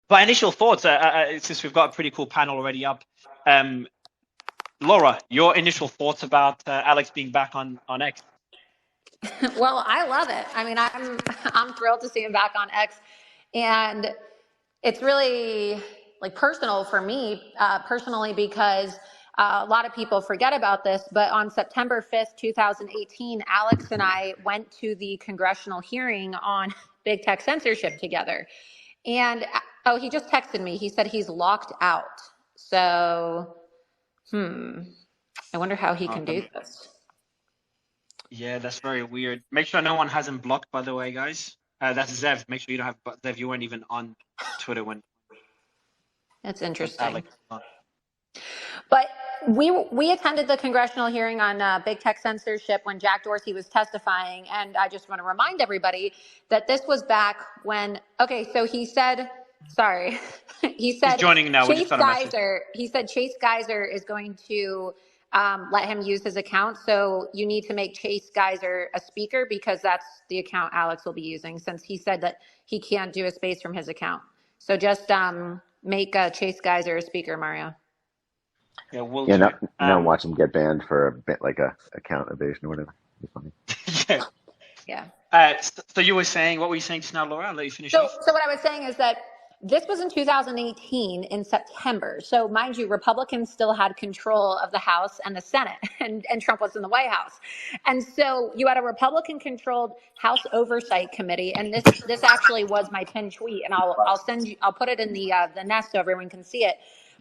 But initial thoughts, since we've got a pretty cool panel already up, Laura, your initial thoughts about Alex being back on X? Well, I love it. I mean, I'm thrilled to see him back on X, and it's really like personal for me personally because a lot of people forget about this. But on September 5th, 2018, Alex and I went to the congressional hearing on big tech censorship together. And oh, he just texted me. He said he's locked out. So, I wonder how he can do this. Yeah, that's very weird. Make sure no one has him blocked, by the way, guys. That's Zev. Make sure you don't have Zev. You weren't even on Twitter when. That's interesting. Alex. But we attended the congressional hearing on big tech censorship when Jack Dorsey was testifying, and I just want to remind everybody that this was back when. Okay, so he said, sorry, he said he's joining now. Chase Geyser. He said Chase Geyser is going to let him use his account. So you need to make Chase Geyser a speaker because that's the account Alex will be using, since he said that he can't do a space from his account. So just make Chase Geyser a speaker, Mario. Yeah, we'll now watch him get banned for a bit like a account evasion or whatever. It's funny. Yeah. So you were saying, what were you saying just now, Laura? I'll let you finish So off. what I was saying is that this was in 2018 in September. So mind you, Republicans still had control of the House and the Senate, and Trump was in the White House. And so you had a Republican-controlled House Oversight Committee, and this actually was my pinned tweet, and I'll put it in the nest so everyone can see it.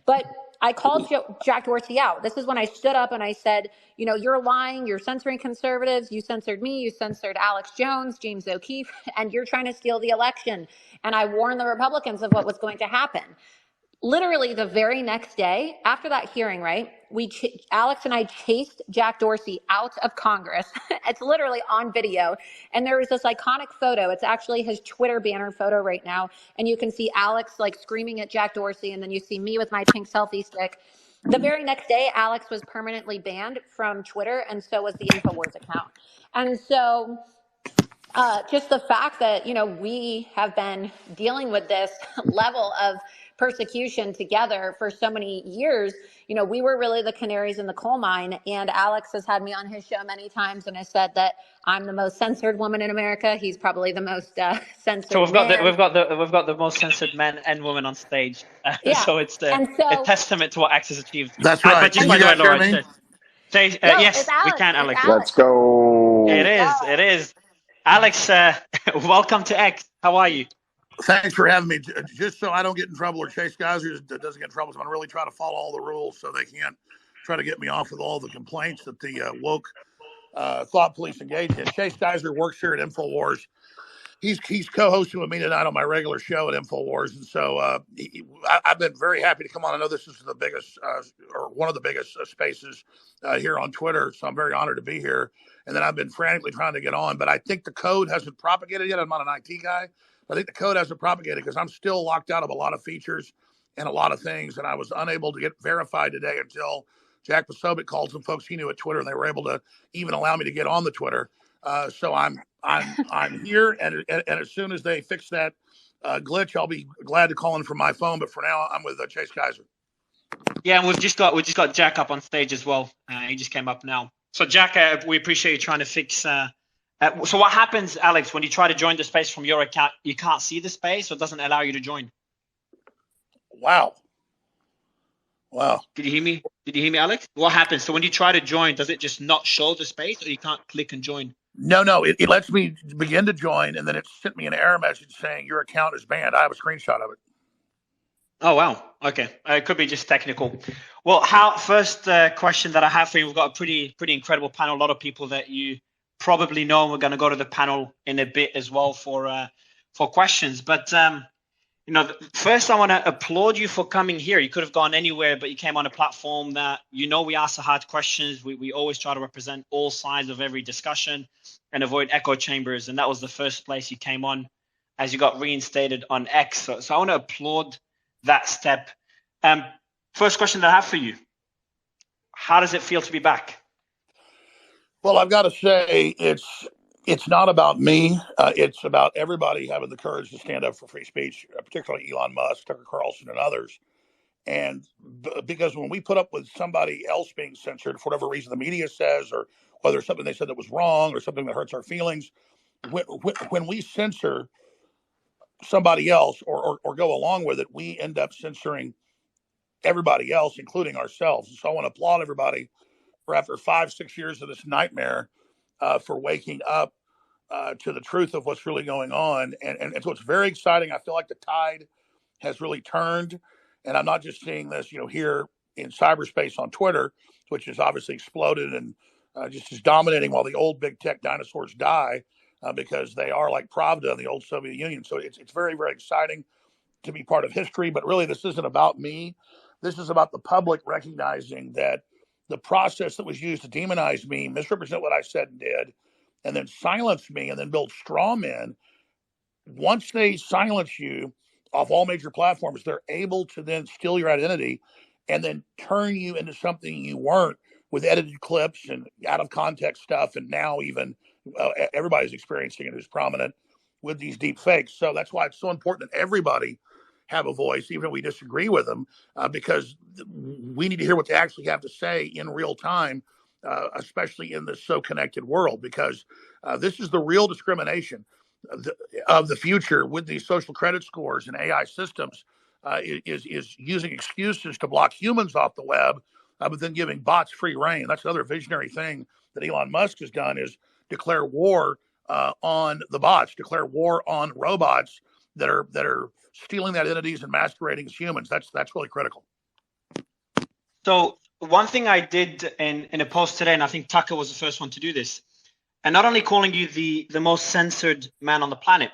But I called Jack Dorsey out. This is when I stood up and I said, you're lying. You're censoring conservatives. You censored me. You censored Alex Jones, James O'Keefe, and you're trying to steal the election. And I warned the Republicans of what was going to happen. Literally the very next day after that hearing, right? Alex and I chased Jack Dorsey out of Congress. It's literally on video. And there was this iconic photo. It's actually his Twitter banner photo right now. And you can see Alex like screaming at Jack Dorsey. And then you see me with my pink selfie stick. The very next day, Alex was permanently banned from Twitter. And so was the InfoWars account. And so just the fact that, we have been dealing with this level of persecution together for so many years, we were really the canaries in the coal mine. And Alex has had me on his show many times, and I said that I'm the most censored woman in America. He's probably the most censored. So we've got the most censored men and women on stage. Yeah. So it's a testament to what X has achieved. That's right. But just by the way, Laura, yes, we can, Alex. Let's go. It is. Alex, welcome to X. How are you? Thanks for having me. Just so I don't get in trouble, or Chase Geyser doesn't get in trouble, so I'm really trying to follow all the rules so they can't try to get me off with all the complaints that the woke thought police engage in. Chase Geyser works here at InfoWars. He's co-hosting with me tonight on my regular show at InfoWars, and so I've been very happy to come on. I know this is the biggest or one of the biggest spaces here on Twitter, so I'm very honored to be here. And then I've been frantically trying to get on, but I think the code hasn't propagated yet. I'm not an IT guy. I think the code hasn't propagated because I'm still locked out of a lot of features and a lot of things, and I was unable to get verified today until Jack Posobiec called some folks he knew at Twitter, and they were able to even allow me to get on the Twitter. So I'm here, and as soon as they fix that glitch, I'll be glad to call in from my phone. But for now, I'm with Chase Geyser. Yeah, and we've just got Jack up on stage as well. He just came up now. So Jack, we appreciate you trying to fix. So what happens, Alex, when you try to join the space from your account? You can't see the space, or it doesn't allow you to join? Wow. Did you hear me? Alex? What happens? So when you try to join, does it just not show the space, or you can't click and join? No. It lets me begin to join, and then it sent me an error message saying your account is banned. I have a screenshot of it. Oh, wow. Okay. It could be just technical. Well, first question that I have for you, we've got a pretty incredible panel. A lot of people that you probably know. We're going to go to the panel in a bit as well for questions. But, first I want to applaud you for coming here. You could have gone anywhere, but you came on a platform that, we ask the hard questions. We always try to represent all sides of every discussion and avoid echo chambers. And that was the first place you came on as you got reinstated on X. So I want to applaud that step. First question that I have for you: how does it feel to be back? Well, I've got to say it's It's not about me. It's about everybody having the courage to stand up for free speech, particularly Elon Musk, Tucker Carlson, and others. And because when we put up with somebody else being censored for whatever reason the media says, or whether it's something they said that was wrong or something that hurts our feelings, when we censor somebody else or go along with it, we end up censoring everybody else, including ourselves. So I want to applaud everybody for, after 5-6 years of this nightmare, for waking up to the truth of what's really going on. And so it's very exciting. I feel like the tide has really turned. And I'm not just seeing this, here in cyberspace on Twitter, which has obviously exploded and just is dominating while the old big tech dinosaurs die, because they are like Pravda in the old Soviet Union. So it's very, very exciting to be part of history. But really, this isn't about me. This is about the public recognizing that the process that was used to demonize me, misrepresent what I said and did, and then silence me and then build straw men. Once they silence you off all major platforms, they're able to then steal your identity and then turn you into something you weren't, with edited clips and out of context stuff. And now even everybody's experiencing it who's prominent with these deep fakes. So that's why it's so important that everybody have a voice, even if we disagree with them, because we need to hear what they actually have to say in real time, especially in this so connected world, because this is the real discrimination of the future with these social credit scores and AI systems, is using excuses to block humans off the web, but then giving bots free reign. That's another visionary thing that Elon Musk has done, is declare war on the bots, declare war on robots that are stealing the identities and masquerading as humans. That's really critical. So one thing I did in a post today, and I think Tucker was the first one to do this, and not only calling you the most censored man on the planet,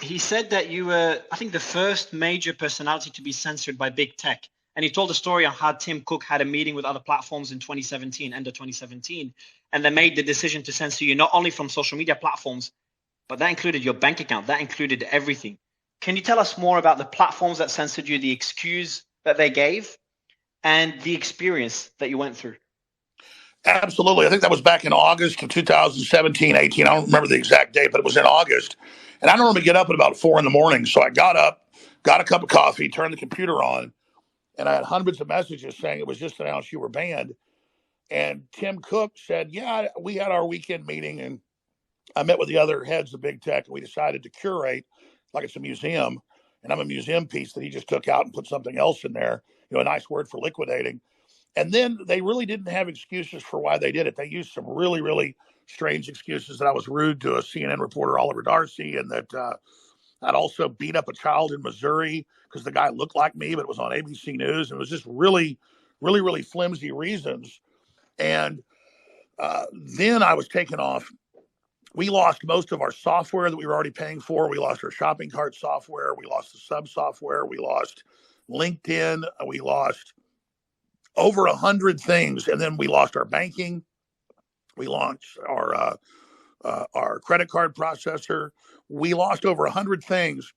he said that you were, I think, the first major personality to be censored by big tech. And he told a story on how Tim Cook had a meeting with other platforms in 2017, end of 2017, and they made the decision to censor you not only from social media platforms, but that included your bank account. That included everything. Can you tell us more about the platforms that censored you, the excuse that they gave, and the experience that you went through? Absolutely. I think that was back in August of 2017, 18. I don't remember the exact date, but it was in August. And I normally get up at about 4 a.m. So I got up, got a cup of coffee, turned the computer on, and I had hundreds of messages saying it was just announced you were banned. And Tim Cook said, yeah, we had our weekend meeting, and I met with the other heads of big tech, and we decided to curate like it's a museum. And I'm a museum piece that he just took out and put something else in there, a nice word for liquidating. And then they really didn't have excuses for why they did it. They used some really, really strange excuses, that I was rude to a CNN reporter, Oliver Darcy, and that I'd also beat up a child in Missouri because the guy looked like me, but it was on ABC News. And it was just really, really, really flimsy reasons. And then I was taken off. We lost most of our software that we were already paying for. We lost our shopping cart software. We lost the sub software. We lost LinkedIn. We lost over 100 things. And then we lost our banking. We launched our credit card processor. We lost over 100 things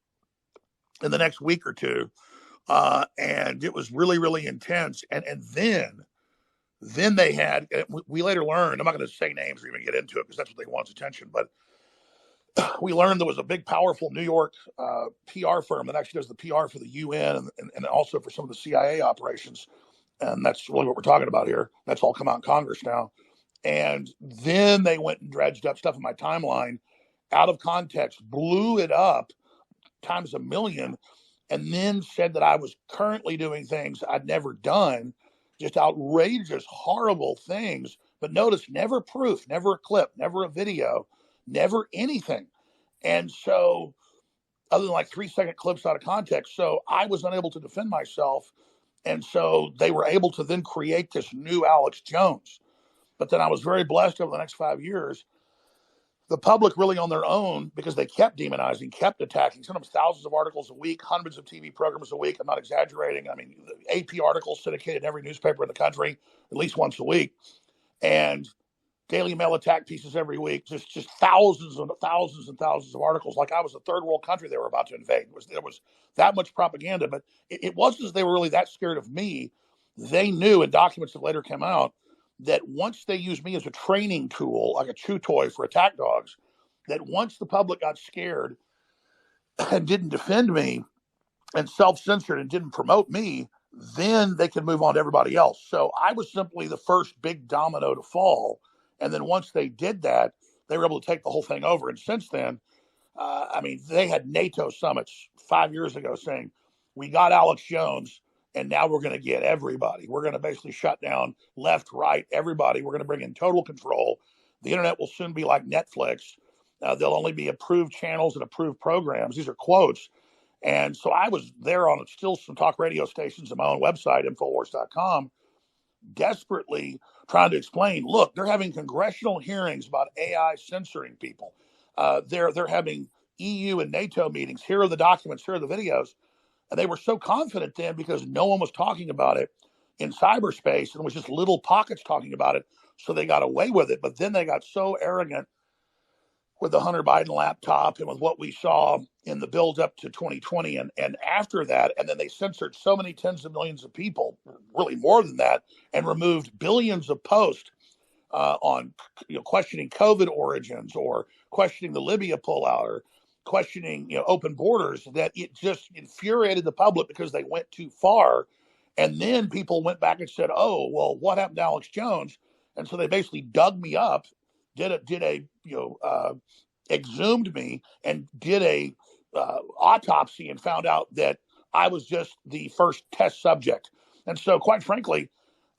in the next week or two. And it was really, really intense. And then they had, we later learned, I'm not going to say names or even get into it because that's what they want's attention, but we learned there was a big, powerful New York PR firm that actually does the PR for the UN and also for some of the CIA operations. And that's really what we're talking about here. That's all come out in Congress now. And then they went and dredged up stuff in my timeline out of context, blew it up times a million, and then said that I was currently doing things I'd never done, just outrageous, horrible things. But notice, never proof, never a clip, never a video, never anything. And so, other than like 3-second clips out of context, so I was unable to defend myself. And so they were able to then create this new Alex Jones. But then I was very blessed over the next 5 years. The public really on their own, because they kept demonizing, kept attacking, sometimes thousands of articles a week, hundreds of TV programs a week. I'm not exaggerating. I mean, AP articles syndicated in every newspaper in the country at least once a week. And Daily Mail attack pieces every week, just thousands and thousands and thousands of articles, like I was a third world country they were about to invade. There was that much propaganda, but it wasn't as they were really that scared of me. They knew, and documents that later came out, that once they used me as a training tool, like a chew toy for attack dogs, that once the public got scared and didn't defend me and self-censored and didn't promote me, then they could move on to everybody else. So I was simply the first big domino to fall. And then once they did that, they were able to take the whole thing over. And since then, they had NATO summits 5 years ago saying, we got Alex Jones, and now we're going to get everybody. We're going to basically shut down left, right, everybody. We're going to bring in total control. The internet will soon be like Netflix. There'll only be approved channels and approved programs. These are quotes. And so I was there on still some talk radio stations and my own website, Infowars.com, desperately trying to explain, look, they're having congressional hearings about AI censoring people. They're having EU and NATO meetings. Here are the documents. Here are the videos. And they were so confident then because no one was talking about it in cyberspace and it was just little pockets talking about it. So they got away with it. But then they got so arrogant with the Hunter Biden laptop and with what we saw in the build up to 2020 and after that. And then they censored so many tens of millions of people, really more than that, and removed billions of posts on questioning COVID origins or questioning the Libya pullout or questioning open borders, that it just infuriated the public because they went too far. And then people went back and said, oh, well, what happened to Alex Jones? And so they basically dug me up, exhumed me and did a autopsy and found out that I was just the first test subject. And so quite frankly,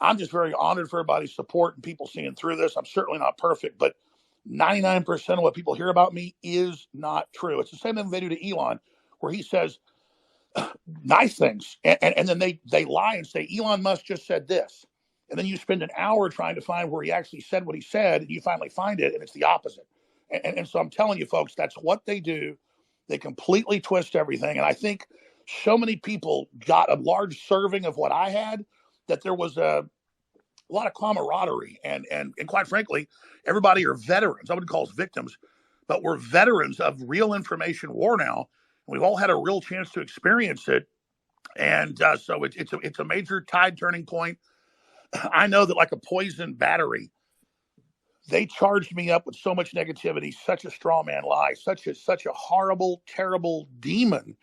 I'm just very honored for everybody's support and people seeing through this. I'm certainly not perfect, but 99% of what people hear about me is not true. It's the same thing they do to Elon, where he says nice things. And then they lie and say, Elon Musk just said this. And then you spend an hour trying to find where he actually said what he said, and you finally find it, and it's the opposite. And so I'm telling you, folks, that's what they do. They completely twist everything. And I think so many people got a large serving of what I had that there was a lot of camaraderie. And quite frankly, everybody are veterans. I wouldn't call us victims, but we're veterans of real information war now. We've all had a real chance to experience it. And so it's a major tide turning point. I know that like a poison battery, they charged me up with so much negativity, such a straw man lie, such a horrible, terrible demon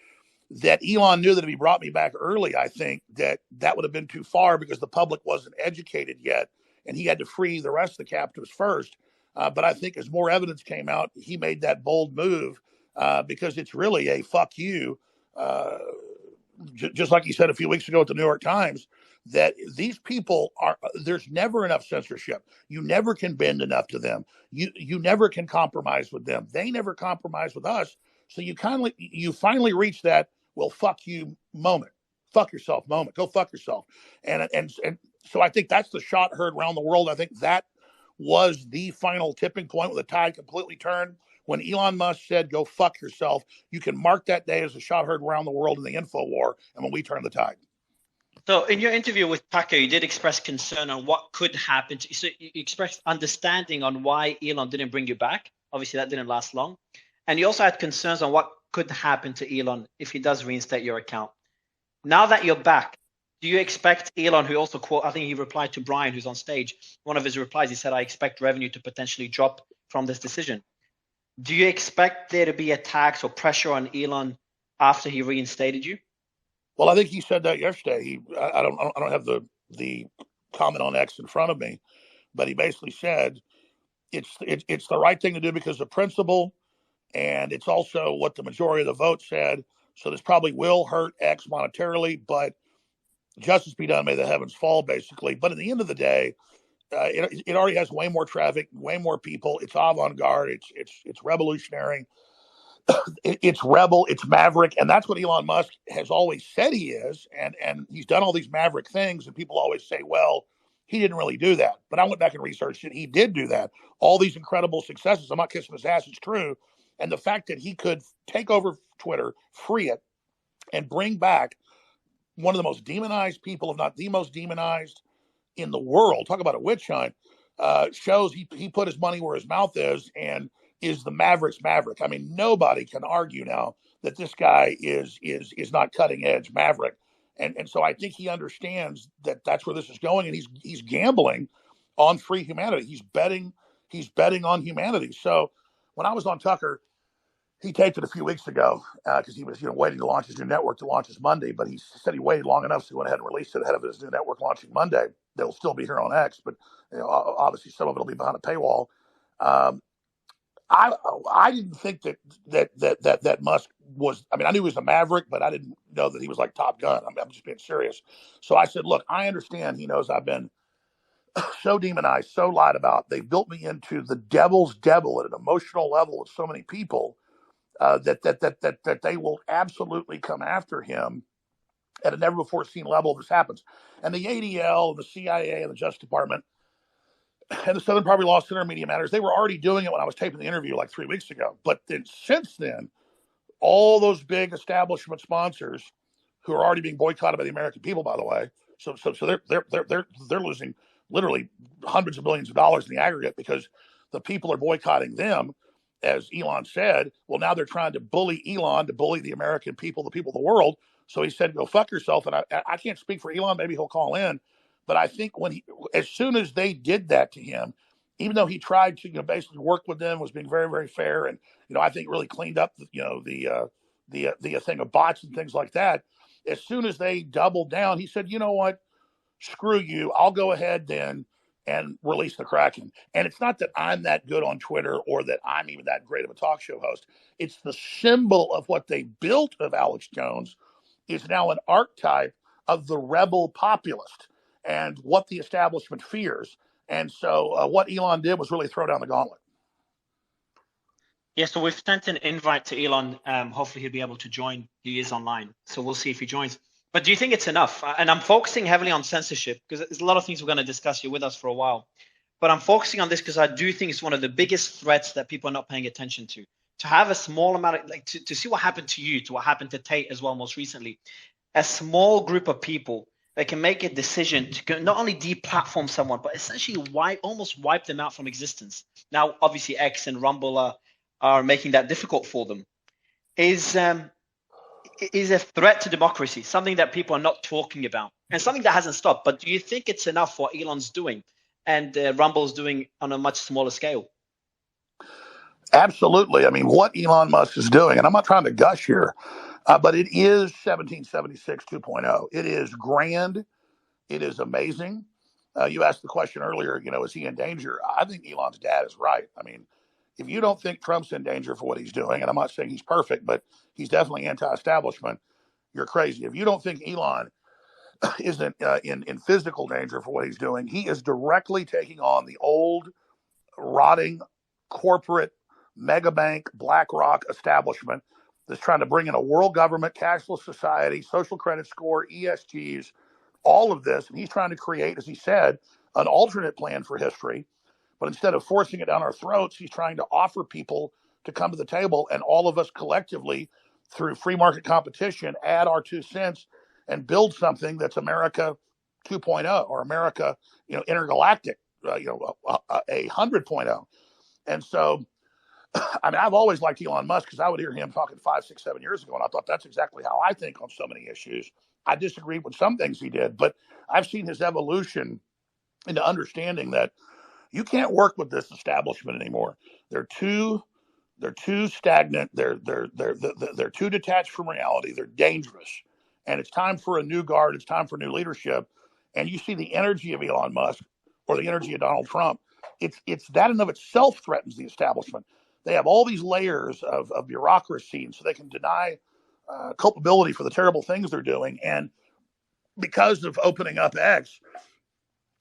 that Elon knew that if he brought me back early, I think that would have been too far because the public wasn't educated yet. And he had to free the rest of the captives first. But I think as more evidence came out, he made that bold move because it's really a fuck you. Just like he said a few weeks ago at the New York Times, that these people there's never enough censorship. You never can bend enough to them. You never can compromise with them. They never compromise with us. So you finally reach that, well, fuck you moment. Fuck yourself moment. Go fuck yourself. And so I think that's the shot heard around the world. I think that was the final tipping point where the tide completely turned. When Elon Musk said, go fuck yourself, you can mark that day as a shot heard around the world in the info war, and when we turn the tide. So in your interview with Paco, you did express concern on what could happen. So you expressed understanding on why Elon didn't bring you back. Obviously, that didn't last long. And you also had concerns on what could happen to Elon if he does reinstate your account. Now that you're back, do you expect Elon, who also I think he replied to Brian, who's on stage, one of his replies, he said, I expect revenue to potentially drop from this decision. Do you expect there to be attacks or pressure on Elon after he reinstated you? Well, I think he said that yesterday. I don't have the comment on X in front of me, but he basically said it's the right thing to do because of principle, and it's also what the majority of the vote said. So this probably will hurt X monetarily, but justice be done, may the heavens fall, basically. But at the end of the day, it already has way more traffic, way more people. It's avant-garde. It's revolutionary. It's rebel, it's maverick, and that's what Elon Musk has always said he is, and he's done all these maverick things, and people always say, well, he didn't really do that. But I went back and researched it. He did do that. All these incredible successes. I'm not kissing his ass. It's true. And the fact that he could take over Twitter, free it, and bring back one of the most demonized people, if not the most demonized in the world, talk about a witch hunt, shows he put his money where his mouth is and is the Maverick's Maverick. I mean, nobody can argue now that this guy is not cutting edge Maverick. And so I think he understands that that's where this is going, and he's gambling on free humanity. He's betting on humanity. So when I was on Tucker, he taped it a few weeks ago because he was waiting to launch his new network to launch his Monday. But he said he waited long enough, so he went ahead and released it ahead of his new network launching Monday. That'll still be here on X, but obviously some of it will be behind a paywall. I didn't think that Musk was. I mean, I knew he was a maverick, but I didn't know that he was like Top Gun. I'm just being serious. So I said, look, I understand. He knows I've been so demonized, so lied about. They built me into the devil's devil at an emotional level with so many people that they will absolutely come after him at a never before seen level if this happens. And the ADL and the CIA and the Justice Department and the Southern Poverty Law Center and Media Matters, they were already doing it when I was taping the interview like 3 weeks ago. But then since then, all those big establishment sponsors who are already being boycotted by the American people, by the way, so they're losing literally hundreds of billions of dollars in the aggregate because the people are boycotting them. As Elon said, well, now they're trying to bully Elon, to bully the American people, the people of the world. So he said, go fuck yourself. And I can't speak for Elon. Maybe he'll call in. But I think as soon as they did that to him, even though he tried to, basically work with them, was being very, very fair. And, I think really cleaned up, the thing of bots and things like that. As soon as they doubled down, he said, you know what? Screw you. I'll go ahead then and release the Kraken. And it's not that I'm that good on Twitter or that I'm even that great of a talk show host. It's the symbol of what they built of Alex Jones is now an archetype of the rebel populist and what the establishment fears. And so what Elon did was really throw down the gauntlet. Yeah, so we've sent an invite to Elon. Hopefully he'll be able to join. He is online, so we'll see if he joins. But do you think it's enough? And I'm focusing heavily on censorship because there's a lot of things we're going to discuss here with us for a while. But I'm focusing on this because I do think it's one of the biggest threats that people are not paying attention to. To have a small amount of, to see what happened to you, to what happened to Tate as well most recently, a small group of people that can make a decision to not only deplatform someone, but essentially almost wipe them out from existence. Now, obviously, X and Rumble are making that difficult for them. Is a threat to democracy, something that people are not talking about, and something that hasn't stopped. But do you think it's enough what Elon's doing and Rumble's doing on a much smaller scale? Absolutely. I mean, what Elon Musk is doing, and I'm not trying to gush here, but it is 1776 2.0. It is grand. It is amazing. You asked the question earlier, is he in danger? I think Elon's dad is right. I mean, if you don't think Trump's in danger for what he's doing, and I'm not saying he's perfect, but he's definitely anti-establishment, you're crazy. If you don't think Elon isn't in physical danger for what he's doing, he is directly taking on the old, rotting, corporate, mega bank, BlackRock establishment that's trying to bring in a world government, cashless society, social credit score, ESGs, all of this. And he's trying to create, as he said, an alternate plan for history. But instead of forcing it down our throats, he's trying to offer people to come to the table, and all of us collectively, through free market competition, add our 2 cents and build something that's America 2.0 or America, intergalactic, a 100.0. And so, I mean, I've always liked Elon Musk because I would hear him talking 5, 6, 7 years ago, and I thought that's exactly how I think on so many issues. I disagreed with some things he did, but I've seen his evolution into understanding that you can't work with this establishment anymore. They're too stagnant. They're too detached from reality. They're dangerous, and it's time for a new guard. It's time for new leadership. And you see the energy of Elon Musk or the energy of Donald Trump. It's that in and of itself threatens the establishment. They have all these layers of bureaucracy, and so they can deny culpability for the terrible things they're doing. And because of opening up X,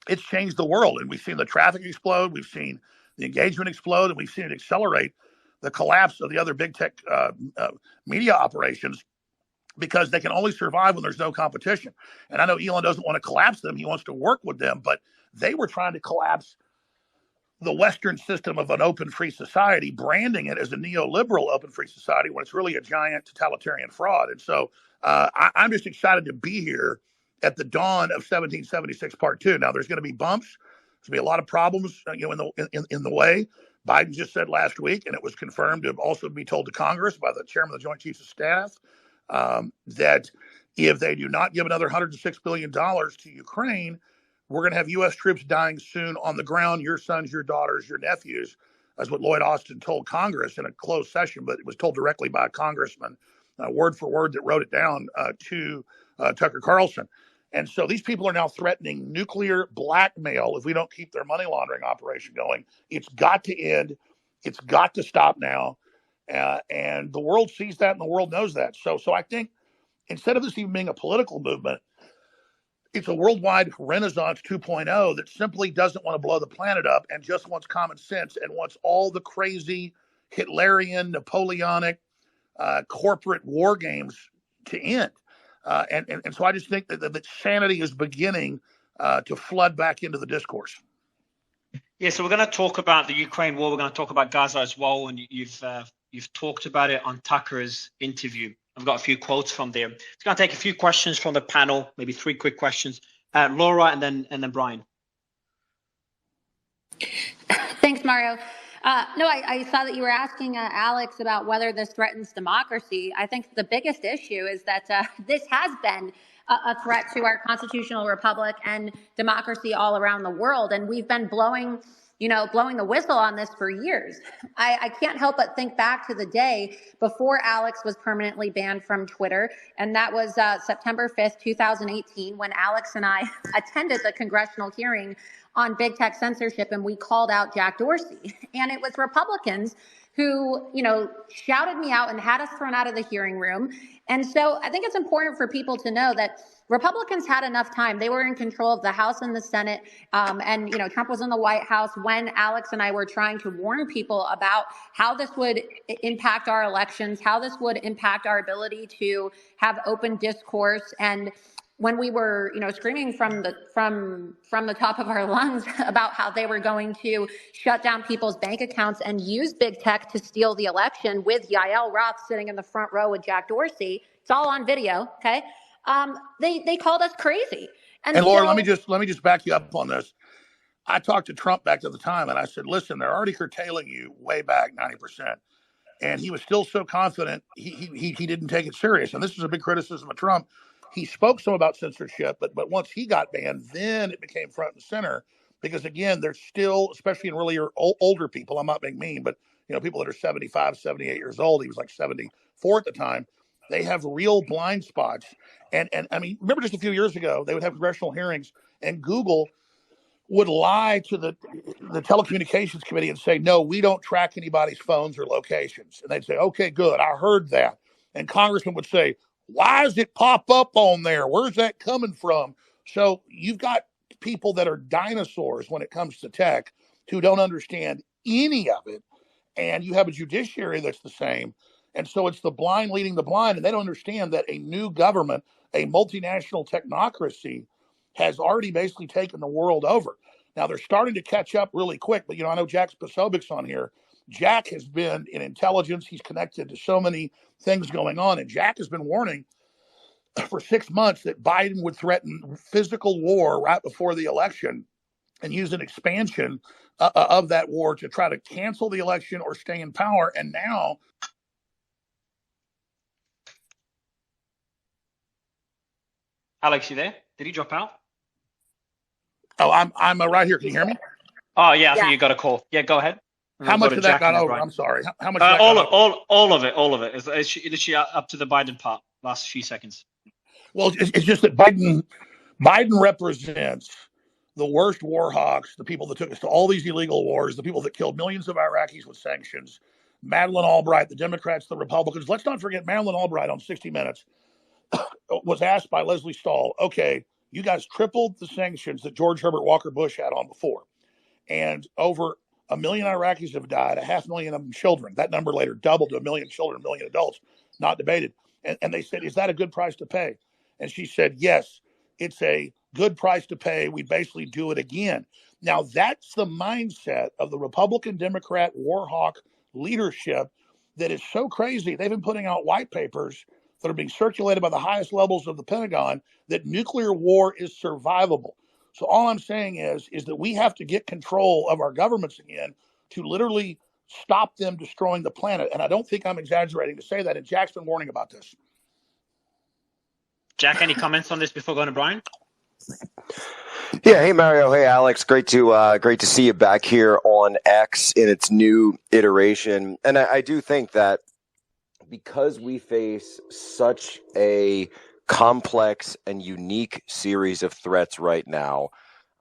it's changed the world, and we've seen the traffic explode, we've seen the engagement explode, and we've seen it accelerate the collapse of the other big tech media operations because they can only survive when there's no competition. And I know Elon doesn't want to collapse them. He wants to work with them, but they were trying to collapse the Western system of an open free society, branding it as a neoliberal open free society when it's really a giant totalitarian fraud. And so I'm just excited to be here at the dawn of 1776 Part 2. Now, there's going to be bumps. There's going to be a lot of problems in the way. Biden just said last week, and it was confirmed to also be told to Congress by the chairman of the Joint Chiefs of Staff, that if they do not give another $106 billion to Ukraine, we're going to have U.S. troops dying soon on the ground, your sons, your daughters, your nephews. That's what Lloyd Austin told Congress in a closed session, but it was told directly by a congressman, word for word, that wrote it down to Tucker Carlson. And so these people are now threatening nuclear blackmail if we don't keep their money laundering operation going. It's got to end. It's got to stop now. And the world sees that and the world knows that. So I think instead of this even being a political movement, it's a worldwide Renaissance 2.0 that simply doesn't want to blow the planet up and just wants common sense and wants all the crazy Hitlerian, Napoleonic, corporate war games to end. And so I just think that sanity is beginning to flood back into the discourse. Yeah, so we're going to talk about the Ukraine war. We're going to talk about Gaza as well, and you've talked about it on Tucker's interview. I've got a few quotes from there. It's going to take a few questions from the panel, maybe 3 quick questions. Laura and then Brian. Thanks, Mario. No, I saw that you were asking Alex about whether this threatens democracy. I think the biggest issue is that this has been a threat to our constitutional republic and democracy all around the world. And we've been blowing the whistle on this for years. I can't help but think back to the day before Alex was permanently banned from Twitter. And that was September 5th, 2018, when Alex and I attended the congressional hearing on big tech censorship, and we called out Jack Dorsey. And it was Republicans who, shouted me out and had us thrown out of the hearing room. And so I think it's important for people to know that Republicans had enough time. They were in control of the House and the Senate. And Trump was in the White House when Alex and I were trying to warn people about how this would impact our elections, how this would impact our ability to have open discourse. And when we were, screaming from the top of our lungs about how they were going to shut down people's bank accounts and use big tech to steal the election, with Yael Roth sitting in the front row with Jack Dorsey, it's all on video. Okay, they called us crazy. And Laura, let me just back you up on this. I talked to Trump back at the time, and I said, "Listen, they're already curtailing you way back 90%." And he was still so confident he didn't take it serious. And this is a big criticism of Trump. He spoke some about censorship, but once he got banned, then it became front and center, because again, there's still, especially in really older people, I'm not being mean, but people that are 75, 78 years old, he was like 74 at the time, they have real blind spots. And I mean, remember just a few years ago, they would have congressional hearings and Google would lie to the telecommunications committee and say, no, we don't track anybody's phones or locations. And they'd say, okay, good, I heard that. And congressman would say, why does it pop up on there? Where's that coming from? So you've got people that are dinosaurs when it comes to tech who don't understand any of it. And you have a judiciary that's the same. And so it's the blind leading the blind. And they don't understand that a new government, a multinational technocracy, has already basically taken the world over. Now they're starting to catch up really quick. But, I know Jack's Posobiec's on here. Jack has been in intelligence. He's connected to so many things going on. And Jack has been warning for 6 months that Biden would threaten physical war right before the election and use an expansion of that war to try to cancel the election or stay in power. And now, Alex, you there? Did he drop out? Oh, I'm right here. Can you hear me? Oh, yeah, I think you got a call. Yeah, go ahead. How much of that got over? I'm sorry. How much? All of it. It's literally up to the Biden part. Last few seconds. Well, it's just that Biden represents the worst war hawks, the people that took us to all these illegal wars, the people that killed millions of Iraqis with sanctions. Madeleine Albright, the Democrats, the Republicans. Let's not forget Madeleine Albright on 60 Minutes was asked by Leslie Stahl, okay, you guys tripled the sanctions that George Herbert Walker Bush had on before. And over 1 million Iraqis have died, 500,000 of them children. That number later doubled to 1 million children, 1 million adults, not debated. And they said, is that a good price to pay? And she said, yes, it's a good price to pay. We basically do it again. Now, that's the mindset of the Republican Democrat war hawk leadership that is so crazy. They've been putting out white papers that are being circulated by the highest levels of the Pentagon that nuclear war is survivable. So all I'm saying is that we have to get control of our governments again to literally stop them destroying the planet. And I don't think I'm exaggerating to say that. And Jack's been warning about this. Jack, any comments on this before going to Brian? Yeah, hey Mario, hey Alex, great to see you back here on X in its new iteration. And I do think that because we face such a complex and unique series of threats right now,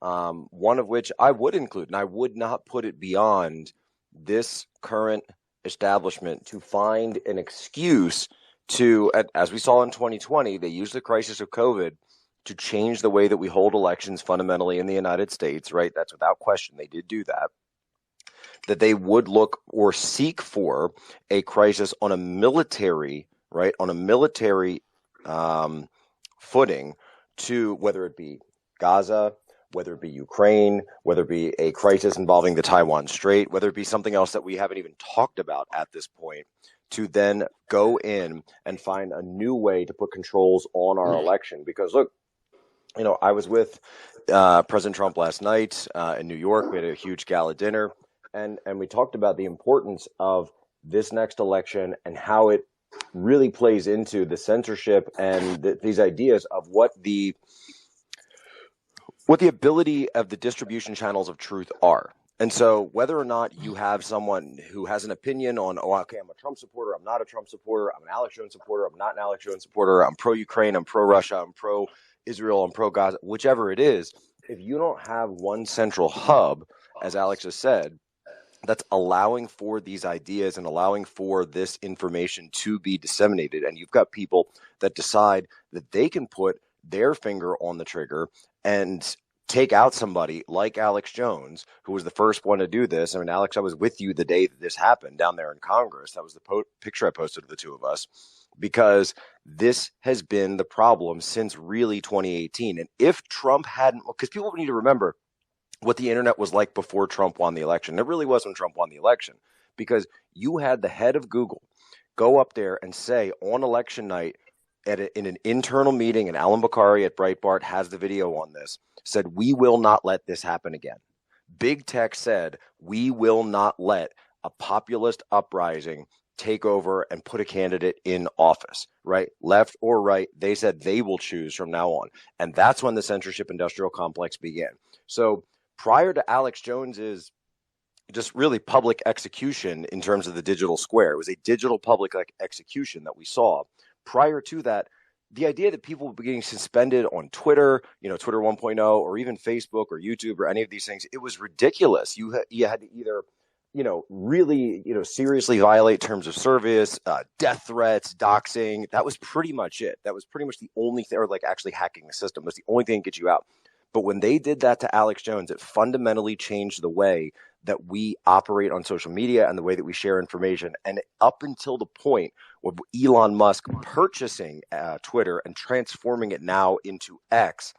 one of which I would include, and I would not put it beyond this current establishment to find an excuse to, as we saw in 2020, they used the crisis of COVID to change the way that we hold elections fundamentally in the United States, right? That's without question. They did do that. That they would look or seek for a crisis on a military, right? On a military footing to whether it be Gaza, whether it be Ukraine, whether it be a crisis involving the Taiwan Strait, whether it be something else that we haven't even talked about at this point, to then go in and find a new way to put controls on our election. Because look, I was with President Trump last night in New York. We had a huge gala dinner, and we talked about the importance of this next election and how it really plays into the censorship and these ideas of what the ability of the distribution channels of truth are. And so whether or not you have someone who has an opinion on, okay, I'm a Trump supporter, I'm not a Trump supporter, I'm an Alex Jones supporter, I'm not an Alex Jones supporter, I'm pro-Ukraine, I'm pro-Russia, I'm pro-Israel, I'm pro-Gaza, whichever it is, if you don't have one central hub, as Alex has said, that's allowing for these ideas and allowing for this information to be disseminated, and you've got people that decide that they can put their finger on the trigger and take out somebody like Alex Jones, who was the first one to do this. I mean, Alex, I was with you the day that this happened down there in Congress. That was the picture I posted of the two of us, because this has been the problem since really 2018. And if Trump hadn't, because people need to remember what the internet was like before Trump won the election. It really was when Trump won the election, because you had the head of Google go up there and say on election night in an internal meeting, and Alan Bakari at Breitbart has the video on this, said, we will not let this happen again. Big tech said, we will not let a populist uprising take over and put a candidate in office, right? Left or right, they said they will choose from now on. And that's when the censorship industrial complex began. So prior to Alex Jones's just really public execution in terms of the digital square, it was a digital public execution that we saw. Prior to that, the idea that people were getting suspended on Twitter, Twitter 1.0, or even Facebook or YouTube or any of these things, it was ridiculous. You had to either, really, seriously violate terms of service, death threats, doxing. That was pretty much it. That was pretty much the only thing, or actually hacking the system was the only thing that gets you out. But when they did that to Alex Jones, it fundamentally changed the way that we operate on social media and the way that we share information. And up until the point of Elon Musk purchasing Twitter and transforming it now into X,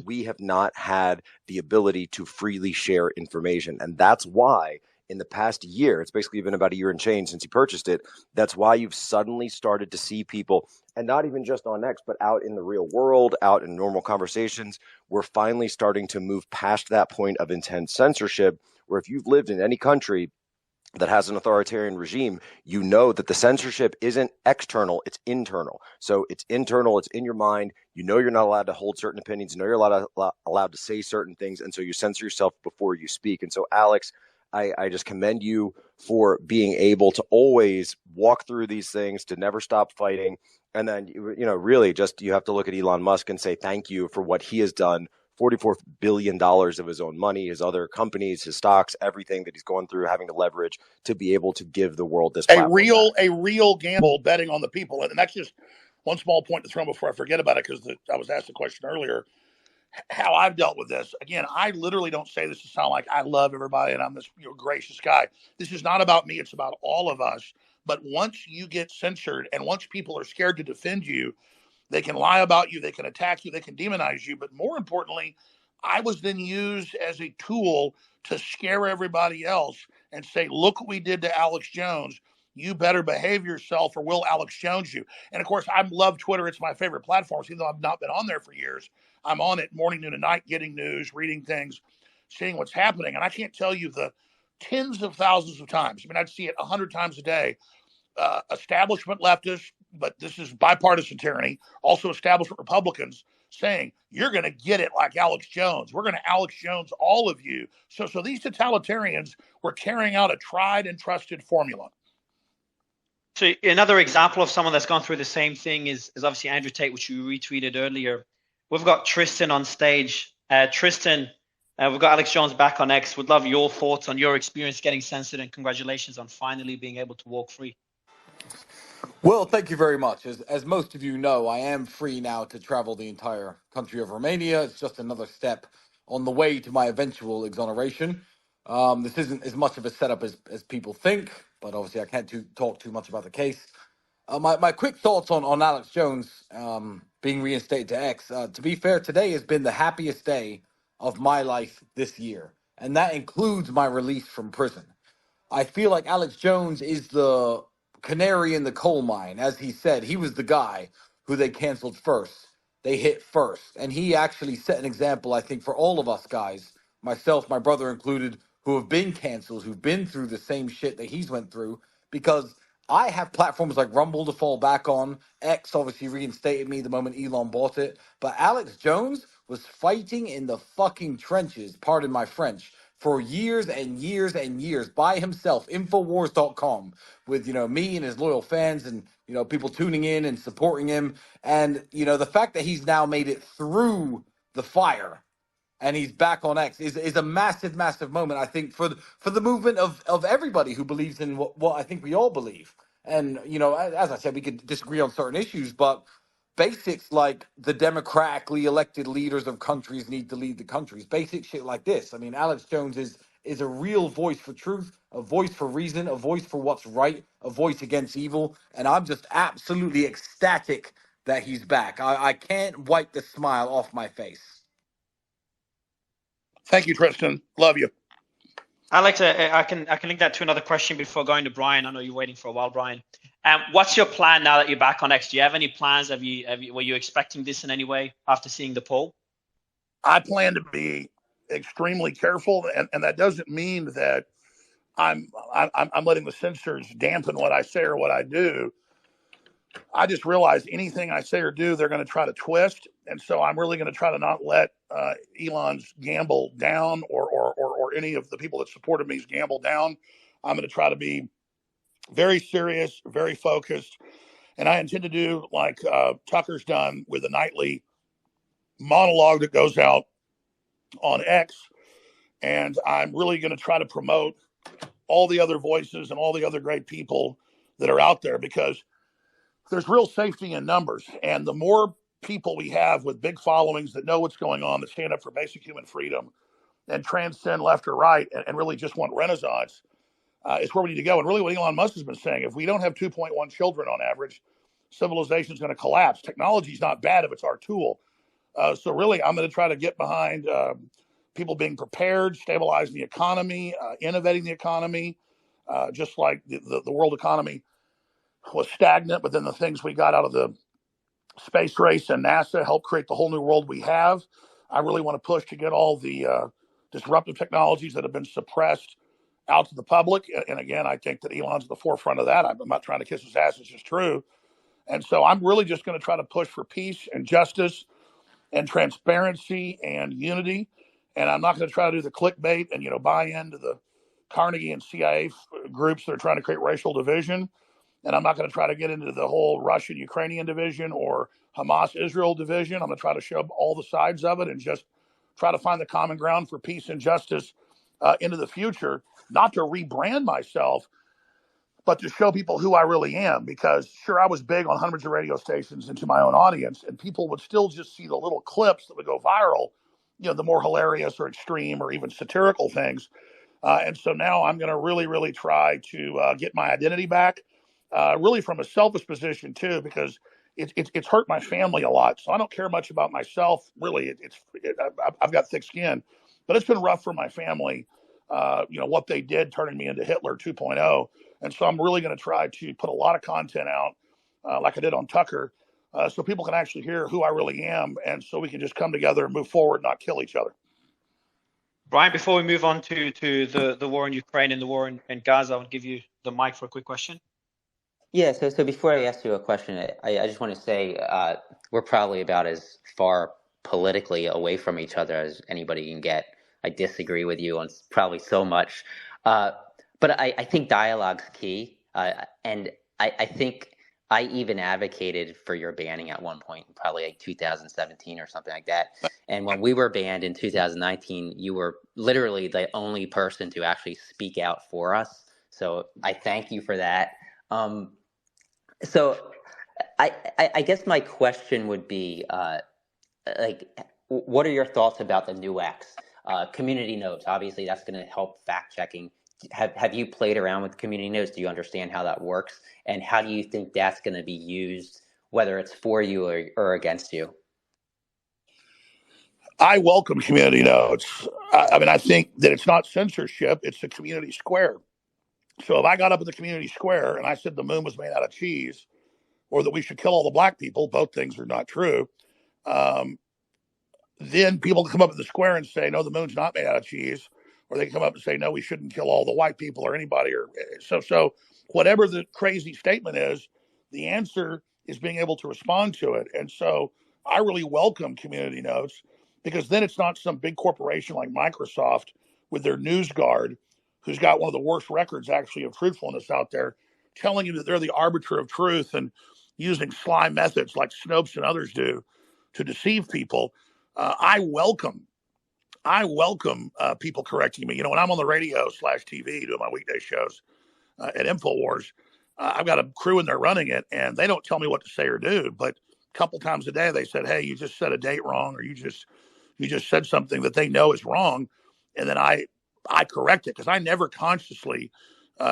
we have not had the ability to freely share information. And that's why in the past year, it's basically been about a year and change since he purchased it. That's why you've suddenly started to see people, and not even just on X, but out in the real world, out in normal conversations, we're finally starting to move past that point of intense censorship, where if you've lived in any country that has an authoritarian regime, you know that the censorship isn't external, it's internal. So it's internal, it's in your mind. You're not allowed to hold certain opinions. You're allowed to say certain things. And so you censor yourself before you speak. And so, Alex, I just commend you for being able to always walk through these things, to never stop fighting. And then, really just you have to look at Elon Musk and say thank you for what he has done. $44 billion of his own money, his other companies, his stocks, everything that he's going through, having to leverage to be able to give the world this platform. A real gamble betting on the people. And that's just one small point to throw in before I forget about it, because I was asked a question earlier, how I've dealt with this. Again, I literally don't say this to sound like I love everybody and I'm this gracious guy. This is not about me. It's about all of us. But once you get censored and once people are scared to defend you, they can lie about you, they can attack you, they can demonize you. But more importantly, I was then used as a tool to scare everybody else and say, look what we did to Alex Jones. You better behave yourself or we'll Alex Jones you. And of course, I love Twitter. It's my favorite platform. So even though I've not been on there for years, I'm on it morning, noon, and night, getting news, reading things, seeing what's happening. And I can't tell you the tens of thousands of times. I mean, I'd see it 100 times a day. Establishment leftists, but this is bipartisan tyranny, also establishment Republicans saying, you're going to get it like Alex Jones. We're going to Alex Jones all of you. So these totalitarians were carrying out a tried and trusted formula. So another example of someone that's gone through the same thing is obviously Andrew Tate, which you retweeted earlier. We've got Tristan on stage. Tristan, we've got Alex Jones back on X. Would love your thoughts on your experience getting censored, and congratulations on finally being able to walk free. Well, thank you very much. As most of you know, I am free now to travel the entire country of Romania. It's just another step on the way to my eventual exoneration. This isn't as much of a setup as people think, but obviously I can't talk too much about the case. My quick thoughts on Alex Jones being reinstated to X. To be fair, today has been the happiest day of my life this year, and that includes my release from prison. I feel like Alex Jones is the canary in the coal mine. As he said, he was the guy who they canceled first. They hit first. And he actually set an example, I think, for all of us guys, myself, my brother included, who have been canceled, who've been through the same shit that he's went through, because I have platforms like Rumble to fall back on. X obviously reinstated me the moment Elon bought it. But Alex Jones was fighting in the fucking trenches, pardon my French, for years and years and years by himself, Infowars.com, with, me and his loyal fans and, people tuning in and supporting him. And, the fact that he's now made it through the fire and he's back on X is a massive, massive moment, I think, for the movement of everybody who believes in what I think we all believe. And, as I said, we could disagree on certain issues, but basics like the democratically elected leaders of countries need to lead the countries. Basic shit like this. I mean, Alex Jones is a real voice for truth, a voice for reason, a voice for what's right, a voice against evil. And I'm just absolutely ecstatic that he's back. I can't wipe the smile off my face. Thank you, Tristan. Love you. Alex, I can link that to another question before going to Brian. I know you're waiting for a while, Brian. What's your plan now that you're back on X? Do you have any plans? Were you expecting this in any way after seeing the poll? I plan to be extremely careful, and that doesn't mean that I'm letting the censors dampen what I say or what I do. I just realize anything I say or do, they're going to try to twist, and so I'm really going to try to not let Elon's gamble down, or any of the people that supported me's gamble down. I'm going to try to be very serious, very focused, and I intend to do like Tucker's done with a nightly monologue that goes out on X, and I'm really going to try to promote all the other voices and all the other great people that are out there, because there's real safety in numbers, and the more people we have with big followings that know what's going on, that stand up for basic human freedom and transcend left or right, and really just want renaissance, is where we need to go. And really what Elon Musk has been saying, if we don't have 2.1 children on average, civilization is going to collapse. Technology is not bad if it's our tool. So really, I'm going to try to get behind people being prepared, stabilizing the economy, innovating the economy, just like the world economy was stagnant, but then the things we got out of the space race and NASA helped create the whole new world we have. I really want to push to get all the disruptive technologies that have been suppressed out to the public. And again, I think that Elon's at the forefront of that. I'm not trying to kiss his ass. It's just true. And so I'm really just going to try to push for peace and justice and transparency and unity. And I'm not going to try to do the clickbait and, buy into the Carnegie and CIA groups that are trying to create racial division. And I'm not going to try to get into the whole Russian-Ukrainian division or Hamas-Israel division. I'm going to try to show all the sides of it and just try to find the common ground for peace and justice into the future, not to rebrand myself, but to show people who I really am. Because sure, I was big on hundreds of radio stations and to my own audience, and people would still just see the little clips that would go viral, the more hilarious or extreme or even satirical things. And so now I'm going to really, really try to get my identity back, really from a selfish position too, because it's hurt my family a lot. So I don't care much about myself, really. I've got thick skin, but it's been rough for my family, what they did, turning me into Hitler 2.0. And so I'm really going to try to put a lot of content out, like I did on Tucker, so people can actually hear who I really am, and so we can just come together and move forward, not kill each other. Brian, before we move on to the war in Ukraine and the war in Gaza, I will give you the mic for a quick question. Yeah, so before I ask you a question, I just want to say we're probably about as far politically away from each other as anybody can get. I disagree with you on probably so much, but I think dialogue's key, and I think I even advocated for your banning at one point, probably like 2017 or something like that. And when we were banned in 2019, you were literally the only person to actually speak out for us. So I thank you for that. So I guess my question would be, like, what are your thoughts about the new X? Community notes, obviously that's going to help fact checking. Have you played around with community notes? Do you understand how that works? And how do you think that's going to be used, whether it's for you or against you? I welcome community notes. I mean, I think that it's not censorship, it's a community square. So if I got up in the community square and I said the moon was made out of cheese, or that we should kill all the black people, both things are not true. Then people come up in the square and say, no, the moon's not made out of cheese. Or they come up and say, no, we shouldn't kill all the white people or anybody. Or so whatever the crazy statement is, the answer is being able to respond to it. And so I really welcome community notes, because then it's not some big corporation like Microsoft with their news guard, who's got one of the worst records actually of truthfulness out there, telling you that they're the arbiter of truth and using sly methods like Snopes and others do to deceive people. I welcome people correcting me. You know, when I'm on the radio /TV doing my weekday shows at InfoWars, I've got a crew in there running it, and they don't tell me what to say or do. But a couple times a day, they said, "Hey, you just said a date wrong, or you just said something that they know is wrong," and then I correct it, because I never consciously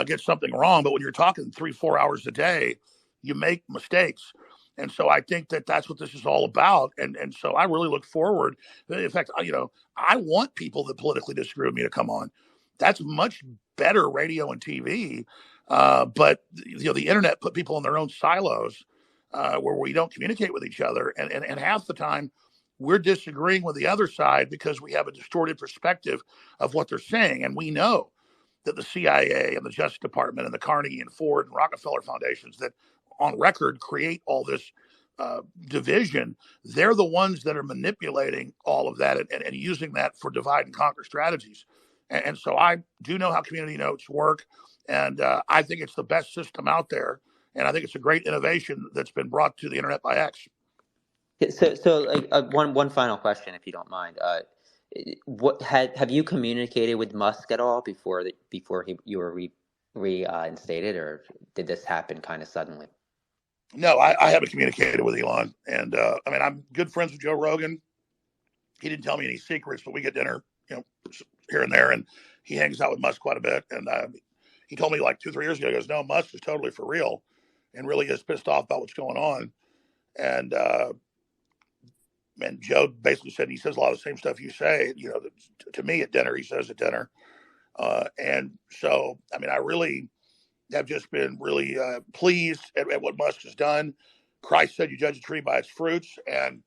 get something wrong. But when you're talking 3-4 hours a day, you make mistakes. And so I think that that's what this is all about. And so I really look forward. In fact, I want people that politically disagree with me to come on. That's much better radio and TV. But the internet put people in their own silos where we don't communicate with each other. And half the time we're disagreeing with the other side because we have a distorted perspective of what they're saying. And we know that the CIA and the Justice Department and the Carnegie and Ford and Rockefeller foundations that on record create all this division, they're the ones that are manipulating all of that and using that for divide and conquer strategies. And so I do know how community notes work, and I think it's the best system out there, and I think it's a great innovation that's been brought to the internet by X. So one final question, if you don't mind. What have you communicated with Musk at all before you were reinstated, or did this happen kind of suddenly? No, I haven't communicated with Elon, and I mean, I'm good friends with Joe Rogan. He didn't tell me any secrets, but we get dinner, here and there, and he hangs out with Musk quite a bit. And he told me like 2-3 years ago, he goes, "No, Musk is totally for real, and really is pissed off about what's going on." And Joe basically said he says a lot of the same stuff you say, to me at dinner. He says at dinner, and so I mean, I really have just been really pleased at what Musk has done. Christ said you judge a tree by its fruits, and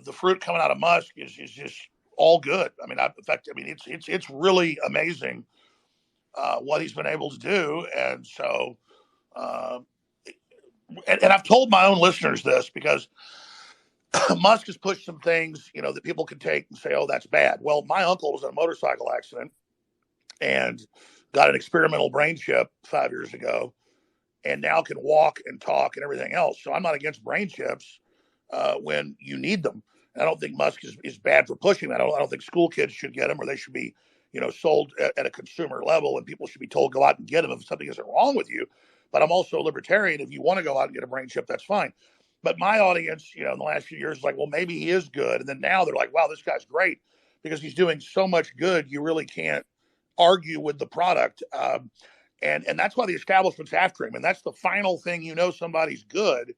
the fruit coming out of Musk is just all good. I mean, it's really amazing what he's been able to do. And so, and I've told my own listeners this, because Musk has pushed some things, that people can take and say, "Oh, that's bad." Well, my uncle was in a motorcycle accident and got an experimental brain chip 5 years ago, and now can walk and talk and everything else. So I'm not against brain chips when you need them. And I don't think Musk is bad for pushing that. I don't think school kids should get them, or they should be, sold at a consumer level, and people should be told, go out and get them if something isn't wrong with you. But I'm also a libertarian. If you want to go out and get a brain chip, that's fine. But my audience, in the last few years is like, well, maybe he is good. And then now they're like, wow, this guy's great, because he's doing so much good. You really can't argue with the product. And that's why the establishment's after him. And that's the final thing somebody's good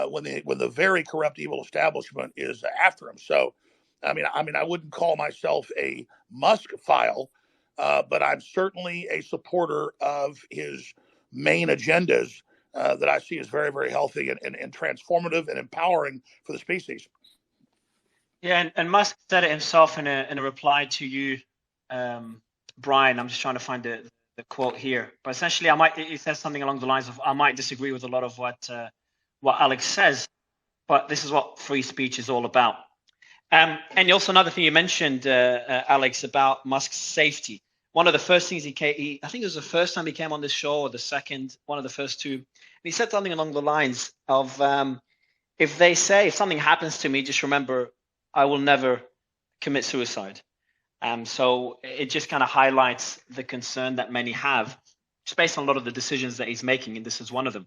when the very corrupt, evil establishment is after him. So, I mean, I wouldn't call myself a Musk file, but I'm certainly a supporter of his main agendas that I see as very, very healthy and transformative and empowering for the species. Yeah, and Musk said it himself in a reply to you, Brian. I'm just trying to find the quote here, but essentially, he says something along the lines of, "I might disagree with a lot of what Alex says, but this is what free speech is all about." And also another thing you mentioned, Alex, about Musk's safety. One of the first things I think it was the first time he came on this show, or the second, one of the first two. And he said something along the lines of, if something happens to me, just remember, I will never commit suicide. So it just kind of highlights the concern that many have, just based on a lot of the decisions that he's making, and this is one of them.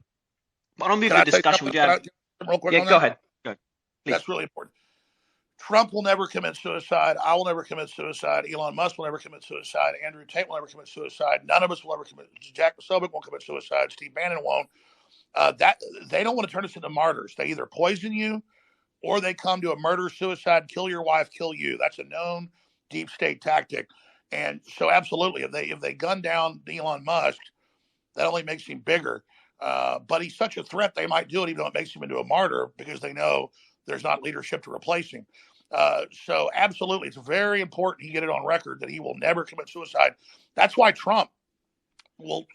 But on the discussion, we do have. Real quick Yeah, on go that? ahead. That's really important. Trump will never commit suicide. I will never commit suicide. Elon Musk will never commit suicide. Andrew Tate will never commit suicide. None of us will ever commit. Jack Posobiec won't commit suicide. Steve Bannon won't. That they don't want to turn us into martyrs. They either poison you, or they come to a murder, suicide, kill your wife, kill you. That's a known deep state tactic. And so, absolutely, if they gun down Elon Musk, that only makes him bigger. But he's such a threat, they might do it, even though it makes him into a martyr, because they know there's not leadership to replace him. So absolutely, it's very important he get it on record that he will never commit suicide. That's why Trump will,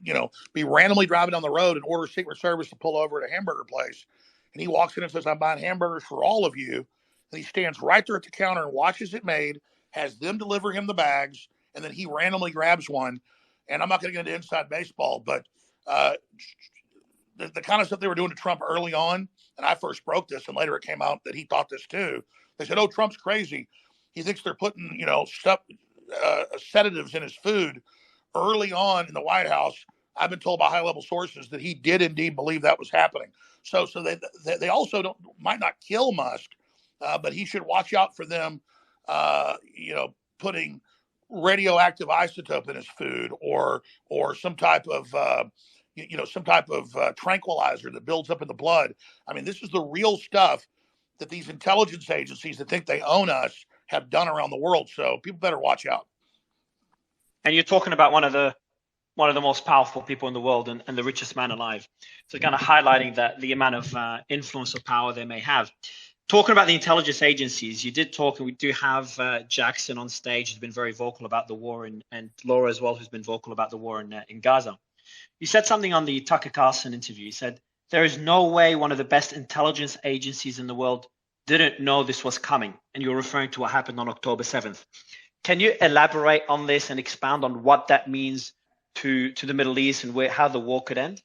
be randomly driving down the road and order Secret Service to pull over at a hamburger place. And he walks in and says, I'm buying hamburgers for all of you. And he stands right there at the counter and watches it made, has them deliver him the bags, and then he randomly grabs one. And I'm not going to get into inside baseball, but the kind of stuff they were doing to Trump early on, and I first broke this, and later it came out that he thought this too. They said, "Oh, Trump's crazy. He thinks they're putting, sedatives in his food." Early on in the White House, I've been told by high-level sources that he did indeed believe that was happening. So they also might not kill Musk, but he should watch out for them, putting radioactive isotope in his food, or some type of tranquilizer that builds up in the blood. I mean, this is the real stuff that these intelligence agencies that think they own us have done around the world. So people better watch out. And you're talking about one of the most powerful people in the world, and the richest man alive. So kind of highlighting that the amount of influence or power they may have. Talking about the intelligence agencies, you did talk, and we do have Jackson on stage, who's been very vocal about the war, and Laura as well, who's been vocal about the war in Gaza. You said something on the Tucker Carlson interview. You said, there is no way one of the best intelligence agencies in the world didn't know this was coming. And you're referring to what happened on October 7th. Can you elaborate on this and expound on what that means to the Middle East and how the war could end?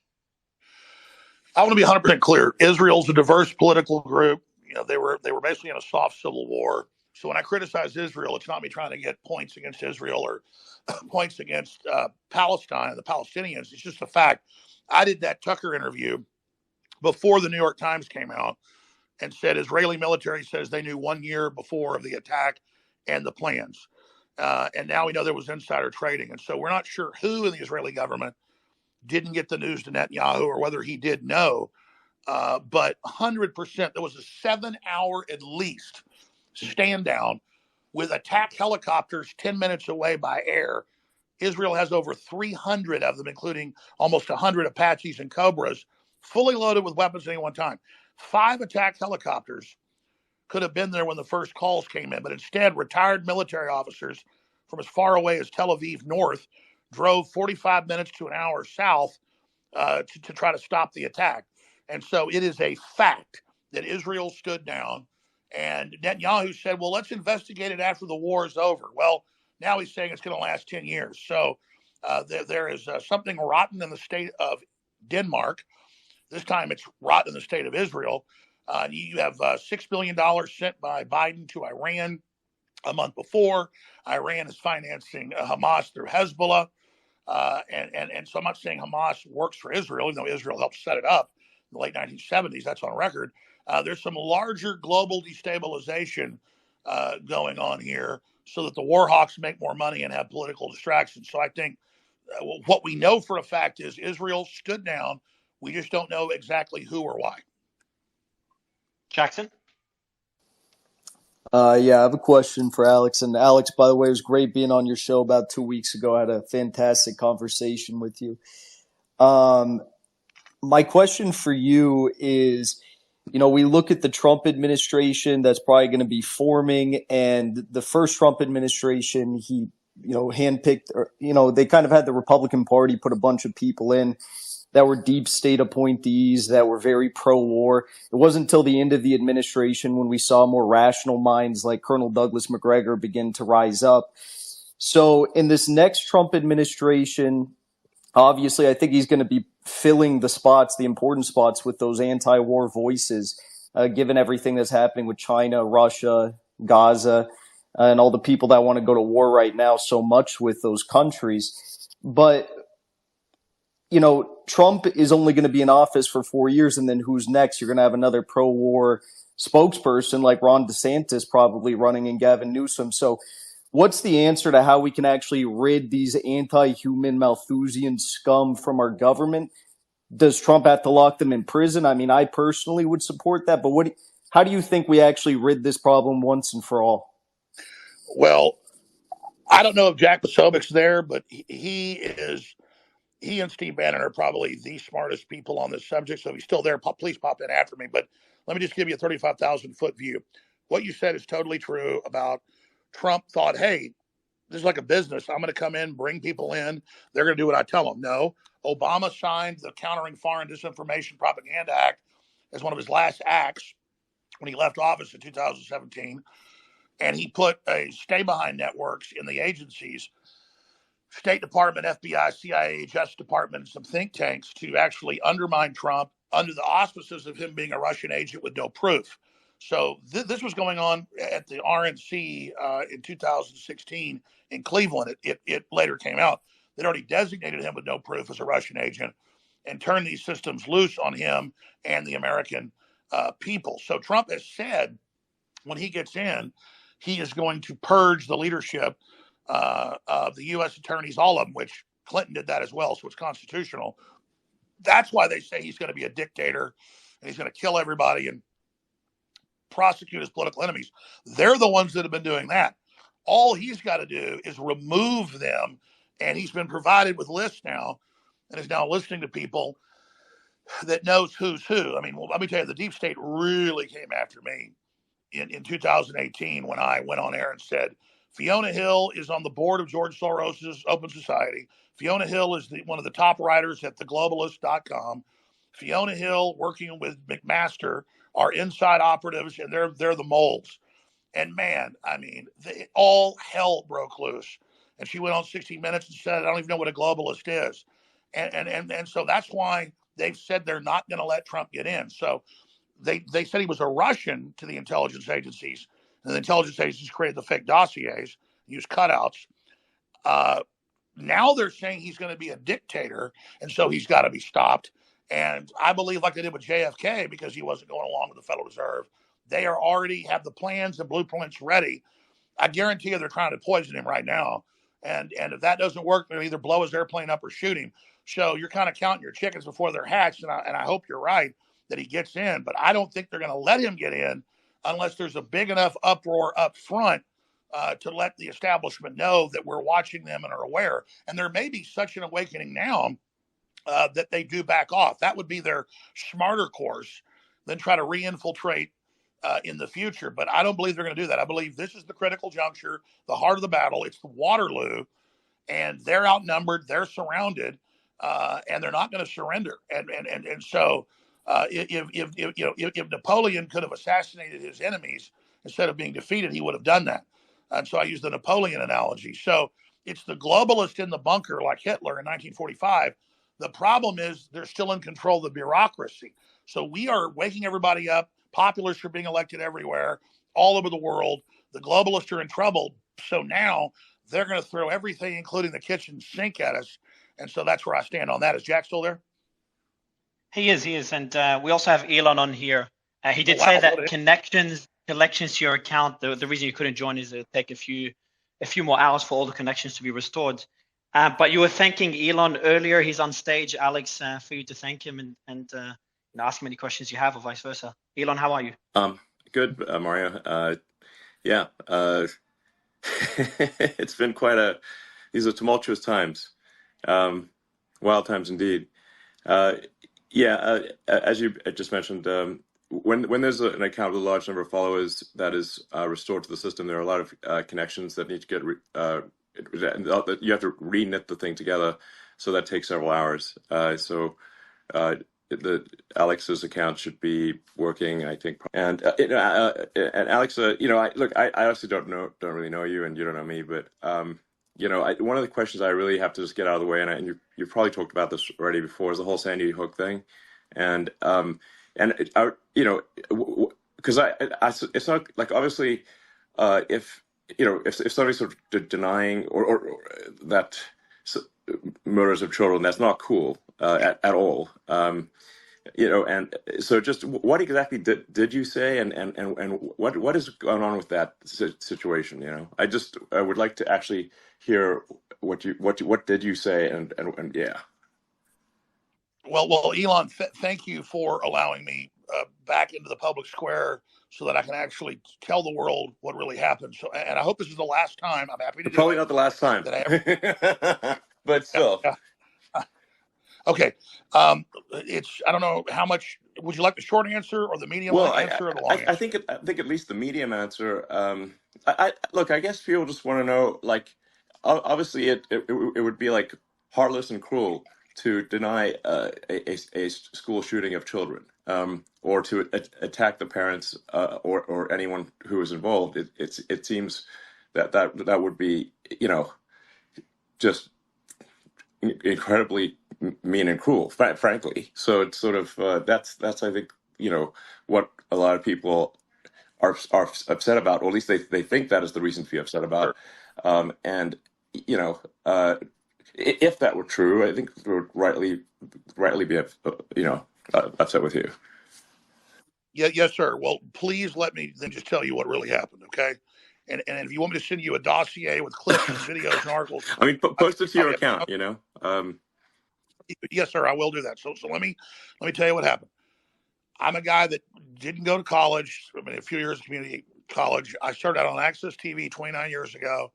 I want to be 100% clear. Israel's a diverse political group. They were basically in a soft civil war. So when I criticize Israel, it's not me trying to get points against Israel or points against Palestine and the Palestinians. It's just a fact. I did that Tucker interview before the New York Times came out and said Israeli military says they knew 1 year before of the attack and the plans. And now we know there was insider trading. And so we're not sure who in the Israeli government didn't get the news to Netanyahu or whether he did know. But 100%, there was a 7-hour at least stand down with attack helicopters 10 minutes away by air. Israel has over 300 of them, including almost 100 Apaches and Cobras, fully loaded with weapons at any one time. 5 attack helicopters could have been there when the first calls came in, but instead retired military officers from as far away as Tel Aviv north drove 45 minutes to an hour south to try to stop the attack. And so it is a fact that Israel stood down, and Netanyahu said, well, let's investigate it after the war is over. Well, now he's saying it's going to last 10 years. So there is something rotten in the state of Denmark. This time it's rotten in the state of Israel. You have $6 billion sent by Biden to Iran a month before. Iran is financing Hamas through Hezbollah. And so I'm not saying Hamas works for Israel, even though Israel helped set it up in the late 1970s. That's on record. There's some larger global destabilization going on here so that the war hawks make more money and have political distractions. So I think what we know for a fact is Israel stood down. We just don't know exactly who or why. Jackson? I have a question for Alex. And Alex, by the way, it was great being on your show about 2 weeks ago. I had a fantastic conversation with you. My question for you is, we look at the Trump administration that's probably going to be forming, and the first Trump administration, he, handpicked, or, they kind of had the Republican Party put a bunch of people in that were deep state appointees that were very pro-war. It wasn't until the end of the administration when we saw more rational minds like Colonel Douglas McGregor begin to rise up. So in this next Trump administration, obviously, I think he's going to be filling the spots, the important spots, with those anti-war voices, given everything that's happening with China, Russia, Gaza, and all the people that want to go to war right now so much with those countries. But, you know, Trump is only going to be in office for 4 years, and then who's next? You're going to have another pro-war spokesperson like Ron DeSantis probably running, and Gavin Newsom. So what's the answer to how we can actually rid these anti-human Malthusian scum from our government? Does Trump have to lock them in prison? I mean, I personally would support that, but how do you think we actually rid this problem once and for all? Well, I don't know if Jack Posobiec's there, but he and Steve Bannon are probably the smartest people on this subject. So if he's still there, please pop in after me. But let me just give you a 35,000-foot view. What you said is totally true about Trump thought, hey, this is like a business. I'm going to come in, bring people in. They're going to do what I tell them. No, Obama signed the Countering Foreign Disinformation Propaganda Act as one of his last acts when he left office in 2017. And he put a stay-behind networks in the agencies, State Department, FBI, CIA, Justice Department, and some think tanks to actually undermine Trump under the auspices of him being a Russian agent with no proof. So this was going on at the RNC in 2016 in Cleveland. It later came out. They'd already designated him with no proof as a Russian agent and turned these systems loose on him and the American people. So Trump has said when he gets in, he is going to purge the leadership of the U.S. attorneys, all of them, which Clinton did that as well, so it's constitutional. That's why they say he's going to be a dictator and he's going to kill everybody and prosecute his political enemies. They're the ones that have been doing that. All he's got to do is remove them, and he's been provided with lists now and is now listening to people that knows who's who. I mean, well, let me tell you, the deep state really came after me in 2018 when I went on air and said, Fiona Hill is on the board of George Soros's Open Society. Fiona Hill is one of the top writers at theglobalist.com. Fiona Hill working with McMaster are inside operatives, and they're the moles. And man, I mean, all hell broke loose. And she went on 60 Minutes and said, I don't even know what a globalist is. And so that's why they've said they're not going to let Trump get in. So they said he was a Russian to the intelligence agencies, and the intelligence agencies created the fake dossiers, used cutouts. Now they're saying he's going to be a dictator, and so he's got to be stopped. And I believe, like they did with JFK, because he wasn't going along with the Federal Reserve, they are already have the plans and blueprints ready. I guarantee you they're trying to poison him right now. And if that doesn't work, they'll either blow his airplane up or shoot him. So you're kind of counting your chickens before they're hatched, and I hope you're right that he gets in. But I don't think they're going to let him get in unless there's a big enough uproar up front to let the establishment know that we're watching them and are aware. And there may be such an awakening now that they do back off. That would be their smarter course than try to re-infiltrate in the future. But I don't believe they're going to do that. I believe this is the critical juncture, the heart of the battle. It's the Waterloo, and they're outnumbered, they're surrounded, and they're not going to surrender. And so if Napoleon could have assassinated his enemies instead of being defeated, he would have done that. And so I use the Napoleon analogy. So it's the globalist in the bunker like Hitler in 1945. The problem is they're still in control of the bureaucracy. So we are waking everybody up. Populists are being elected everywhere, all over the world. The globalists are in trouble. So now they're going to throw everything, including the kitchen sink, at us. And so that's where I stand on that. Is Jack still there? He is. And we also have Elon on here. He did say that connections to your account, the reason you couldn't join is it take a few more hours for all the connections to be restored. But you were thanking Elon earlier. He's on stage, Alex, for you to thank him and ask him any questions you have, or vice versa. Elon, how are you? Good, Mario. It's been these are tumultuous times, wild times indeed. As you just mentioned, when there's an account with a large number of followers that is restored to the system, there are a lot of connections that need to get you have to re-knit the thing together, so that takes several hours. So the Alex's account should be working, I think. And and Alex, I honestly don't really know you, and you don't know me, but one of the questions I really have to just get out of the way, and you've probably talked about this already before, is the whole Sandy Hook thing, and because it's not like, obviously, if somebody's sort of denying or that murders of children, that's not cool at all. And so just what exactly did you say, and what is going on with that situation? I would like to actually hear what did you say, and yeah. Well, Elon, thank you for allowing me back into the public square so that I can actually tell the world what really happened. So, and I hope this is the last time. I'm happy to do Probably it. Not the last time, That I ever... but still. Yeah. Okay. I don't know how much. Would you like the short answer or the medium answer or the long answer? I think at least the medium answer. I guess people just want to know, like, obviously it would be like heartless and cruel to deny a school shooting of children, or to attack the parents or anyone who is involved. It seems that would be, just incredibly mean and cruel, frankly. So it's sort of that's I think what a lot of people are upset about, or at least they think that is the reason to be upset about. Sure. And if that were true, I think they would rightly be upset with you. Yeah, yes, sir. Well, please let me then just tell you what really happened, okay? And if you want me to send you a dossier with clips and videos and articles, I mean, post it to your account. Yes, sir. I will do that. So let me tell you what happened. I'm a guy that didn't go to college. I mean, a few years of community college. I started out on Access TV 29 years ago.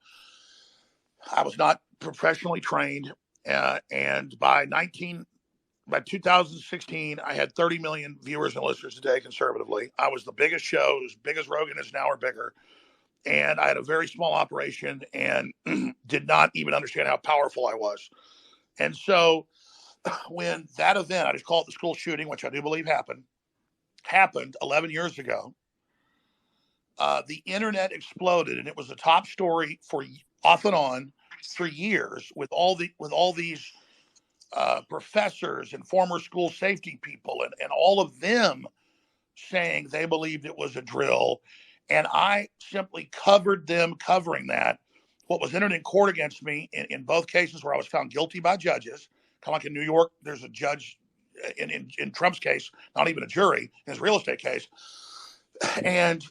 I was not professionally trained, and by 2016, I had 30 million viewers and listeners a day conservatively. I was the biggest show, as big as Rogan is now or bigger. And I had a very small operation and did not even understand how powerful I was. And so when that event, I just call it the school shooting, which I do believe happened 11 years ago, the internet exploded, and it was the top story for off and on for years with all these professors and former school safety people and all of them saying they believed it was a drill. And I simply covered them covering that. What was entered in court against me in both cases where I was found guilty by judges, kind of like in New York, there's a judge in Trump's case, not even a jury, in his real estate case. And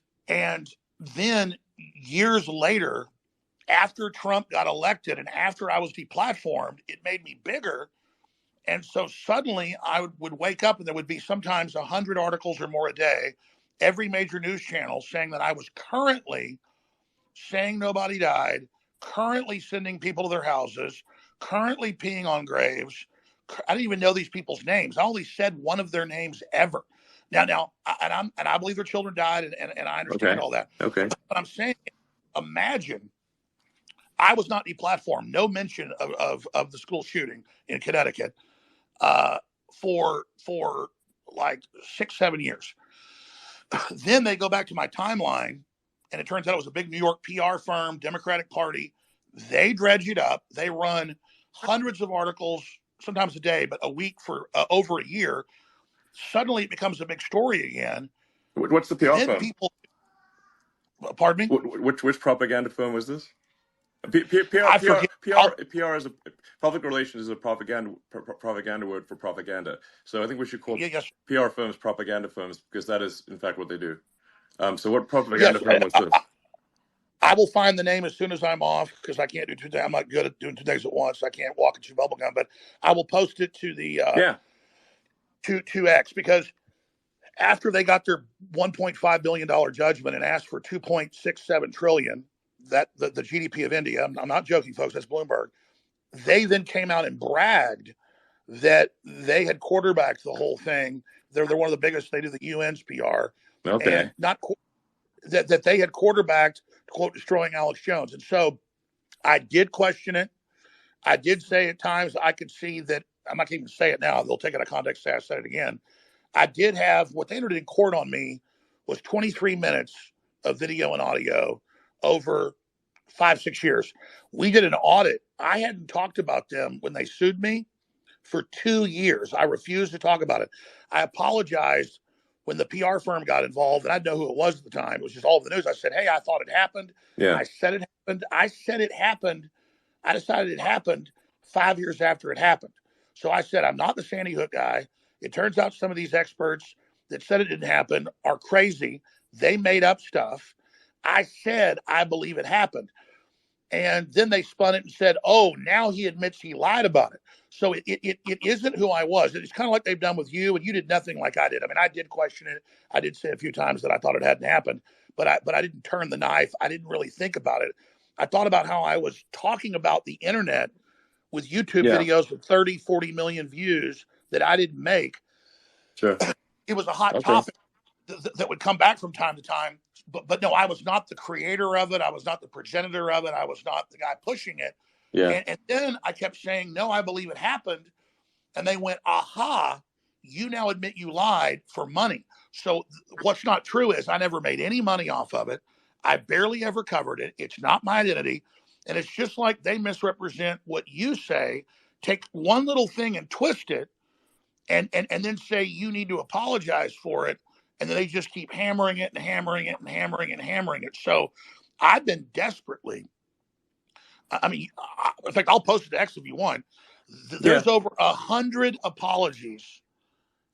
then years later, after Trump got elected and after I was deplatformed, it made me bigger. And so suddenly I would wake up and there would be sometimes 100 articles or more a day, every major news channel saying that I was currently saying nobody died, currently sending people to their houses, currently peeing on graves. I didn't even know these people's names. I only said one of their names ever. Now, I believe their children died, and I understand all that. Okay. But I'm saying, imagine I was not deplatformed. No mention of the school shooting in Connecticut for like 6-7 years. Then they go back to my timeline, and it turns out it was a big New York PR firm, Democratic Party. They dredge it up. They run hundreds of articles, sometimes a day, but a week for over a year. Suddenly it becomes a big story again. What's the PR firm? Pardon me? Which propaganda firm was this? PR is a public relations is a propaganda word for propaganda. So I think we should call PR firms propaganda firms, because that is in fact what they do. So what propaganda firm was this? I will find the name as soon as I'm off, because I can't do 2 days. I'm not good at doing 2 days at once. I can't walk and chew bubble gum, but I will post it to the to X, because after they got their $1.5 billion judgment and asked for $2.67 trillion, that the GDP of India, I'm not joking, folks, that's Bloomberg. They then came out and bragged that they had quarterbacked the whole thing. They're one of the biggest. They do the UN's PR. Okay. And not that they had quarterbacked, quote, destroying Alex Jones. And so I did question it. I did say at times I could see that I'm not even say it now. They'll take it out of context. Say I said it again. I did have what they entered in court on me was 23 minutes of video and audio over 5-6 years. We did an audit. I hadn't talked about them when they sued me for 2 years. I refused to talk about it. I apologized when the PR firm got involved, and I didn't know who it was at the time. It was just all over the news. I said, hey, I thought it happened. Yeah. I said it happened. I said it happened. I decided it happened 5 years after it happened. So I said, I'm not the Sandy Hook guy. It turns out some of these experts that said it didn't happen are crazy. They made up stuff. I said, I believe it happened. And then they spun it and said, oh, now he admits he lied about it. So it isn't who I was. It's kind of like they've done with you, and you did nothing like I did. I mean, I did question it. I did say a few times that I thought it hadn't happened, but I didn't turn the knife. I didn't really think about it. I thought about how I was talking about the internet with YouTube videos with 30, 40 million views that I didn't make. Sure. It was a hot topic that would come back from time to time. But no, I was not the creator of it. I was not the progenitor of it. I was not the guy pushing it. Yeah. And then I kept saying, no, I believe it happened. And they went, aha, you now admit you lied for money. So what's not true is I never made any money off of it. I barely ever covered it. It's not my identity. And it's just like they misrepresent what you say, take one little thing and twist it, and then say you need to apologize for it. And then they just keep hammering it and hammering it and hammering and hammering it. So I've been desperately, I mean, in fact, I'll post it to X if you want. There's over 100 apologies.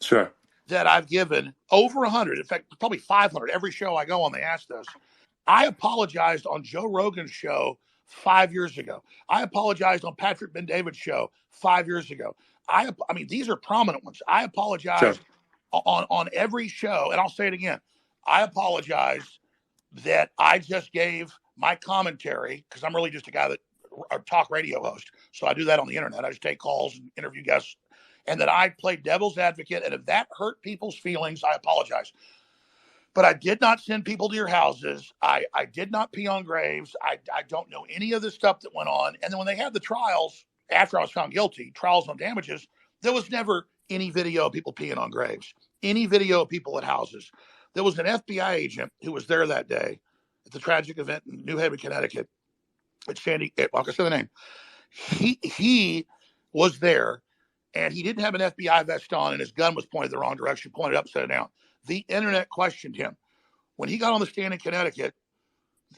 Sure. That I've given, over 100, in fact, probably 500. Every show I go on, they ask this. I apologized on Joe Rogan's show 5 years ago. I apologized on Patrick Ben-David's show 5 years ago. I mean, these are prominent ones. I apologized on every show, and I'll say it again. I apologize that I just gave my commentary, because I'm really just a guy that a talk radio host. So I do that on the internet. I just take calls and interview guests. And that I played devil's advocate. And if that hurt people's feelings, I apologize. But I did not send people to your houses. I did not pee on graves. I don't know any of the stuff that went on. And then when they had the trials, after I was found guilty, trials on damages, there was never any video of people peeing on graves, any video of people at houses. There was an FBI agent who was there that day at the tragic event in New Haven, Connecticut. It's Sandy, I'll say the name. He was there, and he didn't have an FBI vest on, and his gun was pointed the wrong direction, pointed upside down. The internet questioned him. When he got on the stand in Connecticut,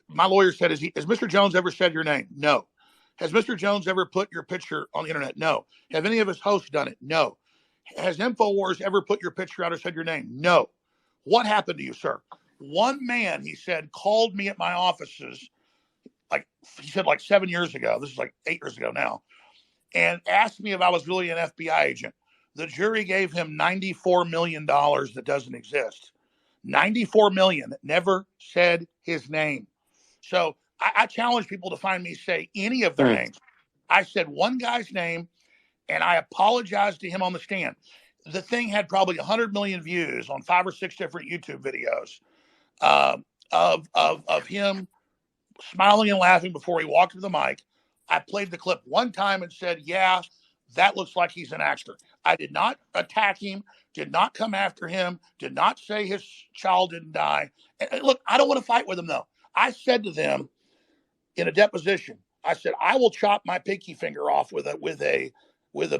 my lawyer said, has Mr. Jones ever said your name? No. Has Mr. Jones ever put your picture on the internet? No. Have any of his hosts done it? No. Has InfoWars ever put your picture out or said your name? No. What happened to you, sir? One man, he said, called me at my offices, he said 7 years ago. This is 8 years ago now. And asked me if I was really an FBI agent. The jury gave him $94 million that doesn't exist. $94 million that never said his name. So I challenge people to find me say any of their names. I said one guy's name, and I apologized to him on the stand. The thing had probably 100 million views on 5 or 6 different YouTube videos of him smiling and laughing before he walked to the mic. I played the clip one time and said, yeah, that looks like he's an actor. I did not attack him, did not come after him, did not say his child didn't die. And look, I don't want to fight with him, though. I said to them in a deposition, I said, I will chop my pinky finger off with a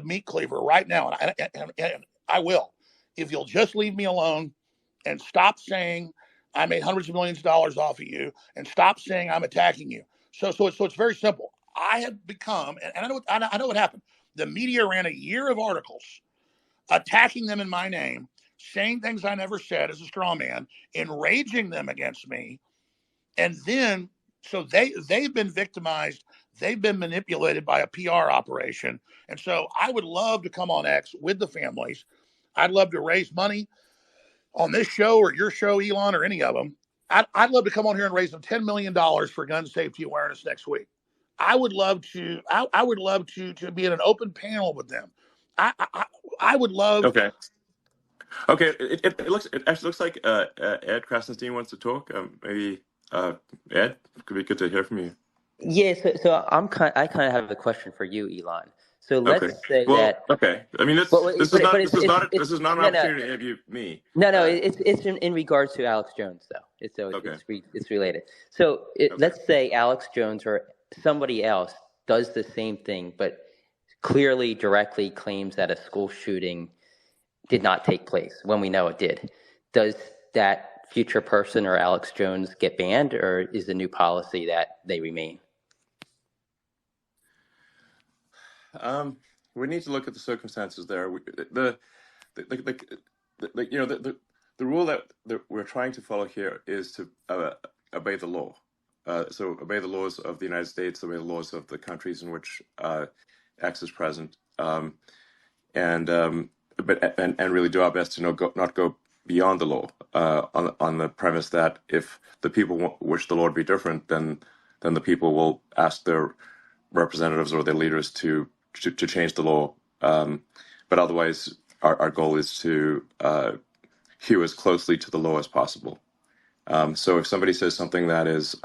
meat cleaver right now. And I will, if you'll just leave me alone and stop saying I made hundreds of millions of dollars off of you, and stop saying I'm attacking you. So it's very simple. I have become, and I know what happened. The media ran a year of articles attacking them in my name, saying things I never said as a straw man, enraging them against me. And then, so they've been victimized. They've been manipulated by a PR operation. And so I would love to come on X with the families. I'd love to raise money on this show or your show, Elon, or any of them. I'd love to come on here and raise them $10 million for gun safety awareness next week. I would love to. I would love to be in an open panel with them. I would love. Okay. It actually looks like Ed Krasenstein wants to talk. Maybe Ed, could be good to hear from you. Yeah, so I kind of have a question for you, Elon. So Okay. let's say Well, that. okay. I mean, But this is not an no, no, opportunity to interview me. no. It's in regards to Alex Jones though. Okay. It's related. So Okay. let's say Alex Jones or somebody else does the same thing, but clearly directly claims that a school shooting did not take place when we know it did. Does that future person or Alex Jones get banned, or is the new policy that they remain? We need to look at the circumstances there. The rule that we're trying to follow here is to obey the law. So obey the laws of the United States, obey the laws of the countries in which X is present, and really do our best to not go beyond the law on the premise that if the people wish the law to be different, then the people will ask their representatives or their leaders to change the law. But otherwise, our goal is to hew as closely to the law as possible. So if somebody says something that is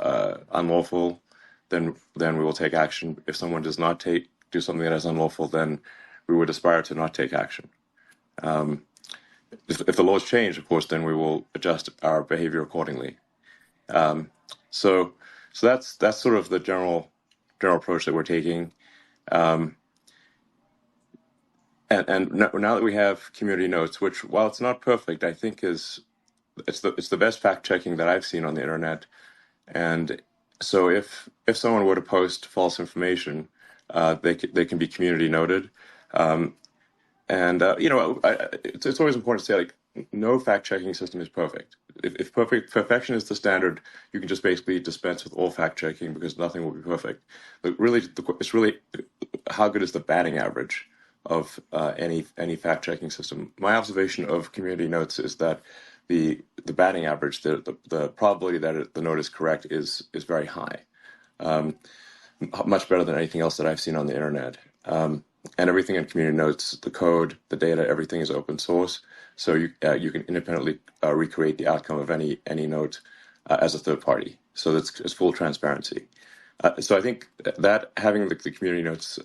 unlawful, then we will take action. If someone does not do something that is unlawful, then we would aspire to not take action. If the laws change, of course, then we will adjust our behavior accordingly. So that's sort of the general approach that we're taking. And now that we have community notes, which, while it's not perfect, I think it's the best fact checking that I've seen on the internet. And so if someone were to post false information, they can be community noted. It's always important to say, like, no fact checking system is perfect. If perfection is the standard, you can just basically dispense with all fact checking because nothing will be perfect. But really, it's really how good is the batting average of any fact checking system. My observation of community notes is that the batting average, the probability that the note is correct is very high, much better than anything else that I've seen on the internet. And everything in community notes, the code, the data, everything is open source, so you can independently recreate the outcome of any note as a third party. So it's full transparency. So I think that having the community notes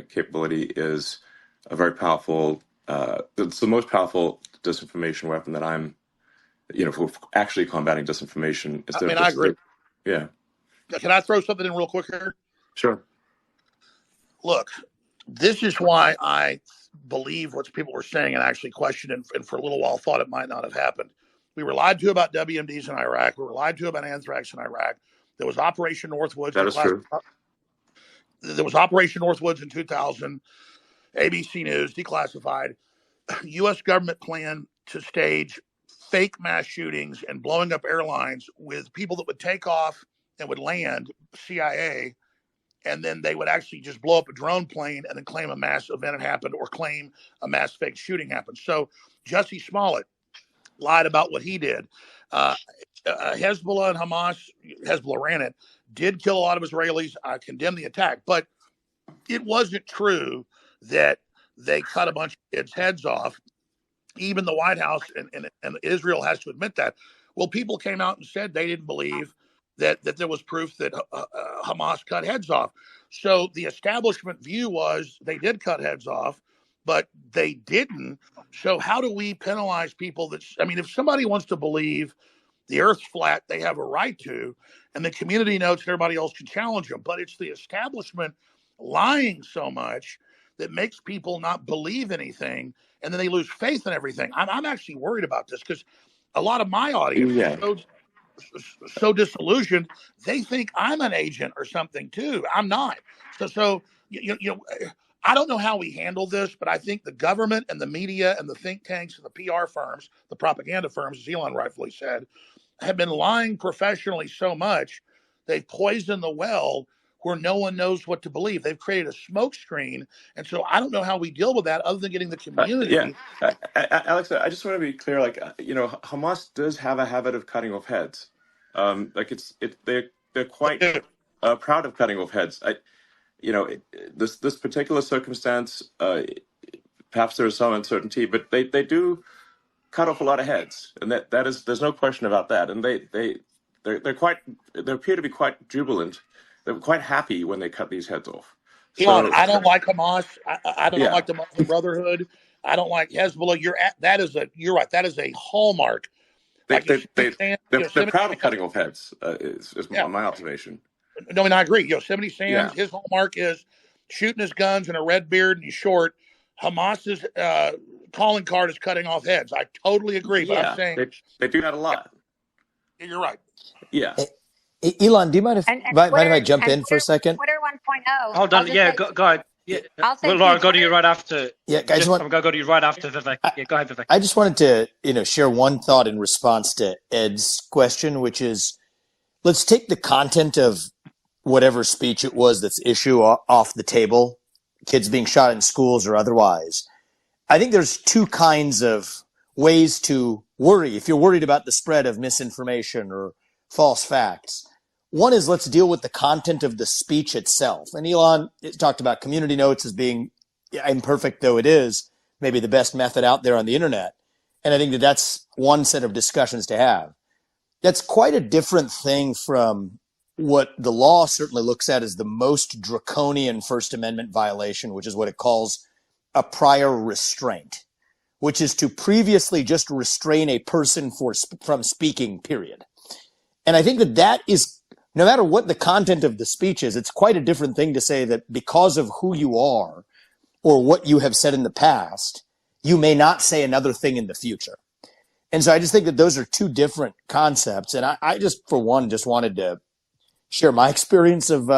capability is a very powerful. It's the most powerful disinformation weapon that I'm, for actually combating disinformation. I agree. Yeah. Can I throw something in real quick here? Sure. Look, this is why I believe what people were saying and actually questioned and for a little while thought it might not have happened. We were lied to about WMDs in Iraq. We were lied to about anthrax in Iraq. There was Operation Northwoods. That is true. There was Operation Northwoods in 2000. ABC News, declassified. U.S. government plan to stage fake mass shootings and blowing up airlines with people that would take off and would land, CIA, and then they would actually just blow up a drone plane and then claim a mass event had happened or claim a mass fake shooting happened. So Jussie Smollett lied about what he did. Hezbollah and Hamas, Hezbollah ran it, did kill a lot of Israelis. I condemn the attack, but it wasn't true that they cut a bunch of kids' heads off. Even the White House and Israel has to admit that. Well, people came out and said they didn't believe that there was proof that Hamas cut heads off. So the establishment view was they did cut heads off, but they didn't. So how do we penalize people if somebody wants to believe the earth's flat, they have a right to, and the community notes and everybody else can challenge them. But it's the establishment lying so much that makes people not believe anything, and then they lose faith in everything. I'm actually worried about this because a lot of my audience is so disillusioned. They think I'm an agent or something too. I'm not. So I don't know how we handle this, but I think the government and the media and the think tanks and the PR firms, the propaganda firms, as Elon rightfully said, have been lying professionally so much, they've poisoned the well where no one knows what to believe. They've created a smokescreen. And so I don't know how we deal with that other than getting the community. Alex, I just want to be clear. Hamas does have a habit of cutting off heads. They're quite proud of cutting off heads. This particular circumstance, perhaps there is some uncertainty, but they do cut off a lot of heads, and that is, there's no question about that. And they appear to be quite jubilant. They're quite happy when they cut these heads off. Elon, So, I don't like Hamas. I don't yeah, like the Muslim Brotherhood. I don't like Hezbollah. You're right. That is a hallmark. they Like they they Yosemite Sam, they're Yosemite proud of Sam. cutting off heads. Is Yeah, my observation. no, I mean I agree. Yosemite Sam's Yeah, his hallmark is shooting his guns and a red beard and he's short. Hamas's calling card is cutting off heads. I totally agree, but I'm yeah, saying they do that a yeah, lot. you're right. Yeah, Elon, do you mind if And mind if I Twitter jump and in for a second? Twitter 1.0. Hold I'll on. just Yeah, say go ahead. Yeah. I'll say Well, too. Laura, go to you Twitter. right after. Yeah, I just Just want I'm gonna go to you right after Vivek. I, Yeah, go ahead, Vivek. I just wanted to share one thought in response to Ed's question, which is let's take the content of whatever speech it was that's off the table, kids being shot in schools or otherwise. I think there's two kinds of ways to worry if you're worried about the spread of misinformation or false facts. One is let's deal with the content of the speech itself. And Elon talked about community notes as being, imperfect though it is, maybe the best method out there on the internet. And I think that that's one set of discussions to have. That's quite a different thing from what the law certainly looks at as the most draconian First Amendment violation, which is what it calls a prior restraint, which is to previously just restrain a person from speaking, period. And I think that that is, no matter what the content of the speech is, it's quite a different thing to say that because of who you are or what you have said in the past, you may not say another thing in the future. And so I just think that those are two different concepts. And I just, for one, just wanted to share my experience of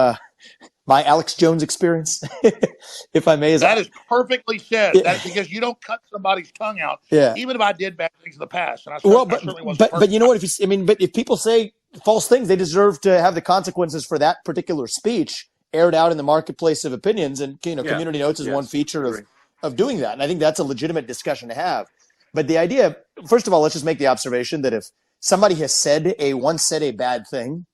my Alex Jones experience, if I may. That is perfectly said. Yeah, That because you don't cut somebody's tongue out, yeah. even if I did bad things in the past, and Well, I certainly wasn't but perfect. you know what? But if people say false things, they deserve to have the consequences for that particular speech aired out in the marketplace of opinions. And yeah, community notes is one yes, feature agree. of doing that. And I think that's a legitimate discussion to have. But the idea, first of all, let's just make the observation that if somebody has once said a bad thing,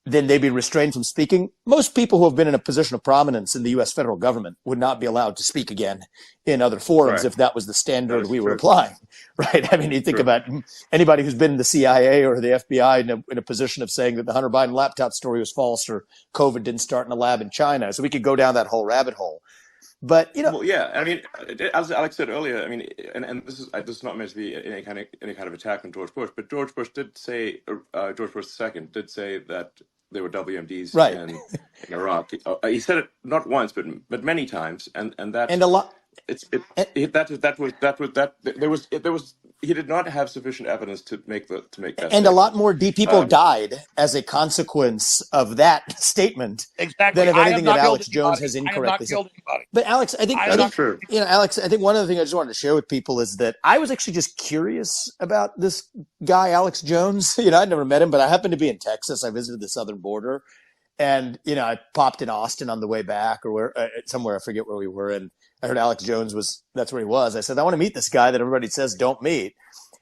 then they'd be restrained from speaking. Most people who have been in a position of prominence in the U.S. federal government would not be allowed to speak again in other forums Right. if that was the That standard is we were true. applying, right? I mean, you think True. about anybody who's been in the CIA or the FBI in a position of saying that the Hunter Biden laptop story was false or COVID didn't start in a lab in China. So we could go down that whole rabbit hole. But, Well, yeah. I mean, as Alex said earlier, I mean, and this is not meant to be any kind of attack on George Bush, but George Bush did say, George Bush II did say that there were WMDs right. in Iraq. He said it not once, but many times, and that And a lot. there was he did not have sufficient evidence to make that And a lot statement. more people died as a consequence of that statement than Exactly. of I anything have that not killed Alex Jones anybody. has I have not incorrectly said. killed anybody. But Alex, I think, I have not. True. Alex, I think one other thing I just wanted to share with people is that I was actually just curious about this guy, Alex Jones. I'd never met him, but I happened to be in Texas. I visited the southern border, and I popped in Austin on the way back, or somewhere, I forget where we were, and I heard Alex Jones that's where he was. I said, I want to meet this guy that everybody says don't meet.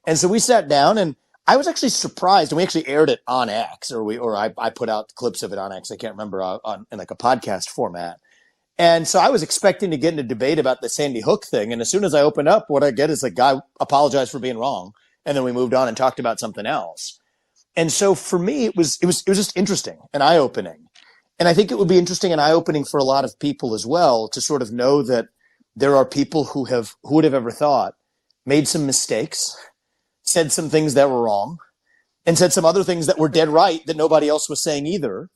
And so we sat down, and I was actually surprised. And we actually aired it on X, or I put out clips of it on X. I can't remember in like a podcast format. And so I was expecting to get in a debate about the Sandy Hook thing. And as soon as I open up, what I get is a guy apologized for being wrong. And then we moved on and talked about something else. And so for me, it was just interesting and eye-opening. And I think it would be interesting and eye-opening for a lot of people as well to sort of know that there are people who would have ever thought, made some mistakes, said some things that were wrong, and said some other things that were dead right that nobody else was saying either.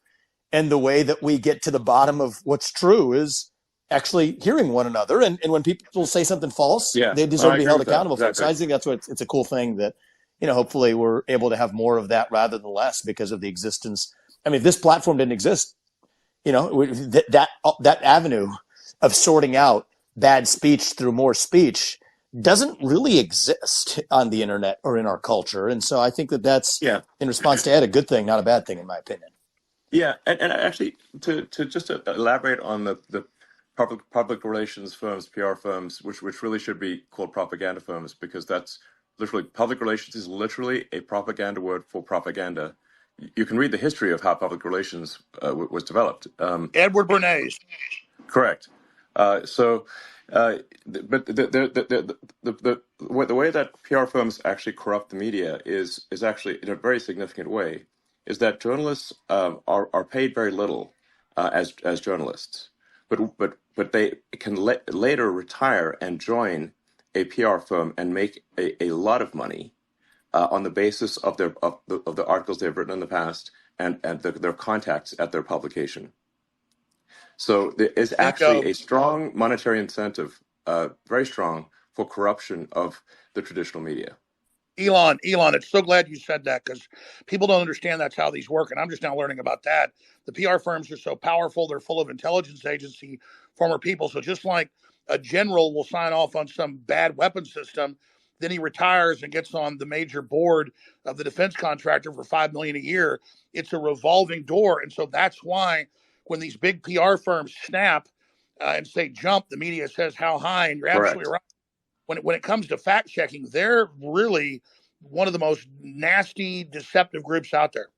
And the way that we get to the bottom of what's true is actually hearing one another. And when people say something false, Yeah, they deserve I to be agree held with that. accountable for it. So Exactly. I think that's it's a cool thing that, hopefully we're able to have more of that rather than less because of the existence. I mean, if this platform didn't exist, that avenue of sorting out bad speech through more speech doesn't really exist on the internet or in our culture. And so I think that's, Yeah. in response to Ed, a good thing, not a bad thing, in my opinion. Yeah, and actually, to just to elaborate on the public relations firms, PR firms, which really should be called propaganda firms, because that's literally public relations is literally a propaganda word for propaganda. You can read the history of how public relations was developed. Edward Bernays. Correct. But the way that PR firms actually corrupt the media is actually in a very significant way. Is that journalists are paid very little as journalists. but they can later retire and join a PR firm and make a lot of money on the basis of the articles they've written in the past and their contacts at their publication. So there is actually a strong monetary incentive, very strong, for corruption of the traditional media. Elon, it's so glad you said that, because people don't understand that's how these work, and I'm just now learning about that. The PR firms are so powerful; they're full of intelligence agency former people. So just like a general will sign off on some bad weapon system, then he retires and gets on the major board of the defense contractor for $5 million a year. It's a revolving door, and so that's why when these big PR firms snap and say jump, the media says how high, and you're absolutely Correct. right. When it comes to fact checking, they're really one of the most nasty, deceptive groups out there.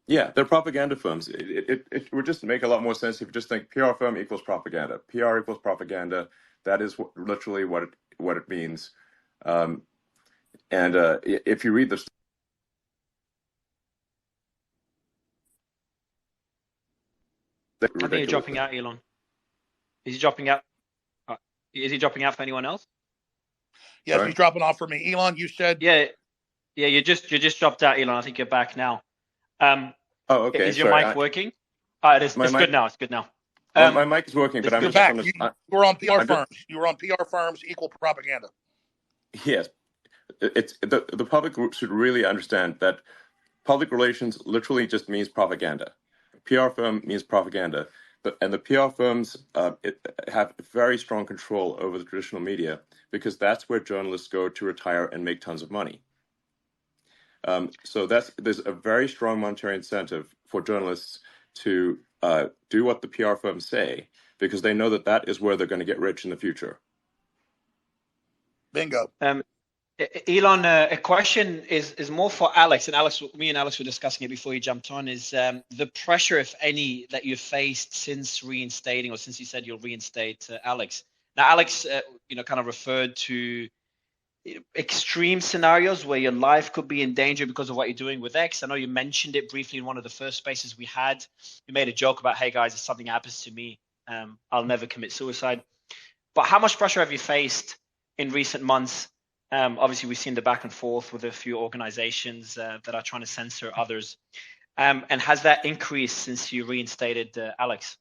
Yeah, they're propaganda firms. It would just make a lot more sense if you just think PR firm equals propaganda. PR equals propaganda. That is literally what it means. And if you read the I think you're dropping out, Elon. Is he dropping out? Is he dropping out for anyone else? Yes, Sorry? He's dropping off for me. Elon, you said you just dropped out, Elon. I think you're back now. Okay. Is your mic working? It's good now. It's good now. My mic is working, but I'm just back. You were on PR firms. You were on PR firms equal propaganda. Yes, it's the public should really understand that public relations literally just means propaganda. PR firm means propaganda, and the PR firms have very strong control over the traditional media because that's where journalists go to retire and make tons of money. So there's a very strong monetary incentive for journalists to do what the PR firms say because they know that is where they're going to get rich in the future. Bingo. Elon, a question is more for Alex, and me and Alex were discussing it before you jumped on, is the pressure, if any, that you've faced since reinstating, or since you said you'll reinstate Alex. Now, Alex, kind of referred to extreme scenarios where your life could be in danger because of what you're doing with X. I know you mentioned it briefly in one of the first spaces we had. You made a joke about, hey guys, if something happens to me, I'll never commit suicide. But how much pressure have you faced in recent months? Obviously, we've seen the back and forth with a few organizations that are trying to censor others. And has that increased since you reinstated Alex?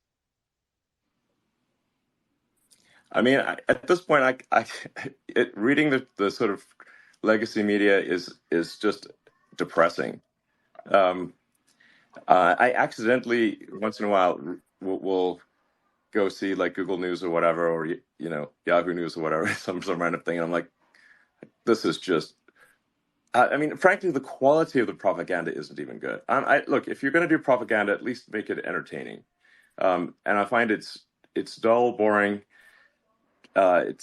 I mean, at this point, reading the sort of legacy media is just depressing. I accidentally once in a while will go see like Google News or whatever, or Yahoo News or whatever, some random thing, and I'm like, this is just. I mean, frankly, the quality of the propaganda isn't even good. Look, if you're going to do propaganda, at least make it entertaining. And I find it's dull, boring. And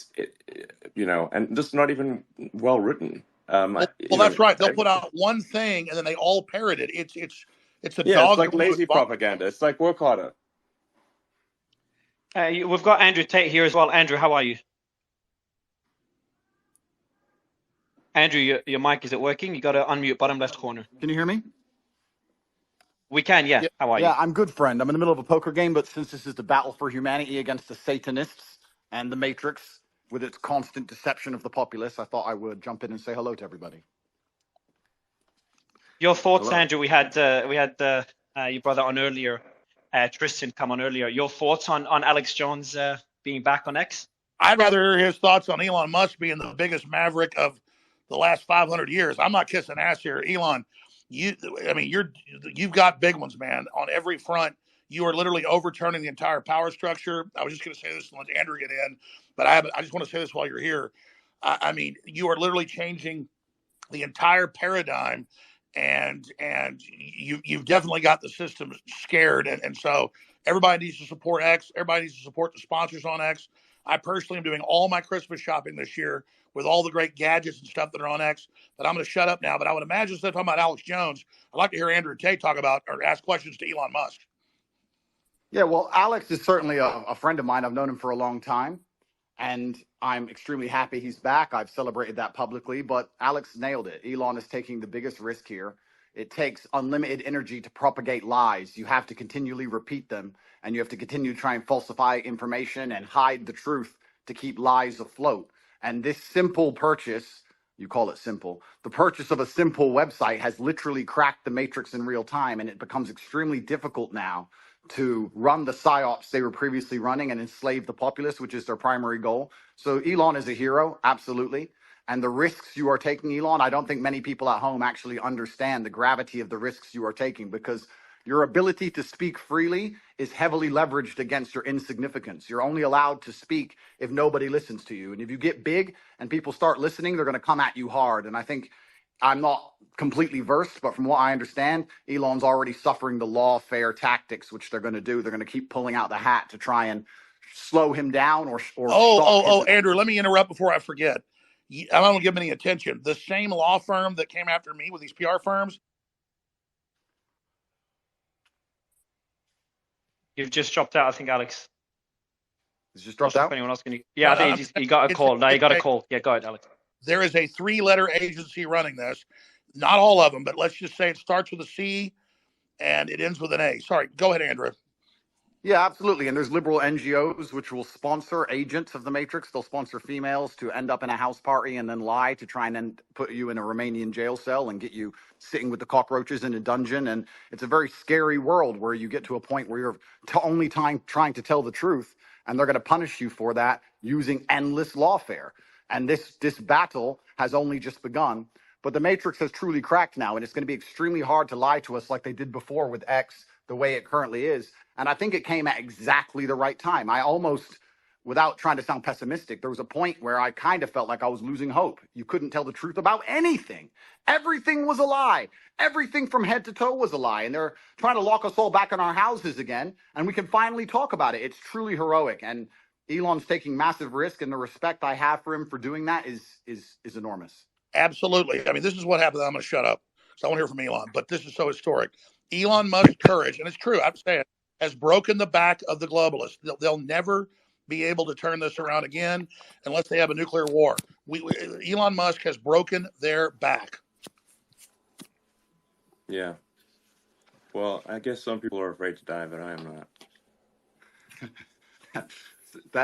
just not even well written. That's right. They'll put out one thing and then they all parrot it. It's a dog. It's like lazy propaganda. It's like work harder. We've got Andrew Tate here as well. Andrew, how are you? Andrew, your mic, is it working? You got to unmute bottom left corner. Can you hear me? We can, yeah. How are you? Yeah, I'm good, friend. I'm in the middle of a poker game, but since this is the battle for humanity against the Satanists and the Matrix, with its constant deception of the populace, I thought I would jump in and say hello to everybody. Your thoughts, hello. Andrew? We had your brother on earlier, Tristan, come on earlier. Your thoughts on Alex Jones being back on X? I'd rather hear his thoughts on Elon Musk being the biggest maverick of the last 500 years. I'm not kissing ass here, Elon. You've got big ones, man, on every front. You are literally overturning the entire power structure. I was just going to say this and let Andrew get in, but I just want to say this while you're here. I mean, you are literally changing the entire paradigm, and you've definitely got the system scared. And so everybody needs to support X. Everybody needs to support the sponsors on X. I personally am doing all my Christmas shopping this year with all the great gadgets and stuff that are on X. But I'm going to shut up now. But I would imagine instead of talking about Alex Jones, I'd like to hear Andrew Tate talk about or ask questions to Elon Musk. Yeah, well, Alex is certainly a friend of mine. I've known him for a long time, and I'm extremely happy he's back. I've celebrated that publicly, but Alex nailed it. Elon is taking the biggest risk here. It takes unlimited energy to propagate lies. You have to continually repeat them, and you have to continue to try and falsify information and hide the truth to keep lies afloat. And this simple purchase, you call it simple, the purchase of a simple website has literally cracked the matrix in real time, and it becomes extremely difficult now to run the psyops they were previously running and enslave the populace, which is their primary goal. So Elon is a hero, absolutely. And the risks you are taking, Elon, I don't think many people at home actually understand the gravity of the risks you are taking, because your ability to speak freely is heavily leveraged against your insignificance. You're only allowed to speak if nobody listens to you. And if you get big and people start listening, they're going to come at you hard. And I think, I'm not completely versed, but from what I understand, Elon's already suffering the lawfare tactics, which they're going to do. They're going to keep pulling out the hat to try and slow him down or stop his... Andrew, let me interrupt before I forget. I don't give him any attention. The same law firm that came after me with these PR firms. You've just dropped out, I think, Alex. He's just dropped out? Anyone else can... Yeah, I think he got a call. No, you got a call. Yeah, go ahead, Alex. There is a 3-letter agency running this. Not all of them, but let's just say it starts with a C and it ends with an A. Sorry, go ahead, Andrew. Yeah, absolutely. And there's liberal NGOs which will sponsor agents of the Matrix. They'll sponsor females to end up in a house party and then lie to try and then put you in a Romanian jail cell and get you sitting with the cockroaches in a dungeon. And it's a very scary world where you get to a point where you're only trying to tell the truth, and they're going to punish you for that using endless lawfare. And this battle has only just begun. But the Matrix has truly cracked now, and it's going to be extremely hard to lie to us like they did before with X, the way it currently is. And I think it came at exactly the right time. I almost, without trying to sound pessimistic, there was a point where I kind of felt like I was losing hope. You couldn't tell the truth about anything. Everything was a lie. Everything from head to toe was a lie. And they're trying to lock us all back in our houses again, and we can finally talk about it. It's truly heroic. And Elon's taking massive risk, and the respect I have for him for doing that is enormous. Absolutely. I mean, this is what happened. I'm going to shut up because I want to hear from Elon, but this is so historic. Elon Musk's courage, and it's true, I'm saying, has broken the back of the globalists. They'll never be able to turn this around again unless they have a nuclear war. Elon Musk has broken their back. Yeah. Well, I guess some people are afraid to die, but I am not.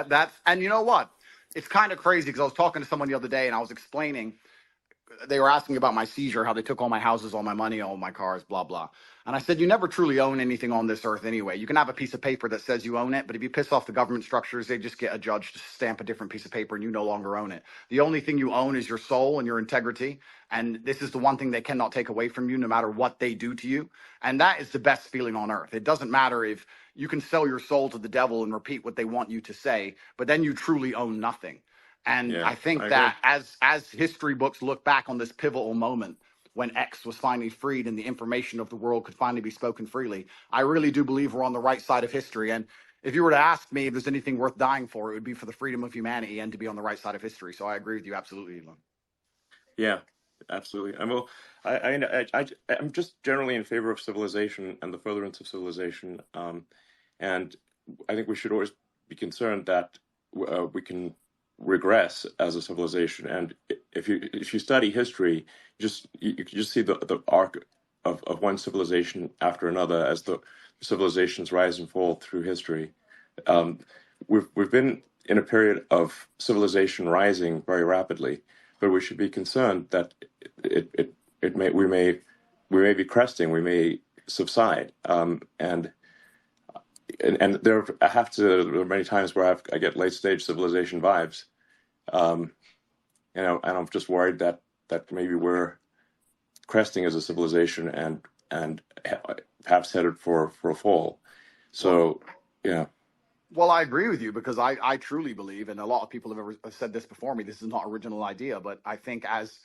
That's and you know what? It's kind of crazy because I was talking to someone the other day and I was explaining. They were asking about my seizure, how they took all my houses, all my money, all my cars, blah, blah. And I said, you never truly own anything on this earth anyway. You can have a piece of paper that says you own it, but if you piss off the government structures, they just get a judge to stamp a different piece of paper and you no longer own it. The only thing you own is your soul and your integrity. And this is the one thing they cannot take away from you no matter what they do to you. And that is the best feeling on earth. It doesn't matter if you can sell your soul to the devil and repeat what they want you to say, but then you truly own nothing. And yeah, I think that as history books look back on this pivotal moment when X was finally freed and the information of the world could finally be spoken freely, I really do believe we're on the right side of history. And if you were to ask me if there's anything worth dying for, it would be for the freedom of humanity and to be on the right side of history. So I agree with you absolutely, Elon. Yeah, absolutely. I'm just generally in favor of civilization and the furtherance of civilization. And I think we should always be concerned that we can regress as a civilization. And if you study history, you can just see the arc of one civilization after another as the civilizations rise and fall through history. We've been in a period of civilization rising very rapidly, but we should be concerned that we may be cresting, we may subside, and there are many times where I get late stage civilization vibes, and I'm just worried that maybe we're cresting as a civilization and perhaps headed for a fall. So yeah. Well, I agree with you because I truly believe, and a lot of people have said this before me, this is not an original idea, but I think as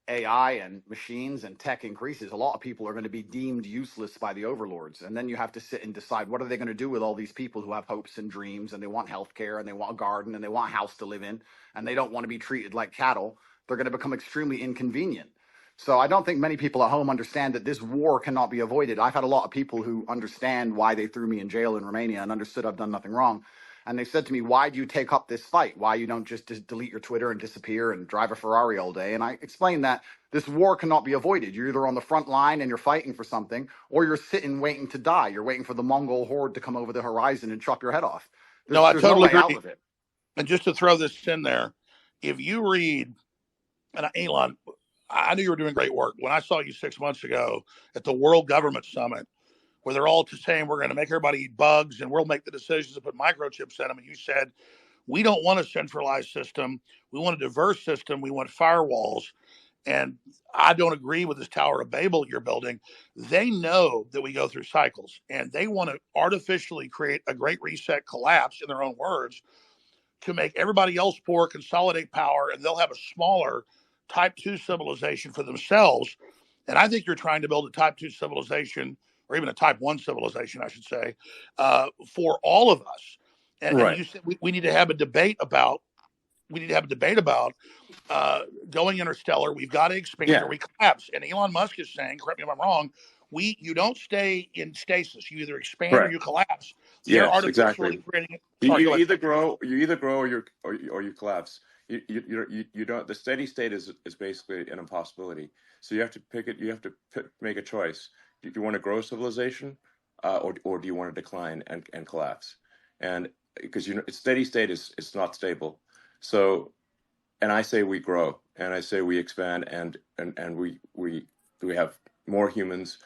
AI and machines and tech increases, a lot of people are going to be deemed useless by the overlords. And then you have to sit and decide, what are they going to do with all these people who have hopes and dreams and they want healthcare and they want a garden and they want a house to live in and they don't want to be treated like cattle? They're going to become extremely inconvenient. So I don't think many people at home understand that this war cannot be avoided. I've had a lot of people who understand why they threw me in jail in Romania and understood I've done nothing wrong. And they said to me, why do you take up this fight? Why you don't just delete your Twitter and disappear and drive a Ferrari all day? And I explained that this war cannot be avoided. You're either on the front line and you're fighting for something, or you're sitting waiting to die. You're waiting for the Mongol horde to come over the horizon and chop your head off. No, I There's no totally way out agree. of it. And just to throw this in there, if you read, and Elon, I knew you were doing great work. When I saw you 6 months ago at the World Government Summit, where they're all saying we're going to make everybody eat bugs and we'll make the decisions to put microchips in them, and you said, we don't want a centralized system. We want a diverse system. We want firewalls. And I don't agree with this Tower of Babel you're building. They know that we go through cycles, and they want to artificially create a great reset collapse, in their own words, to make everybody else poor, consolidate power, and they'll have a smaller type 2 civilization for themselves. And I think you're trying to build a type 2 civilization, or even a type 1 civilization, I should say, for all of us. And you said we need to have a debate about going interstellar. We've got to expand or we collapse. And Elon Musk is saying, correct me if I'm wrong, you don't stay in stasis. You either expand or you collapse. They're artificially creating. You either grow or you collapse. You don't. The steady state is basically an impossibility. So you have to pick it. You have to make a choice. Do you want to grow civilization, or do you want to decline and collapse? And because steady state is not stable. So, and I say we grow, and I say we expand, and we have more humans.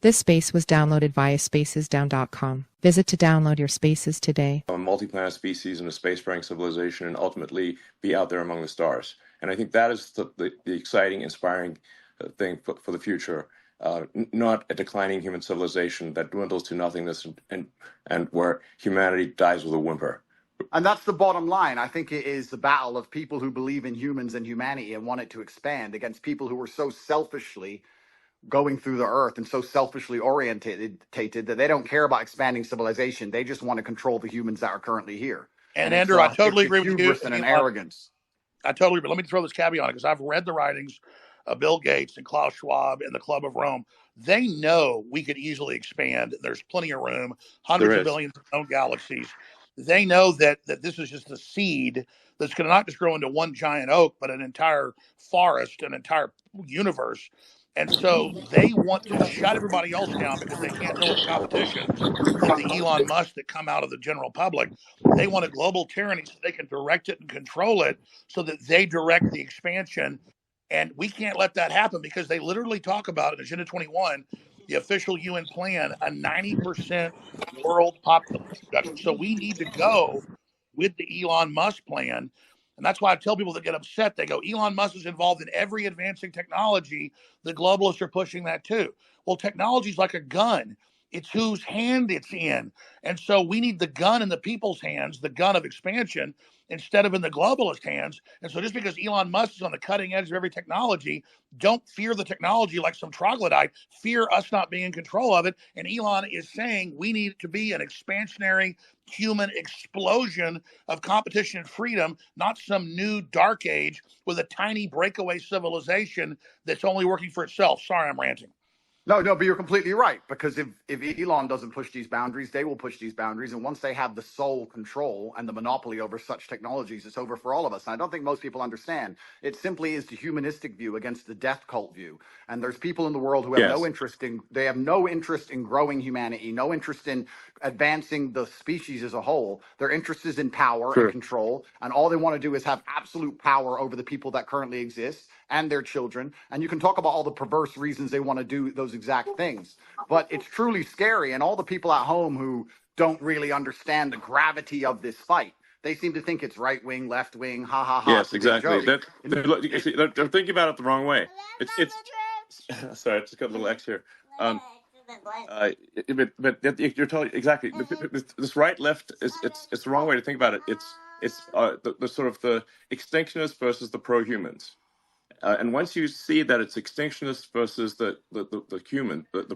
This space was downloaded via spacesdown.com. Visit to download your spaces today. A multi-planet species and a space-faring civilization, and ultimately be out there among the stars. And I think that is the exciting, inspiring thing for the future. Not a declining human civilization that dwindles to nothingness and where humanity dies with a whimper. And that's the bottom line. I think it is the battle of people who believe in humans and humanity and want it to expand against people who are so selfishly going through the earth and so selfishly orientated that they don't care about expanding civilization. They just want to control the humans that are currently here. And Andrew, I totally agree with you. And an arrogance. I totally agree. Let me throw this caveat on it, because I've read the writings of Bill Gates and Klaus Schwab and the Club of Rome. They know we could easily expand. There's plenty of room, hundreds of billions of known galaxies. They know that this is just a seed that's going to not just grow into one giant oak, but an entire forest, an entire universe. And so they want to shut everybody else down because they can't deal with the competition of the Elon Musk that come out of the general public. They want a global tyranny so they can direct it and control it, so that they direct the expansion. And we can't let that happen, because they literally talk about in Agenda 21, the official UN plan, a 90% world population reduction. So we need to go with the Elon Musk plan. And that's why I tell people that get upset, they go, Elon Musk is involved in every advancing technology. The globalists are pushing that too. Well, technology is like a gun. It's whose hand it's in. And so we need the gun in the people's hands, the gun of expansion, instead of in the globalist hands. And so just because Elon Musk is on the cutting edge of every technology, don't fear the technology like some troglodyte. Fear us not being in control of it. And Elon is saying we need to be an expansionary human explosion of competition and freedom, not some new dark age with a tiny breakaway civilization that's only working for itself. Sorry, I'm ranting. No, but you're completely right, because if Elon doesn't push these boundaries, they will push these boundaries. And once they have the sole control and the monopoly over such technologies, it's over for all of us. And I don't think most people understand. It simply is the humanistic view against the death cult view. And there's people in the world who have no interest in growing humanity, no interest in advancing the species as a whole. Their interest is in power and control. And all they want to do is have absolute power over the people that currently exist and their children. And you can talk about all the perverse reasons they want to do those exact things, but it's truly scary. And all the people at home who don't really understand the gravity of this fight, they seem to think it's right wing, left wing, ha ha ha. Yes, exactly. They're thinking about it the wrong way. It's sorry, I just got a little X here. But you're totally exactly. This right left it's the wrong way to think about it. It's the sort of the extinctionists versus the pro-humans. And once you see that it's extinctionists versus the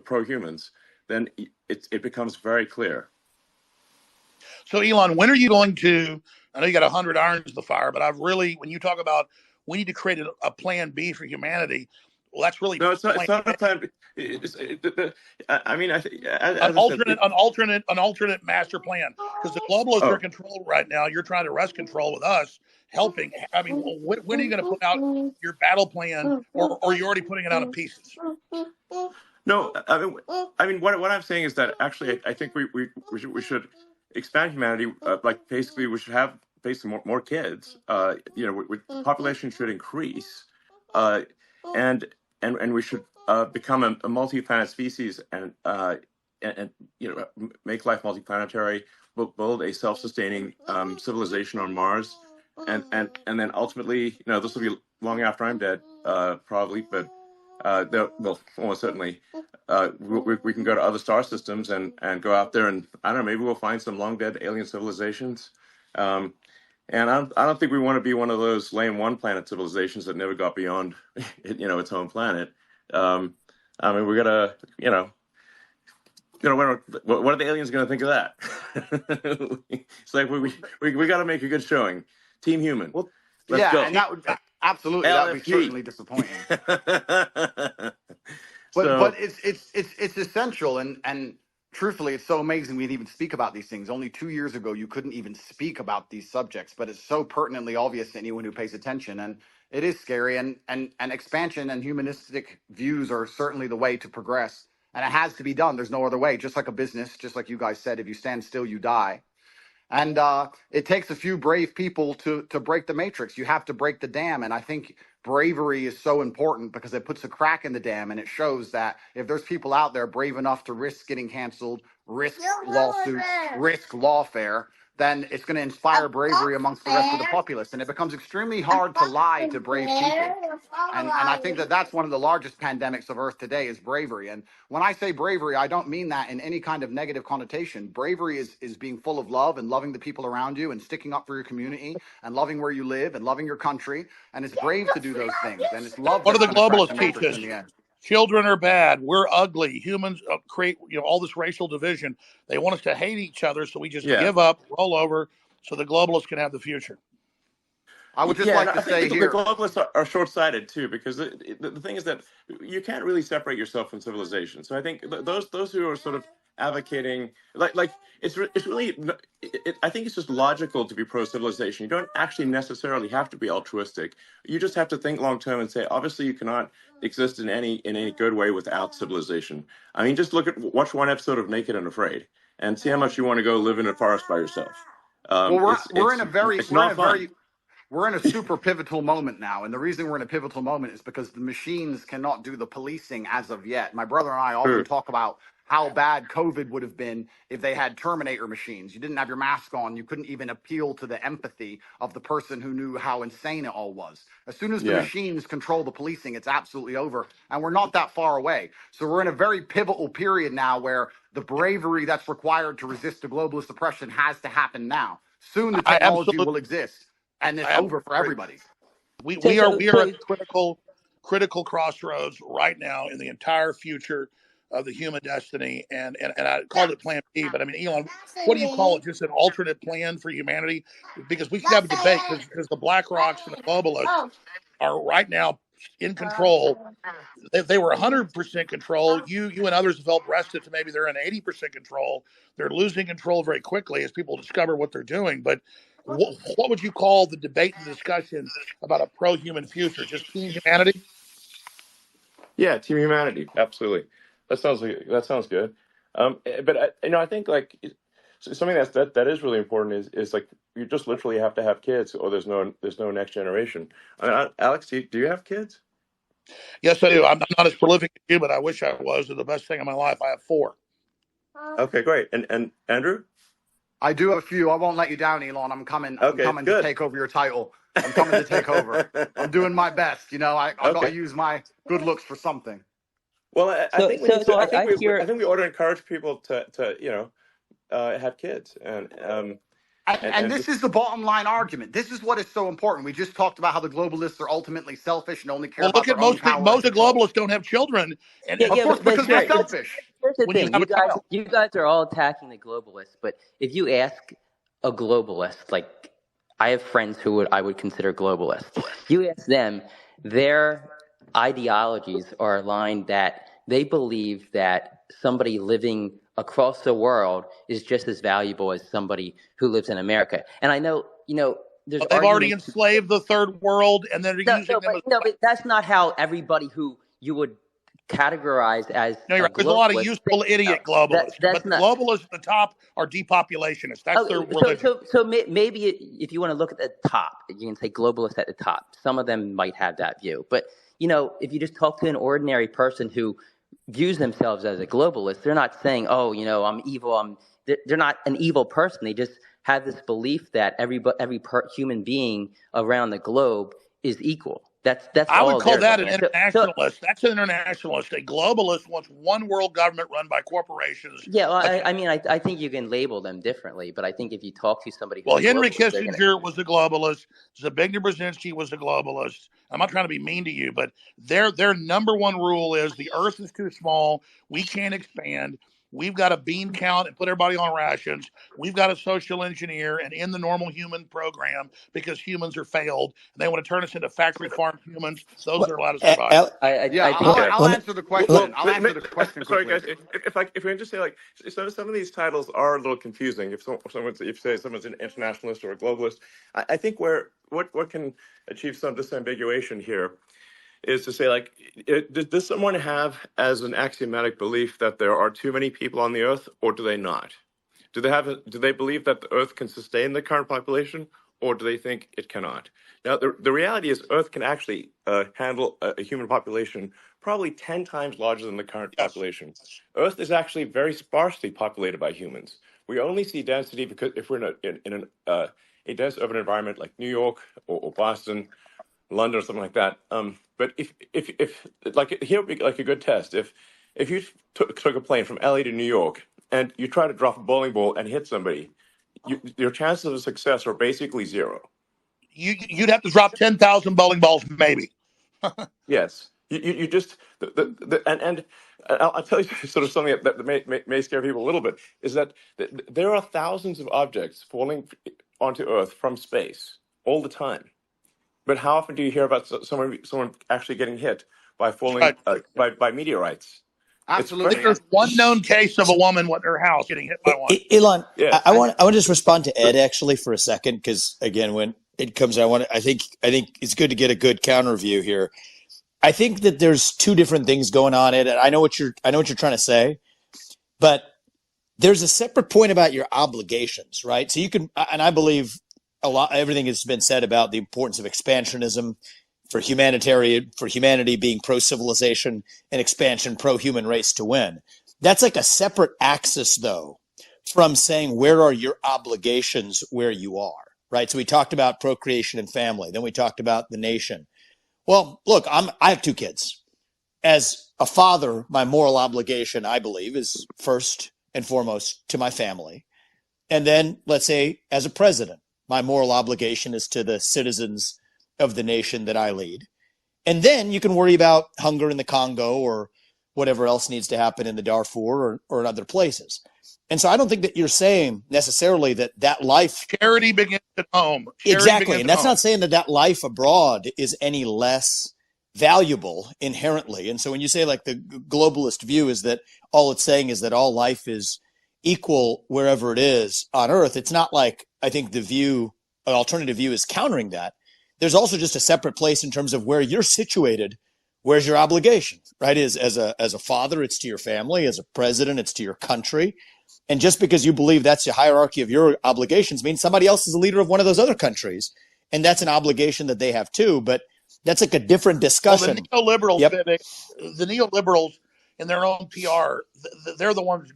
pro-humans, then it becomes very clear. So, Elon, when are you going to? I know you got 100 irons in the fire, but when you talk about we need to create a plan B for humanity, well, that's really no. It's not a plan B. I mean, an alternate master plan. Because the globalists are Oh, controlled right now. You're trying to wrest control with us, helping. I mean, when are you going to put out your battle plan, or are you already putting it out in pieces? no, what I'm saying is that actually, I think we should expand humanity. Like basically, we should have basically more kids. Population should increase, uh, and and we should become a multi-planet species and make life multiplanetary. Build a self-sustaining civilization on Mars, and then ultimately, this will be long after I'm dead, probably, but they'll almost certainly. We can go to other star systems and go out there, and I don't know, maybe we'll find some long dead alien civilizations. And I don't think we want to be one of those lame one planet civilizations that never got beyond its home planet. I mean, we gotta, what are the aliens going to think of that? It's like we got to make a good showing. Team Human. Well, Let's yeah, go. and that would absolutely that would be certainly disappointing. But So it's essential, and truthfully, it's so amazing we'd even speak about these things. Only 2 years ago, you couldn't even speak about these subjects, but it's so pertinently obvious to anyone who pays attention, and it is scary. And expansion and humanistic views are certainly the way to progress, and it has to be done. There's no other way. Just like a business, just like you guys said, if you stand still, you die. And it takes a few brave people to break the matrix. You have to break the dam. And I think bravery is so important because it puts a crack in the dam, and it shows that if there's people out there brave enough to risk getting canceled, risk lawsuits, risk lawfare, then it's going to inspire bravery amongst the rest of the populace. And it becomes extremely hard to lie to brave people. And I think that that's one of the largest pandemics of Earth today is bravery. And when I say bravery, I don't mean that in any kind of negative connotation. Bravery is being full of love and loving the people around you and sticking up for your community and loving where you live and loving your country. And it's brave to do those things. And it's love What that's do the going to crack the globalists teach matrix us? in the end. Children are bad. We're ugly. Humans create all this racial division. They want us to hate each other, so we just yeah, give up, roll over, so the globalists can have the future. I would just yeah, and like to I think say the here. globalists are short-sighted too, because the thing is that you can't really separate yourself from civilization. So I think those who are sort of advocating like it's really I think it's just logical to be pro-civilization. You don't actually necessarily have to be altruistic. You just have to think long-term and say, obviously, you cannot exist in any good way without civilization. I mean, just watch one episode of Naked and Afraid, and see how much you want to go live in a forest by yourself. Well, It's not fun. we're in a super pivotal moment now. And the reason we're in a pivotal moment is because the machines cannot do the policing as of yet. My brother and I often True. talk about how bad COVID would have been if they had Terminator machines. You didn't have your mask on. You couldn't even appeal to the empathy of the person who knew how insane it all was. As soon as the Yeah. machines control the policing, it's absolutely over. And we're not that far away. So we're in a very pivotal period now where the bravery that's required to resist the globalist oppression has to happen now. Soon the I technology absolutely, will exist, and it's I over for absolutely agree. everybody. We are at critical crossroads right now in the entire future of the human destiny, and I called it Plan B, but I mean, Elon, what do you call it? Just an alternate plan for humanity? Because we could have a debate because the Black Rocks and the globalists are right now in control. They were 100% control. You and others have helped wrest it to maybe they're in 80% control. They're losing control very quickly as people discover what they're doing. But what would you call the debate and discussion about a pro-human future? Just team humanity? Yeah, Team Humanity, absolutely. That sounds good. But I think like something that is really important is like you just literally have to have kids, or there's no next generation. Alex, do you have kids? Yes, I do. I'm not as prolific as you, but I wish I was. They're the best thing in my life. I have 4. Okay, great. And Andrew? I do have a few. I won't let you down, Elon. I'm coming. I'm Okay, coming to good. take over your title. I'm coming to take over. I'm doing my best. I got to Okay. use my good looks for something. Well, I think we need to. I think we ought to encourage people to have kids And this just, is the bottom line argument. This is what is so important. We just talked about how the globalists are ultimately selfish and only care Well, about look at their own power and most of the control. globalists don't have children, and Of course, But because they're right. selfish. Here's the when you thing: have a child. you guys are all attacking the globalists. But if you ask a globalist, like I have friends who I would consider globalists, you ask them, their ideologies are aligned that they believe that somebody living across the world is just as valuable as somebody who lives in America. And I know, there's But they've already arguments. enslaved the third world, and they're using them as. But that's not how everybody who you would categorize as No, you're a right. There's a lot of globalist useful thinks. idiot No, globalists, that's but the not. globalists at the top are depopulationists. That's their religion. So maybe if you want to look at the top, you can say globalists at the top. Some of them might have that view, but if you just talk to an ordinary person who views themselves as a globalist, they're not saying, "Oh, I'm evil." They're not an evil person. They just have this belief that every human being around the globe is equal. That's I would all call they're that an looking at. internationalist. That's an internationalist. A globalist wants one world government run by corporations. Yeah, well, I think you can label them differently, but I think if you talk to somebody who's Well, a Henry globalist, Kissinger was a globalist. Zbigniew Brzezinski was a globalist. I'm not trying to be mean to you, but their number one rule is the Earth is too small. We can't expand. We've got to bean count and put everybody on rations. We've got to social engineer and end the normal human program because humans are failed. And they want to turn us into factory farm humans. Those are allowed to survive. I'll answer the question. I'll answer the question Sorry, quickly. guys. If we can just say, like, some of these titles are a little confusing. If someone's an internationalist or a globalist, I think what can achieve some disambiguation here is to say, like, does someone have as an axiomatic belief that there are too many people on the Earth, or do they not? Do they believe that the Earth can sustain the current population, or do they think it cannot? Now, the reality is Earth can actually handle a human population probably 10 times larger than the current population. Earth is actually very sparsely populated by humans. We only see density because if we're in a dense urban environment like New York or Boston, London or something like that. But if like, here would be like a good test. If you took a plane from LA to New York and you try to drop a bowling ball and hit somebody, your chances of success are basically zero. You'd have to drop 10,000 bowling balls, maybe. Yes, you just and I'll tell you sort of something that may scare people a little bit is that there are thousands of objects falling onto Earth from space all the time. But how often do you hear about someone actually getting hit by falling by meteorites? Absolutely. There's one known case of a woman with her house getting hit by one. Elon, Yeah. I want to just respond to Ed actually for a second, because again, when it comes, I think it's good to get a good counter view here. I think that there's two different things going on, Ed. And I know what you're trying to say, but there's a separate point about your obligations, right? So you can, and I believe everything has been said about the importance of expansionism for humanity being pro-civilization, and expansion pro-human race to win. That's like a separate axis, though, from saying where are your obligations where you are, right? So we talked about procreation and family. Then we talked about the nation. Well, look, I have 2 kids. As a father, my moral obligation, I believe, is first and foremost to my family. And then, let's say, as a president, my moral obligation is to the citizens of the nation that I lead. And then you can worry about hunger in the Congo or whatever else needs to happen in the Darfur or in other places. And so I don't think that you're saying necessarily that life... Charity begins at home. Exactly. And that's not saying that life abroad is any less valuable inherently. And so when you say, like, the globalist view is that all it's saying is that all life is equal wherever it is on Earth, it's not like, I think an alternative view is countering that. There's also just a separate place in terms of where you're situated. Where's your obligation, right? As a father, it's to your family. As a president, it's to your country. And just because you believe that's the hierarchy of your obligations means somebody else is the leader of one of those other countries. And that's an obligation that they have too. But that's like a different discussion. Well, the neoliberals in their own PR, they're the ones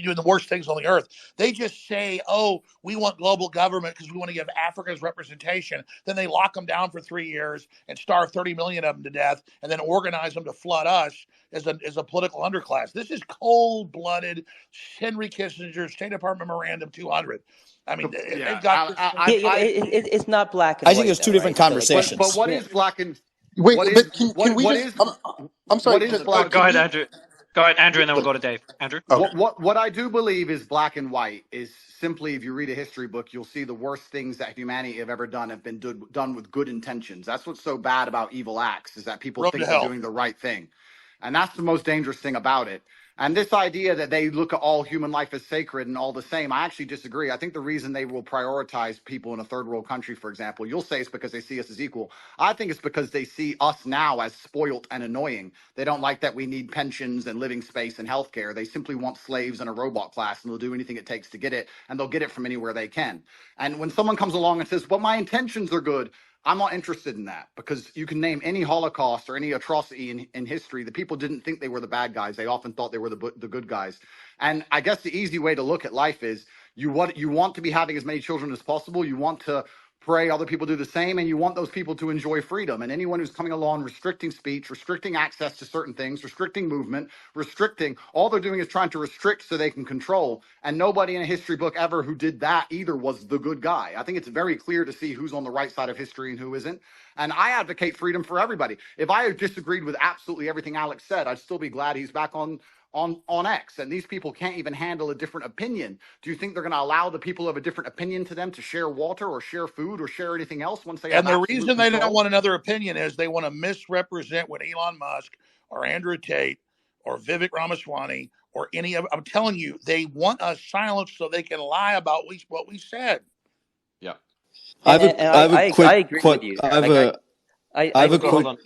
doing the worst things on the earth. They just say, oh, we want global government because we want to give Africa's representation. Then they lock them down for 3 years and starve 30 million of them to death and then organize them to flood us as a political underclass. This is cold-blooded Henry Kissinger State Department Memorandum 200. I mean, they've got it's not black and white. I think there's two different conversations. But what is black and... Wait, I'm sorry. Go ahead, Andrew. Go ahead, Andrew, and then we'll go to Dave. Andrew? Okay. What I do believe is black and white is simply, if you read a history book, you'll see the worst things that humanity have ever done have been done with good intentions. That's what's so bad about evil acts, is that people think they're doing the right thing. And that's the most dangerous thing about it. And this idea that they look at all human life as sacred and all the same, I actually disagree. I think the reason they will prioritize people in a third world country, for example, you'll say it's because they see us as equal. I think it's because they see us now as spoiled and annoying. They don't like that we need pensions and living space and healthcare. They simply want slaves and a robot class, and they'll do anything it takes to get it, and they'll get it from anywhere they can. And when someone comes along and says, well, my intentions are good, I'm not interested in that, because you can name any Holocaust or any atrocity in history. The people didn't think they were the bad guys. They often thought they were the good guys. And I guess the easy way to look at life is you want to be having as many children as possible. You want to pray other people do the same, and you want those people to enjoy freedom. And anyone who's coming along restricting speech, restricting access to certain things, restricting movement, all they're doing is trying to restrict so they can control. And nobody in a history book ever who did that either was the good guy. I think it's very clear to see who's on the right side of history and who isn't. And I advocate freedom for everybody. If I disagreed with absolutely everything Alex said, I'd still be glad he's back on X. And these people can't even handle a different opinion. Do you think they're going to allow the people who have a different opinion to them to share water or share food or share anything else once they have And the absolute reason they control? don't want another opinion is they want to misrepresent what Elon Musk or Andrew Tate or Vivek Ramaswamy or any of. I'm telling you, they want us silenced so they can lie about what we said. Yeah. I agree with you. I have a quick. Hold on.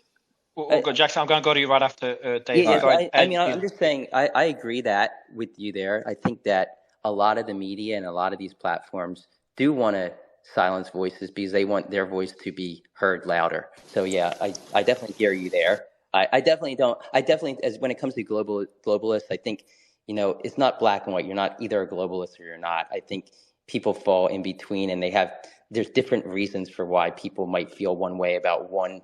We'll go, Jackson. I'm going to go to you right after Dave. Yeah, Go ahead. I'm just saying, I agree that with you there. I think that a lot of the media and a lot of these platforms do want to silence voices because they want their voice to be heard louder. So yeah, I definitely hear you there. I definitely don't. As when it comes to globalists, I think, it's not black and white. You're not either a globalist or you're not. I think people fall in between, and there's different reasons for why people might feel one way about one,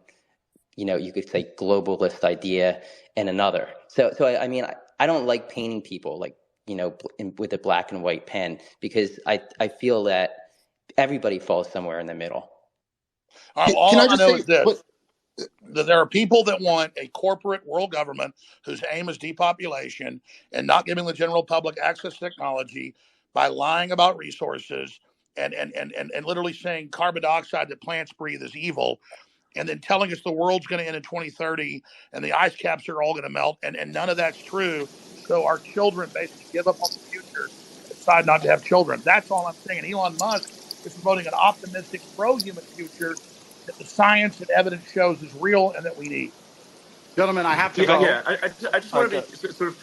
you could say globalist idea and another. So I mean, I don't like painting people like, with a black and white pen, because I feel that everybody falls somewhere in the middle. All I know is this, that there are people that want a corporate world government whose aim is depopulation and not giving the general public access to technology by lying about resources and literally saying carbon dioxide that plants breathe is evil, and then telling us the world's going to end in 2030 and the ice caps are all going to melt, and none of that's true. So our children basically give up on the future and decide not to have children. That's all I'm saying. Elon Musk is promoting an optimistic, pro-human future that the science and evidence shows is real and that we need. Gentlemen, I have to go. Yeah, I just want to be sort of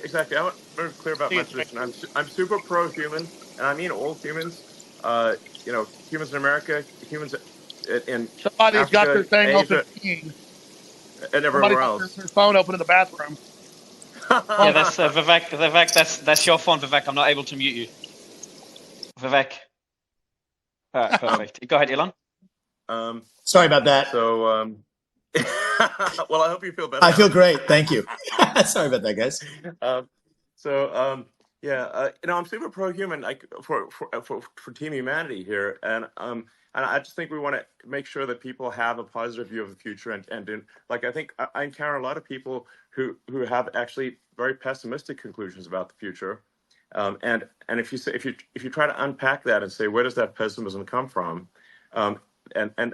exactly. I want to be clear about my position. I'm super pro-human, and I mean all humans. Humans in America, humans in somebody's Africa, got their thing Asia, open, and everywhere else. Their phone open in the bathroom. Yeah, that's Vivek. Vivek, that's your phone, Vivek. I'm not able to mute you. Vivek. All right, perfect. Go ahead, Elon. Sorry about that. So, well, I hope you feel better. I feel great. Thank you. Sorry about that, guys. I'm super pro-human, like for Team Humanity here, and I just think we want to make sure that people have a positive view of the future, and like I think I encounter a lot of people who have actually very pessimistic conclusions about the future, and if you try to unpack that and say where does that pessimism come from, and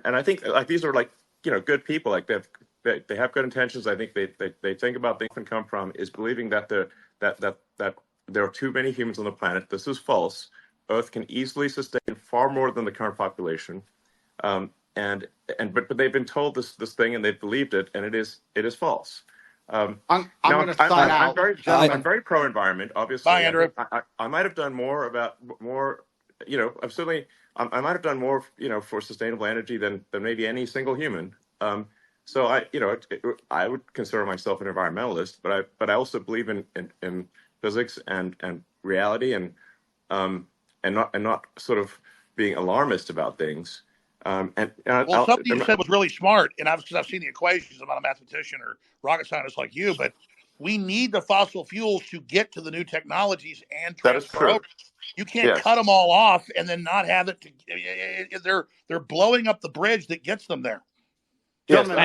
I think like these are like good people, like they have good intentions. I think they think about things and come from is believing that there are too many humans on the planet. This is false. Earth can easily sustain far more than the current population, but they've been told this thing and they've believed it, and it is false. I'm going to sign out. I'm very pro-environment, obviously. Bye, Andrew. I might have done more. I might have done more, for sustainable energy than maybe any single human. So I would consider myself an environmentalist, but I also believe in physics and reality and not sort of being alarmist about things. Something you said was really smart, and I've seen the equations. I'm not a mathematician or rocket scientist like you, but we need the fossil fuels to get to the new technologies and transfer over. You can't cut them all off and then not have it. They're blowing up the bridge that gets them there. Gentlemen,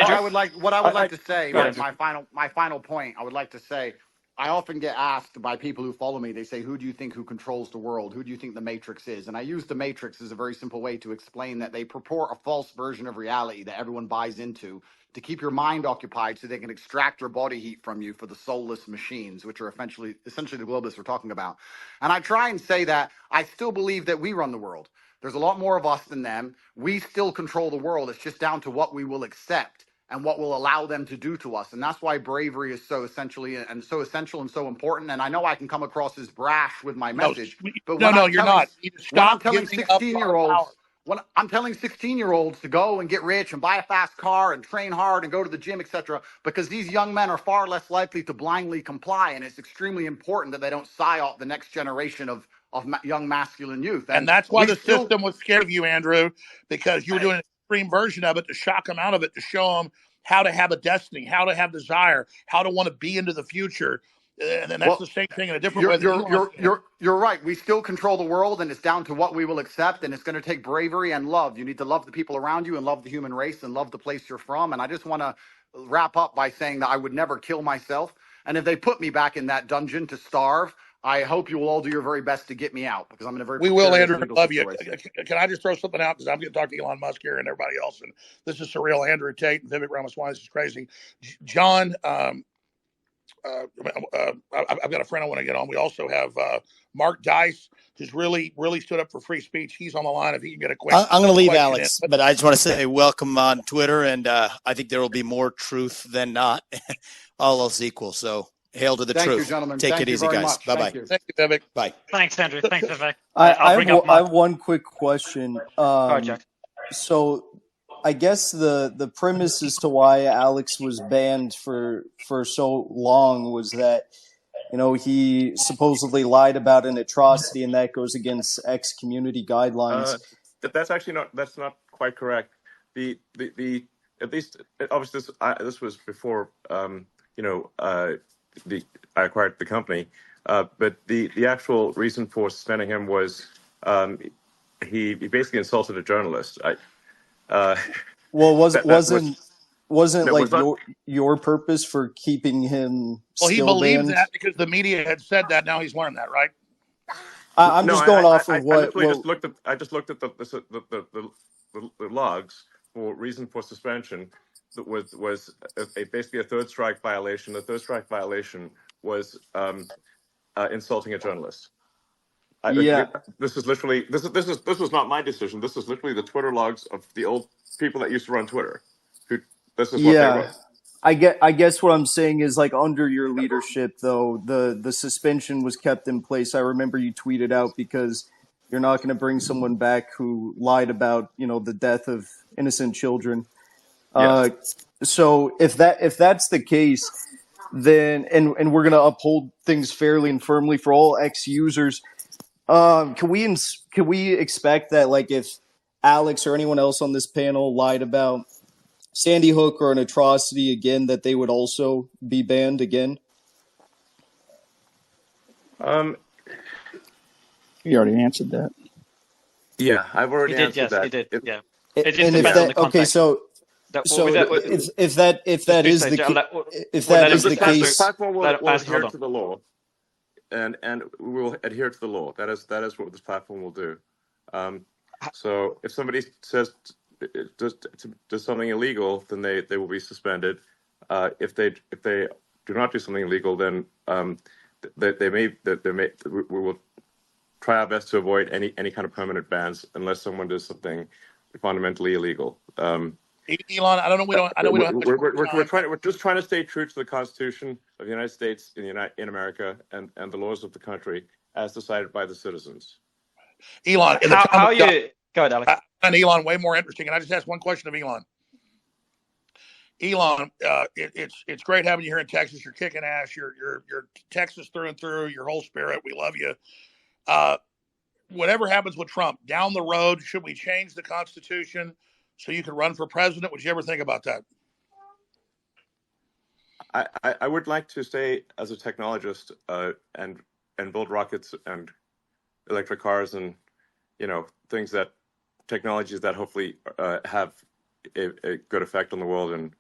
what I would like to say, my final point, I would like to say, I often get asked by people who follow me, they say, who do you think who controls the world? Who do you think the Matrix is? And I use the Matrix as a very simple way to explain that they purport a false version of reality that everyone buys into to keep your mind occupied so they can extract your body heat from you for the soulless machines, which are essentially the globalists we're talking about. And I try and say that I still believe that we run the world. There's a lot more of us than them. We still control the world. It's just down to what we will accept and what will allow them to do to us. And that's why bravery is so essential and so important. And I know I can come across as brash with my message, but You're not. You need to stop giving up our power. When I'm telling 16-year-olds to go and get rich and buy a fast car and train hard and go to the gym, etc., because these young men are far less likely to blindly comply, and it's extremely important that they don't psyop the next generation of young masculine youth. And that's why the system was scared of you, Andrew, because you were doing an extreme version of it to shock them out of it, to show them how to have a destiny, how to have desire, how to want to be into the future. And then that's the same thing in a different way. You're right. We still control the world, and it's down to what we will accept, and it's going to take bravery and love. You need to love the people around you and love the human race and love the place you're from. And I just want to wrap up by saying that I would never kill myself. And if they put me back in that dungeon to starve, I hope you will all do your very best to get me out, because I'm in a very Andrew. Love you. Can I just throw something out, because I'm going to talk to Elon Musk here and everybody else, and this is surreal. Andrew Tate and Vivek Ramaswamy. This is crazy. John, I've got a friend I want to get on. We also have Mark Dice, who's really stood up for free speech. He's on the line if he can get a quick. I'm going to leave Alex, but I just want to say welcome on Twitter, and I think there will be more truth than not, all else equal. So hail to the truth. Thank you, gentlemen. Take it easy, guys. Bye bye. Thank you, Vivek. Bye. Thanks, Andrew. Thanks, Vivek. I have one quick question. Jack. So I guess the premise as to why Alex was banned for so long was that, he supposedly lied about an atrocity, and that goes against ex-community guidelines. That's not quite correct. The at least obviously this was before I acquired the company, but the actual reason for suspending him was he basically insulted a journalist. Wasn't your purpose for keeping him? Well, he believed that because the media had said that. Now he's learned that, right? I'm just going off of what. I just looked at the logs for reason for suspension. That was basically a third strike violation. The third strike violation was insulting a journalist. This is literally this was not my decision. This is literally the Twitter logs of the old people that used to run Twitter. This is what they wrote. I guess what I'm saying is, like, under your leadership, though, the suspension was kept in place. I remember you tweeted out, because you're not going to bring someone back who lied about, the death of innocent children. Yes. So if that's the case, then and we're going to uphold things fairly and firmly for all ex-users, can we expect that, like, if Alex or anyone else on this panel lied about Sandy Hook or an atrocity again, that they would also be banned again? You already answered that. Yeah, I've already answered that. He did. Yeah. If that is the case, the platform will adhere to the law, and we will adhere to the law. That is what this platform will do. So if somebody says does something illegal, then they will be suspended. If they do not do something illegal, then we will try our best to avoid any kind of permanent bans unless someone does something fundamentally illegal. Elon, we're just trying to stay true to the Constitution of the United States in America and the laws of the country as decided by the citizens. Elon, how you go ahead, Alex. And Elon, way more interesting. And I just asked one question of Elon. Elon, it's great having you here in Texas. You're kicking ass. You're Texas through and through. Your whole spirit. We love you. Whatever happens with Trump down the road, should we change the Constitution so you can run for president? Would you ever think about that? I would like to stay as a technologist and build rockets and electric cars and technologies that hopefully have a good effect on the world and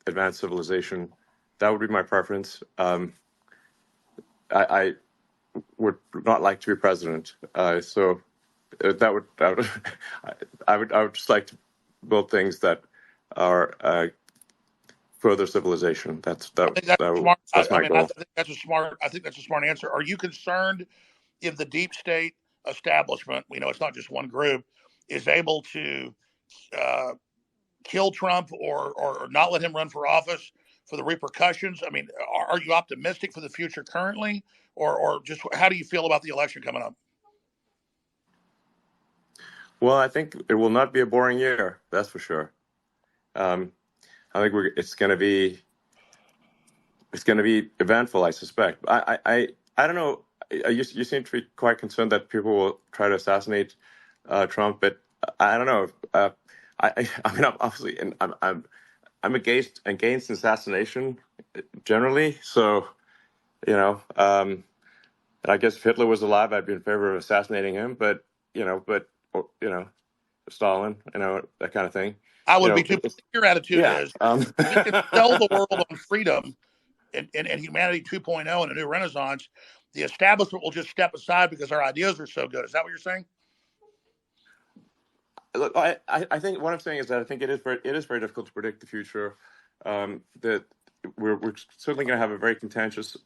advance civilization. That would be my preference. I would not like to be president. So that would I would just like to build things that are further civilization. That's Smart. my goal. I think that's a smart answer. Are you concerned if the deep state establishment, we know it's not just one group, is able to kill Trump or not let him run for office for the repercussions? I mean, are you optimistic for the future currently, or just how do you feel about the election coming up? Well, I think it will not be a boring year. That's for sure. I think it's going to be eventful. I suspect. I don't know. You seem to be quite concerned that people will try to assassinate Trump, but I don't know. I mean, obviously, and I'm against assassination generally. So, I guess if Hitler was alive, I'd be in favor of assassinating him. But Stalin, that kind of thing. I would be too. Your attitude Yeah. is we can sell the world on freedom and humanity 2.0 and a new renaissance. The establishment will just step aside because our ideas are so good. Is that what you're saying? Look, I think what I'm saying is that I think it is very difficult to predict the future. That we're certainly going to have a very contentious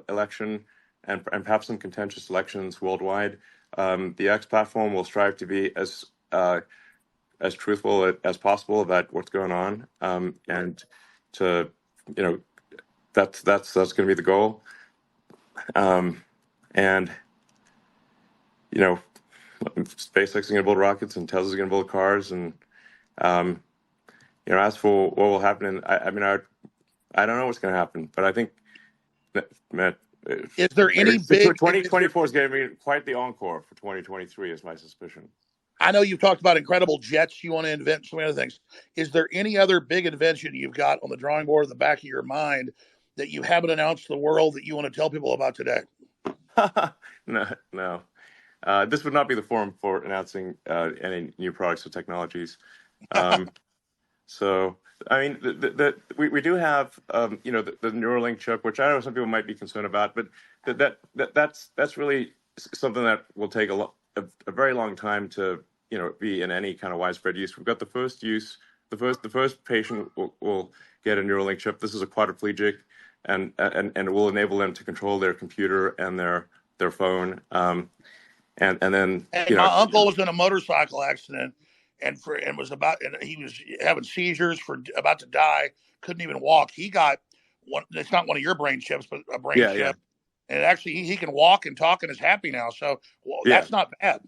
election and perhaps some contentious elections worldwide. The X platform will strive to be as truthful as possible about what's going on, and to that's going to be the goal. And SpaceX is going to build rockets, and Tesla's going to build cars, and as for what will happen, I don't know what's going to happen, but I think Matt, is there any big 2024 is going to be quite the encore for 2023, is my suspicion. I know you've talked about incredible jets you want to invent, so many other things. Is there any other big invention you've got on the drawing board in the back of your mind that you haven't announced to the world that you want to tell people about today? No. This would not be the forum for announcing any new products or technologies. So, I mean, we do have, the Neuralink chip, which I know some people might be concerned about, but that's really something that will take a very long time to, be in any kind of widespread use. We've got the first use. The first patient will get a Neuralink chip. This is a quadriplegic, and it will enable them to control their computer and their phone. And then my uncle was in a motorcycle accident and he was having seizures, about to die, couldn't even walk. He got one. It's not one of your brain chips, but a brain chip. Yeah. And actually he can walk and talk and is happy now. So that's not bad.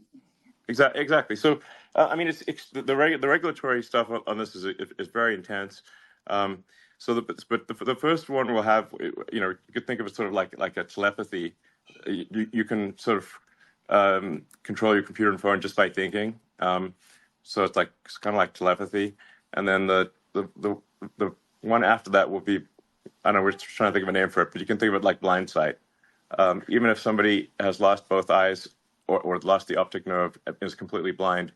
Exactly. So I mean, it's the regulatory stuff on this is very intense. So the first one will have, you could think of it sort of like a telepathy. You can sort of control your computer and phone just by thinking. So it's kind of like telepathy. And then the one after that will be, I don't know, we're trying to think of a name for it, but you can think of it like blind sight. Even if somebody has lost both eyes or lost the optic nerve and is completely blind,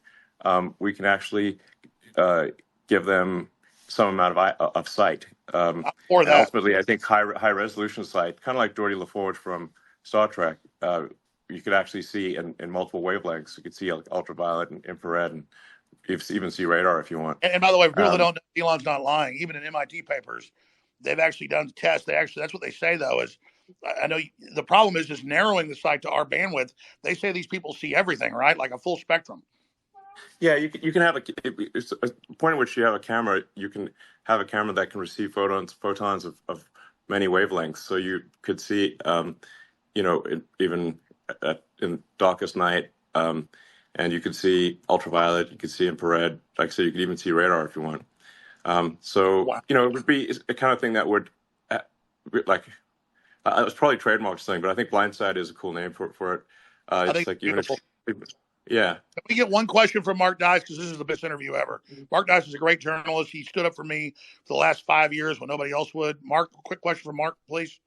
we can actually give them some amount of sight. Or that. Ultimately, I think high resolution sight, kind of like Geordi LaForge from Star Trek. You could actually see in multiple wavelengths. You could see ultraviolet and infrared, and even see radar if you want. And by the way, for people that don't know, Elon's not lying. Even in MIT papers, they've actually done tests. That's what they say, though, is I know the problem is just narrowing the sight to our bandwidth. They say these people see everything, right? Like a full spectrum. Yeah, you can have a point at which you have a camera. You can have a camera that can receive photons of many wavelengths. So you could see, even in darkest night, and you could see ultraviolet. You could see infrared. Like I said, you could even see radar if you want. Wow. It would be a kind of thing that would it's probably trademarked thing, but I think Blindside is a cool name for it. It's like even yeah. Can we get one question from Mark Dice, because this is the best interview ever. Mark Dice is a great journalist. He stood up for me for the last 5 years when nobody else would. Mark, quick question from Mark, please.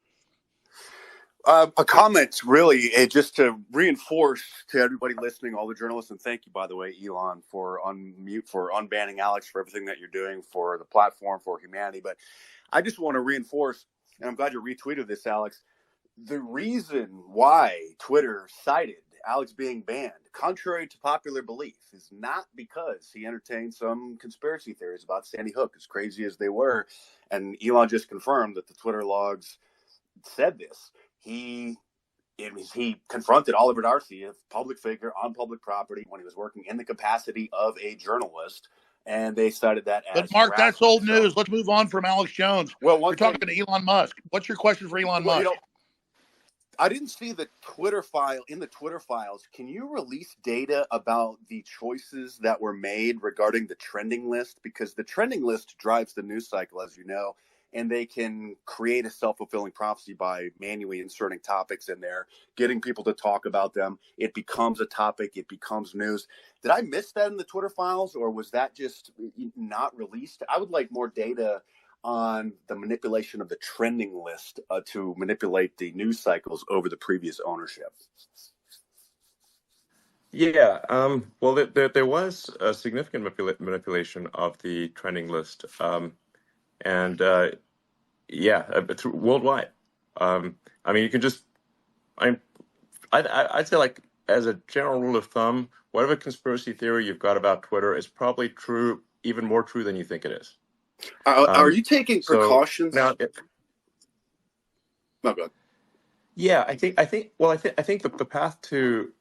A comment, really, just to reinforce to everybody listening, all the journalists, and thank you, by the way, Elon, for unbanning Alex, for everything that you're doing for the platform, for humanity. But I just want to reinforce, and I'm glad you retweeted this, Alex. the reason why Twitter cited Alex being banned, contrary to popular belief, is not because he entertained some conspiracy theories about Sandy Hook, as crazy as they were. And Elon just confirmed that the Twitter logs said this. He confronted Oliver Darcy, a public figure on public property, when he was working in the capacity of a journalist, and they cited that as. But Mark, that's harassment. old news. Let's move on from Alex Jones. Well, We're talking to Elon Musk. What's your question for Elon Musk? I didn't see the Twitter file in the Twitter files. Can you release data about the choices that were made regarding the trending list? Because the trending list drives the news cycle, as you know, and they can create a self-fulfilling prophecy by manually inserting topics in there, getting people to talk about them. It becomes a topic. It becomes news. Did I miss that in the Twitter files, or was that just not released? I would like more data on the manipulation of the trending list to manipulate the news cycles over the previous ownership. Yeah, well, there was a significant manipulation of the trending list, and worldwide. I mean, you can just, I'd say, like, as a general rule of thumb, whatever conspiracy theory you've got about Twitter is probably true, even more true than you think it is. Are you taking precautions? Now, no, go ahead. Yeah, I think the path to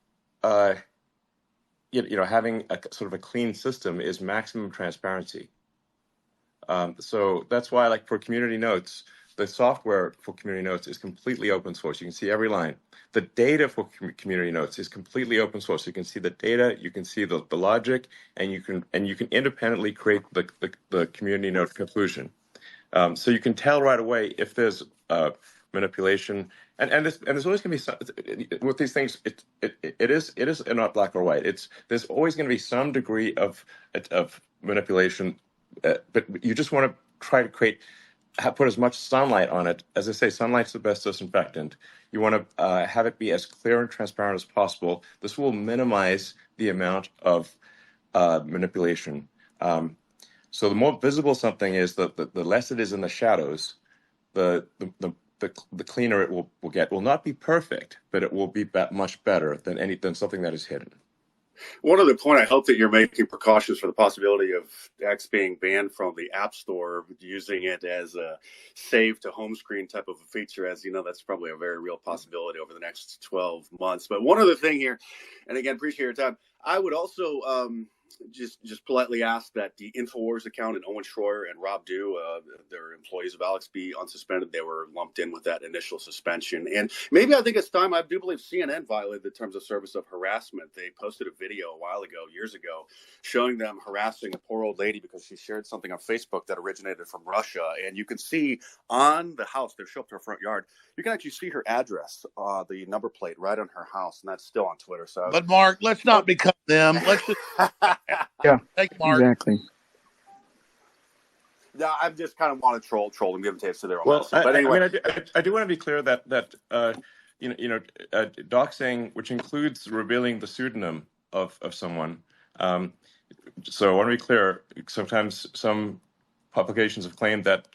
having a sort of a clean system is maximum transparency. So that's why, like, for community notes, the software for community notes is completely open source. You can see every line. The data for community notes is completely open source. You can see the data, you can see the logic, and you can independently create the community note conclusion. So you can tell right away if there's manipulation, and there's always going to be some, with these things. It is not black or white. There's always going to be some degree of manipulation, but you just want to try to put as much sunlight on it. As I say, sunlight's the best disinfectant. You want to have it be as clear and transparent as possible. This will minimize the amount of manipulation. So the more visible something is, the less it is in the shadows, the cleaner it will get. Will not be perfect, but it will be much better than something that is hidden. One other point, I hope that you're making precautions for the possibility of X being banned from the App Store, using it as a save to home screen type of a feature. As you know, that's probably a very real possibility over the next 12 months. But one other thing here, and again, appreciate your time. I would also just politely ask that the InfoWars account and Owen Schroyer and Rob Dew, they're employees of Alex, be unsuspended. They were lumped in with that initial suspension. And maybe I think it's time. I do believe CNN violated the terms of service of harassment. They posted a video a while ago, years ago, showing them harassing a poor old lady because she shared something on Facebook that originated from Russia. And you can see on the house, they show up to her front yard, you can actually see her address, the number plate right on her house, and that's still on Twitter. So, but Mark, let's not become them. Let's just yeah, Mark. Exactly. No, I just kind of want to troll them, give them tapes to their own. Well, But anyway, I do want to be clear that doxing, which includes revealing the pseudonym of someone. So I want to be clear. Sometimes some publications have claimed that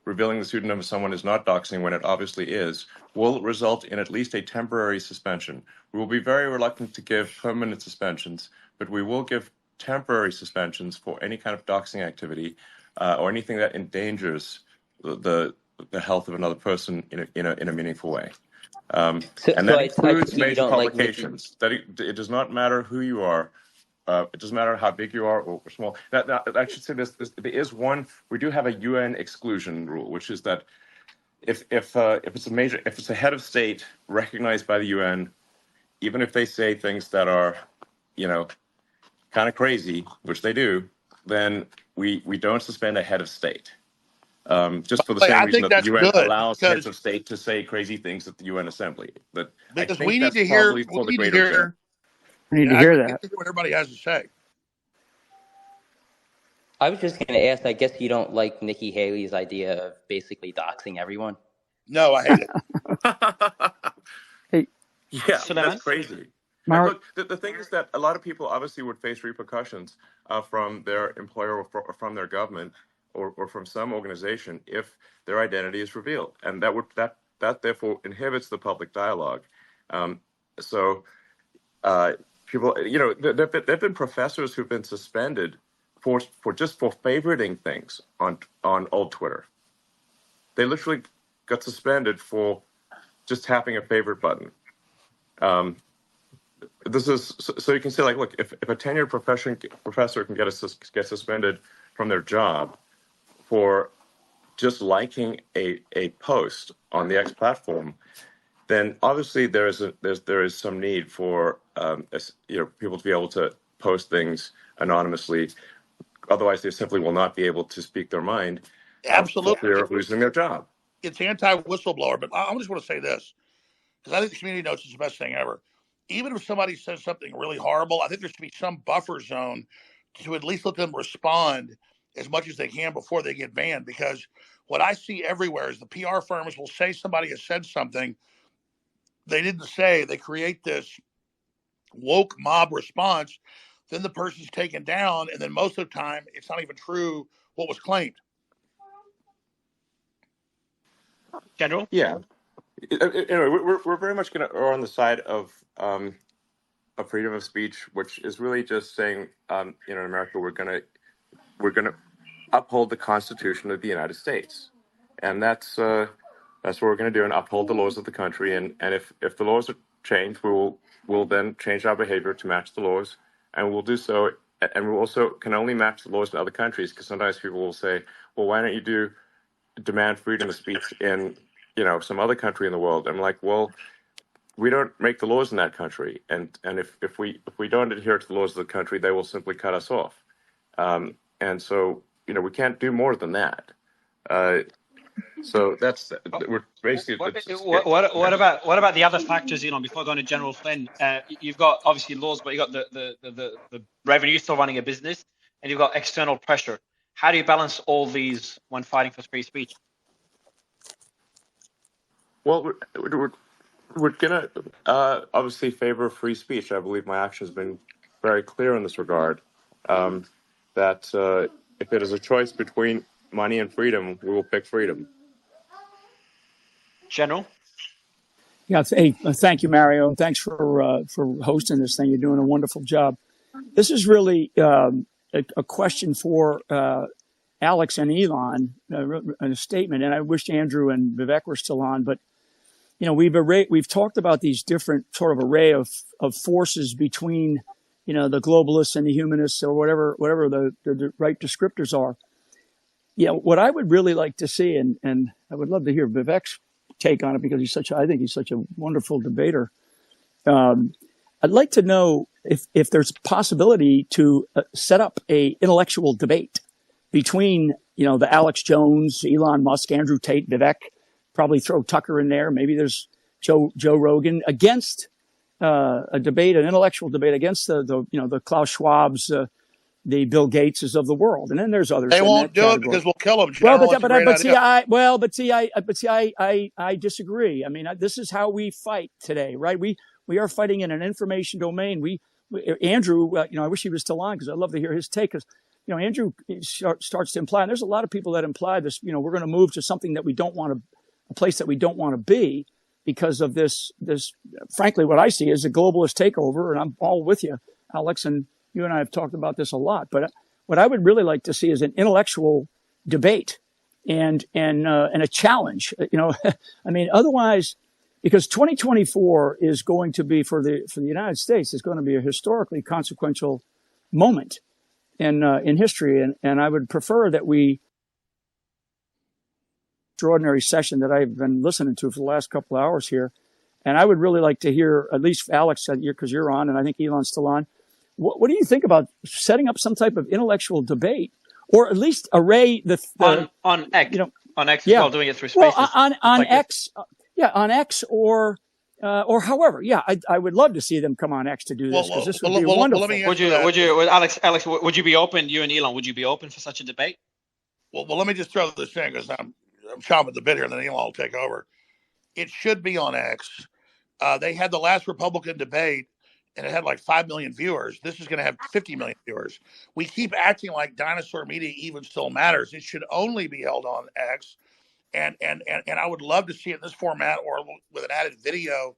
revealing the pseudonym of someone is not doxing when it obviously is, will result in at least a temporary suspension. We will be very reluctant to give permanent suspensions, but we will give temporary suspensions for any kind of doxing activity or anything that endangers the health of another person in a meaningful way. And that includes major publications. That it does not matter who you are. It doesn't matter how big you are or small. Now, I should say this. There is one. We do have a UN exclusion rule, which is that if it's a head of state recognized by the UN, even if they say things that are, kind of crazy, which they do, then we don't suspend a head of state. Just for the same reason that the UN allows heads of state to say crazy things at the UN Assembly. But because we need to hear. We need to hear that. What everybody has to say. I was just going to ask, I guess you don't like Nikki Haley's idea of basically doxing everyone? No, I hate it. Hey. Yeah, that's crazy. Look, the thing is that a lot of people obviously would face repercussions from their employer or from their government or from some organization if their identity is revealed. And that that therefore inhibits the public dialogue. So people, there've been professors who've been suspended for favoriting things on old Twitter. They literally got suspended for just tapping a favorite button. This is so you can say, like, look, if a tenured professor can get suspended from their job for just liking a post on the X platform, then obviously there is some need for people to be able to post things anonymously. Otherwise, they simply will not be able to speak their mind. Absolutely, for fear of losing their job. It's anti-whistleblower, but I just want to say this, because I think the community notes is the best thing ever. Even if somebody says something really horrible, I think there should be some buffer zone to at least let them respond as much as they can before they get banned. Because what I see everywhere is the PR firms will say somebody has said something they didn't say. They create this woke mob response. Then the person's taken down, and then most of the time, it's not even true what was claimed. General? Yeah. Anyway, we're very much are on the side of freedom of speech, which is really just saying, in America, we're gonna uphold the Constitution of the United States, and that's what we're going to do, and uphold the laws of the country. And if the laws are changed, we'll then change our behavior to match the laws, and we'll do so. And we also can only match the laws in other countries, because sometimes people will say, well, why don't you demand freedom of speech in some other country in the world? I'm like, well, we don't make the laws in that country, and if we don't adhere to the laws of the country, they will simply cut us off. And so we can't do more than that. So we're basically. What about the other factors, Elon? Before going to General Flynn, you've got obviously laws, but you've got the revenue, still running a business, and you've got external pressure. How do you balance all these when fighting for free speech? Well, we're gonna obviously favor free speech. I believe my action has been very clear in this regard. That if it is a choice between money and freedom, we will pick freedom. General? Yeah, thank you, Mario, and thanks for hosting this thing. You're doing a wonderful job. This is really a question for Alex and Elon, a statement, and I wish Andrew and Vivek were still on, but we've talked about these different sort of array of forces between the globalists and the humanists, or whatever the right descriptors are. Yeah, what I would really like to see, and I would love to hear Vivek's take on it, because I think he's such a wonderful debater. I'd like to know if there's a possibility to set up a intellectual debate between the Alex Jones, Elon Musk, Andrew Tate, Vivek. Probably throw Tucker in there. Maybe there's Joe Rogan, against an intellectual debate against the Klaus Schwabs, the Bill Gateses of the world, and then there's others. They won't do it because we'll kill them. I disagree. I mean, this is how we fight today, right? We are fighting in an information domain. Andrew, I wish he was still on, because I'd love to hear his take. Because Andrew starts to imply, and there's a lot of people that imply this. We're going to move to something that we don't want to. A place that we don't want to be, because of this, frankly, what I see is a globalist takeover, and I'm all with you, Alex, and you and I have talked about this a lot. But what I would really like to see is an intellectual debate and a challenge. I mean, otherwise, because 2024 is going to be for the United States is going to be a historically consequential moment in history, and I would prefer that we. Extraordinary session that I've been listening to for the last couple of hours here. And I would really like to hear, at least Alex, because you're on, and I think Elon's still on. What do you think about setting up some type of intellectual debate, or at least array on X, on X as well, doing it through Spaces? Well, on X, on X, or however, I would love to see them come on X to do this, because this would be wonderful. Alex, would you be open, you and Elon, would you be open for such a debate? Well, let me just throw this in, because I'm chomping at the bit here, and then Elon will take over. It should be on X. They had the last Republican debate, and it had like 5 million viewers. This is going to have 50 million viewers. We keep acting like dinosaur media even still matters. It should only be held on X. and I would love to see it in this format or with an added video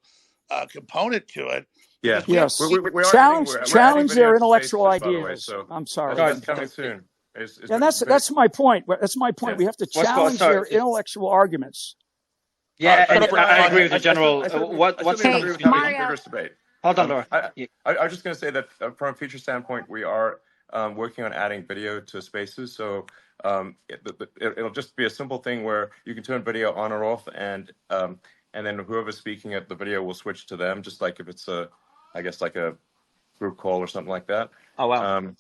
component to it. Yeah, We have Yes. we are Challenge we're adding challenge video their to intellectual Spaces, by the way. ideas. So I'm sorry. that's coming soon. And that's my point. That's my point. Yeah. We have to What's challenge sorry. their intellectual arguments. Yeah, and Christopher, I agree with the I general. certainly What's agree Hey, with interesting? having a Mario. vigorous debate. Hold on, Laura. I was just going to say that from a future standpoint, we are working on adding video to Spaces. So it'll just be a simple thing where you can turn video on or off, and then whoever's speaking at the video will switch to them, just like if it's I guess like a group call or something like that. Oh wow.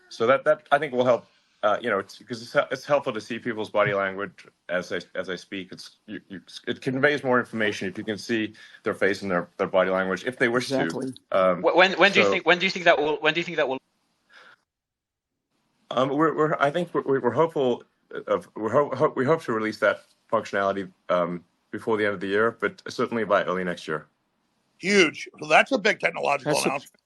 So that I think will help. Because it's helpful to see people's body language as I speak. It conveys more information if you can see their face and their body language if they wish Exactly. to. When do you think that will? When do you think that will? I think we're hopeful we hope to release that functionality before the end of the year, but certainly by early next year. Huge. Well, that's a big technological announcement.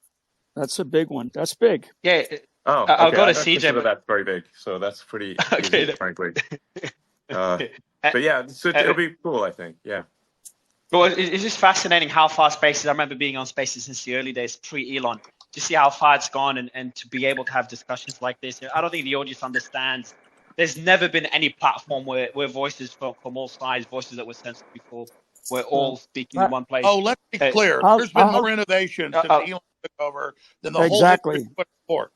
That's a big one. That's big. Yeah. Oh, okay. I'll go to I don't CJ. consider that very big, so that's pretty Okay. easy, frankly. But yeah, it'll be cool, I think. Yeah. Well, it's just fascinating how far Spaces. I remember being on Spaces since the early days, pre-Elon, to see how far it's gone and to be able to have discussions like this. I don't think the audience understands. There's never been any platform where voices from all sides, voices that were censored before, we're all speaking in one place. Oh, let's be clear. There's been more innovation since Elon took over than the whole history before.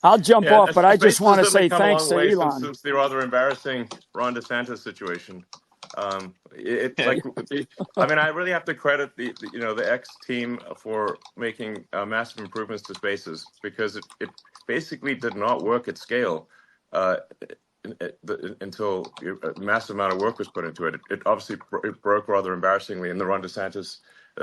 I'll jump off, but I just want to say thanks to Elon. Since the rather embarrassing Ron DeSantis situation. It's like, I mean, I really have to credit the X team for making massive improvements to Spaces, because it basically did not work at scale until a massive amount of work was put into it. It obviously broke rather embarrassingly in the Ron DeSantis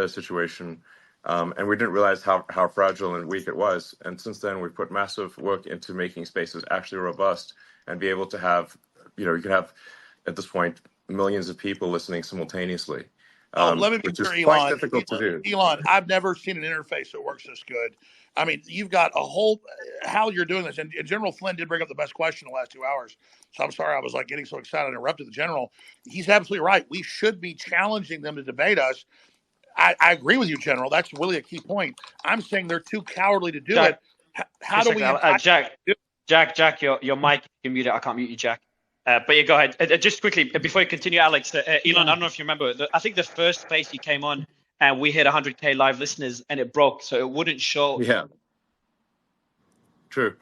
situation. And we didn't realize how fragile and weak it was. And since then, we've put massive work into making Spaces actually robust and be able to have, you can have, at this point, millions of people listening simultaneously. Let me be which is clear, quite Elon. difficult to do. Elon, I've never seen an interface that works this good. I mean, you've got a whole, how you're doing this. And General Flynn did bring up the best question in the last 2 hours. So I'm sorry I was like getting so excited I interrupted the general. He's absolutely right. We should be challenging them to debate us. I agree with you, General. That's really a key point. I'm saying they're too cowardly to do it. How do we? Jack, your mic, you mute it. I can't mute you, Jack. But yeah, go ahead. Just quickly, before you continue, Alex, Elon, I don't know if you remember, I think the first space you came on, and we hit 100K live listeners, and it broke, so it wouldn't show. Yeah. True.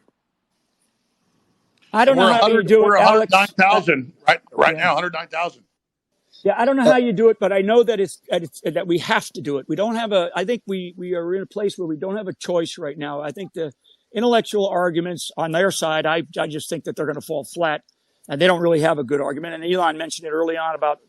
I don't know how you do it, We're Alex. 109,000 right now, 109,000. Yeah, I don't know how you do it, but I know that that we have to do it. We don't have I think we are in a place where we don't have a choice right now. I think the intellectual arguments on their side, I just think that they're going to fall flat, and they don't really have a good argument. And Elon mentioned it early on about,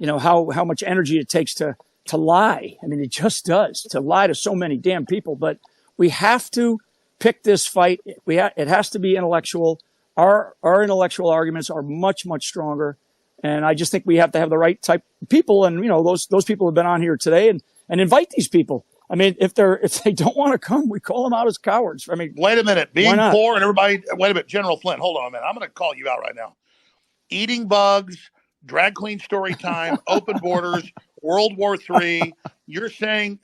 how much energy it takes to lie. I mean, it just does, to lie to so many damn people. But we have to pick this fight. It has to be intellectual. Our intellectual arguments are much, much stronger. And I just think we have to have the right type of people. And, those people have been on here today and invite these people. I mean, if they don't want to come, we call them out as cowards. I mean, wait a minute. Being poor and everybody, wait a minute. General Flynn, hold on a minute. I'm going to call you out right now. Eating bugs, drag queen story time, open borders, World War III. You're saying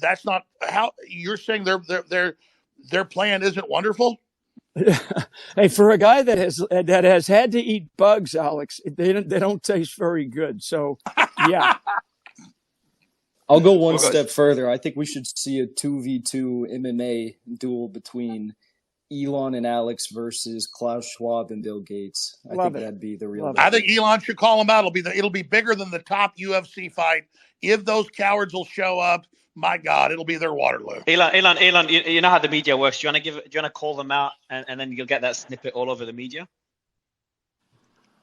that's not how you're saying their plan isn't wonderful? Hey, for a guy that has had to eat bugs, Alex, they don't taste very good. So, yeah. I'll go one step further. I think we should see a 2v2 MMA duel between Elon and Alex versus Klaus Schwab and Bill Gates. I think that'd be the real. I think Elon should call him out. It'll be bigger than the top UFC fight. If those cowards will show up, my God, it'll be their Waterloo. Elon, you know how the media works. Do you want to call them out, and then you'll get that snippet all over the media?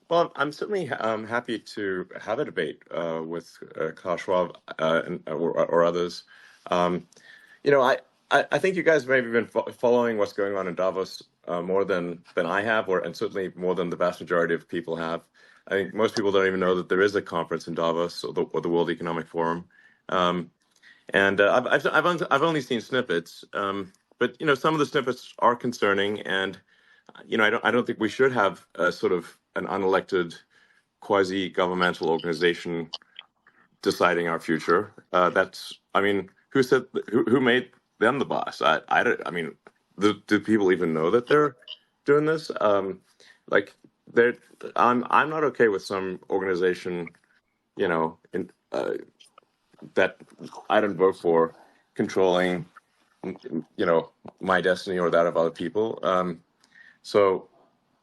Well, I'm certainly happy to have a debate with Klaus Schwab or others. I think you guys maybe been following what's going on in Davos more than I have, and certainly more than the vast majority of people have. I think most people don't even know that there is a conference in Davos, or the World Economic Forum. And I've only seen snippets, but some of the snippets are concerning, and I don't think we should have a sort of an unelected quasi-governmental organization deciding our future. Who said who made them the boss? I mean, do people even know that they're doing this? Like, I'm not okay with some organization, that I don't vote for, controlling, my destiny or that of other people. So,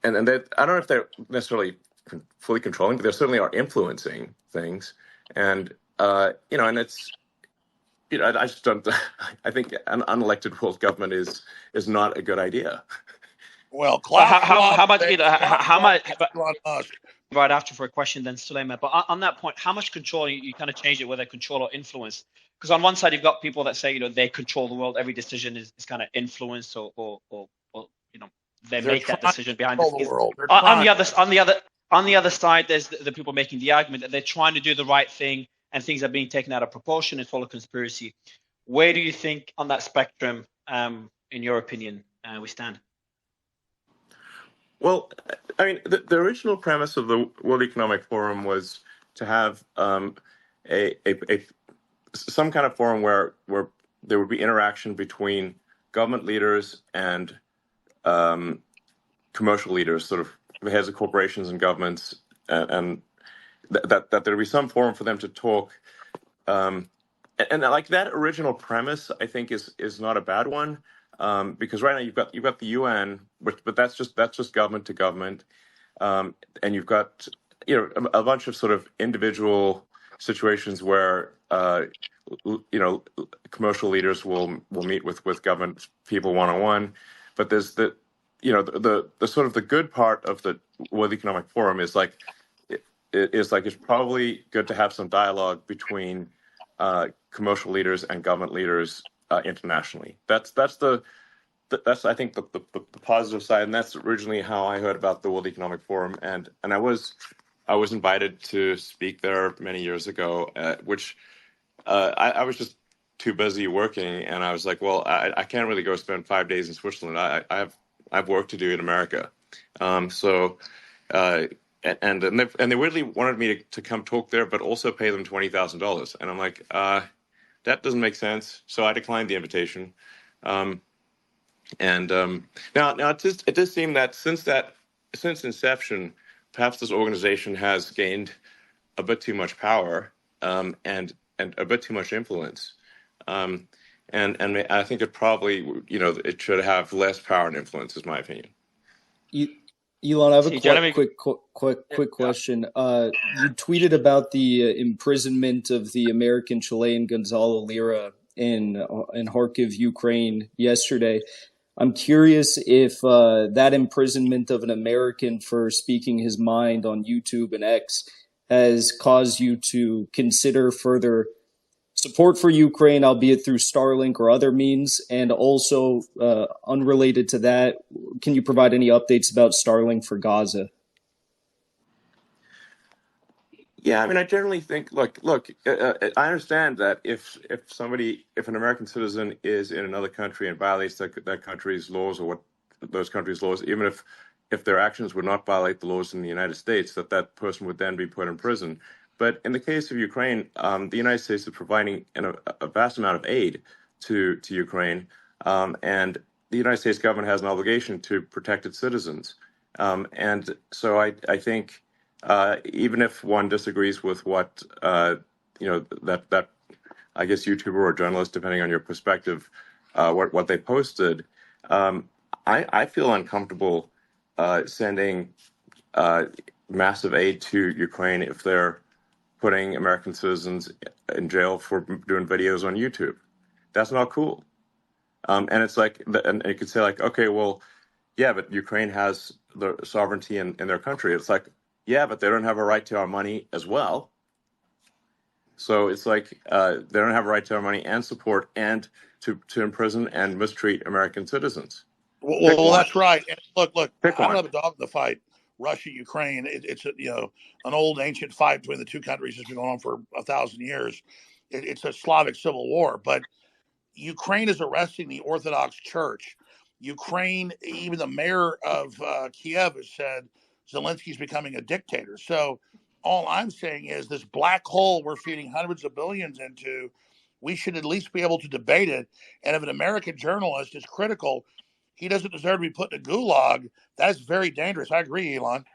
and that, I don't know if they're necessarily fully controlling, but they certainly are influencing things. And and it's, I just don't. I think an unelected world government is not a good idea. Well, how much? How much? Elon Musk. Right after for a question, then Suleiman. But on that point, how much control, you kind of changed it, whether control or influence? Because on one side you've got people that say they control the world, every decision is kind of influenced, or they They're make that trying decision to behind control it. the world. They're On the other side, there's the people making the argument that they're trying to do the right thing and things are being taken out of proportion. It's all a conspiracy. Where do you think on that spectrum, in your opinion, we stand? Well, I mean, the original premise of the World Economic Forum was to have some kind of forum where there would be interaction between government leaders and commercial leaders, sort of the heads of corporations and governments, and that there would be some forum for them to talk. And like that original premise, I think is not a bad one, because right now you've got the UN, but that's just government to government, and you've got a bunch of sort of individual situations where commercial leaders will meet with government people one-on-one, but there's the sort of the good part of the World Economic Forum is like it's probably good to have some dialogue between commercial leaders and government leaders internationally. That's I think the positive side, and that's originally how I heard about the World Economic Forum, and I was invited to speak there many years ago, which I was just too busy working, and I was like, well, I can't really go spend 5 days in Switzerland. I have work to do in America, and they really wanted me to come talk there, but also pay them $20,000, and I'm like, that doesn't make sense. So I declined the invitation. Now it does seem that since inception, perhaps this organization has gained a bit too much power, and a bit too much influence. And I think it probably, it should have less power and influence, is my opinion. Elon, I have a quick question. You tweeted about the imprisonment of the American Chilean Gonzalo Lira in Kharkiv, Ukraine yesterday. I'm curious if that imprisonment of an American for speaking his mind on YouTube and X has caused you to consider further support for Ukraine, albeit through Starlink or other means. And also, unrelated to that, can you provide any updates about Starlink for Gaza? Yeah, I mean, I generally think, look, I understand that if an American citizen is in another country and violates that country's laws, or what those countries' laws, even if their actions would not violate the laws in the United States, that person would then be put in prison. But in the case of Ukraine, the United States is providing a vast amount of aid to Ukraine, and the United States government has an obligation to protect its citizens. And so I think, even if one disagrees with what that I guess YouTuber or journalist, depending on your perspective, what they posted, I feel uncomfortable sending massive aid to Ukraine if they're putting American citizens in jail for doing videos on YouTube. That's not cool. And it's like, and you could say like, okay, well, yeah, but Ukraine has the sovereignty in their country. It's like, yeah, but they don't have a right to our money as well. So it's like they don't have a right to our money and support and to imprison and mistreat American citizens. Well, that's right. And look, I Pick one. don't have a dog in the fight. Russia, Ukraine, it's an old ancient fight between the two countries that's been going on for 1,000 years. It's a Slavic civil war, but Ukraine is arresting the Orthodox Church. Ukraine, even the mayor of Kiev has said Zelensky's becoming a dictator. So All I'm saying is this black hole we're feeding hundreds of billions into, we should at least be able to debate it. And if an American journalist is critical, he doesn't deserve to be put in a gulag. That's very dangerous. I agree, Elon.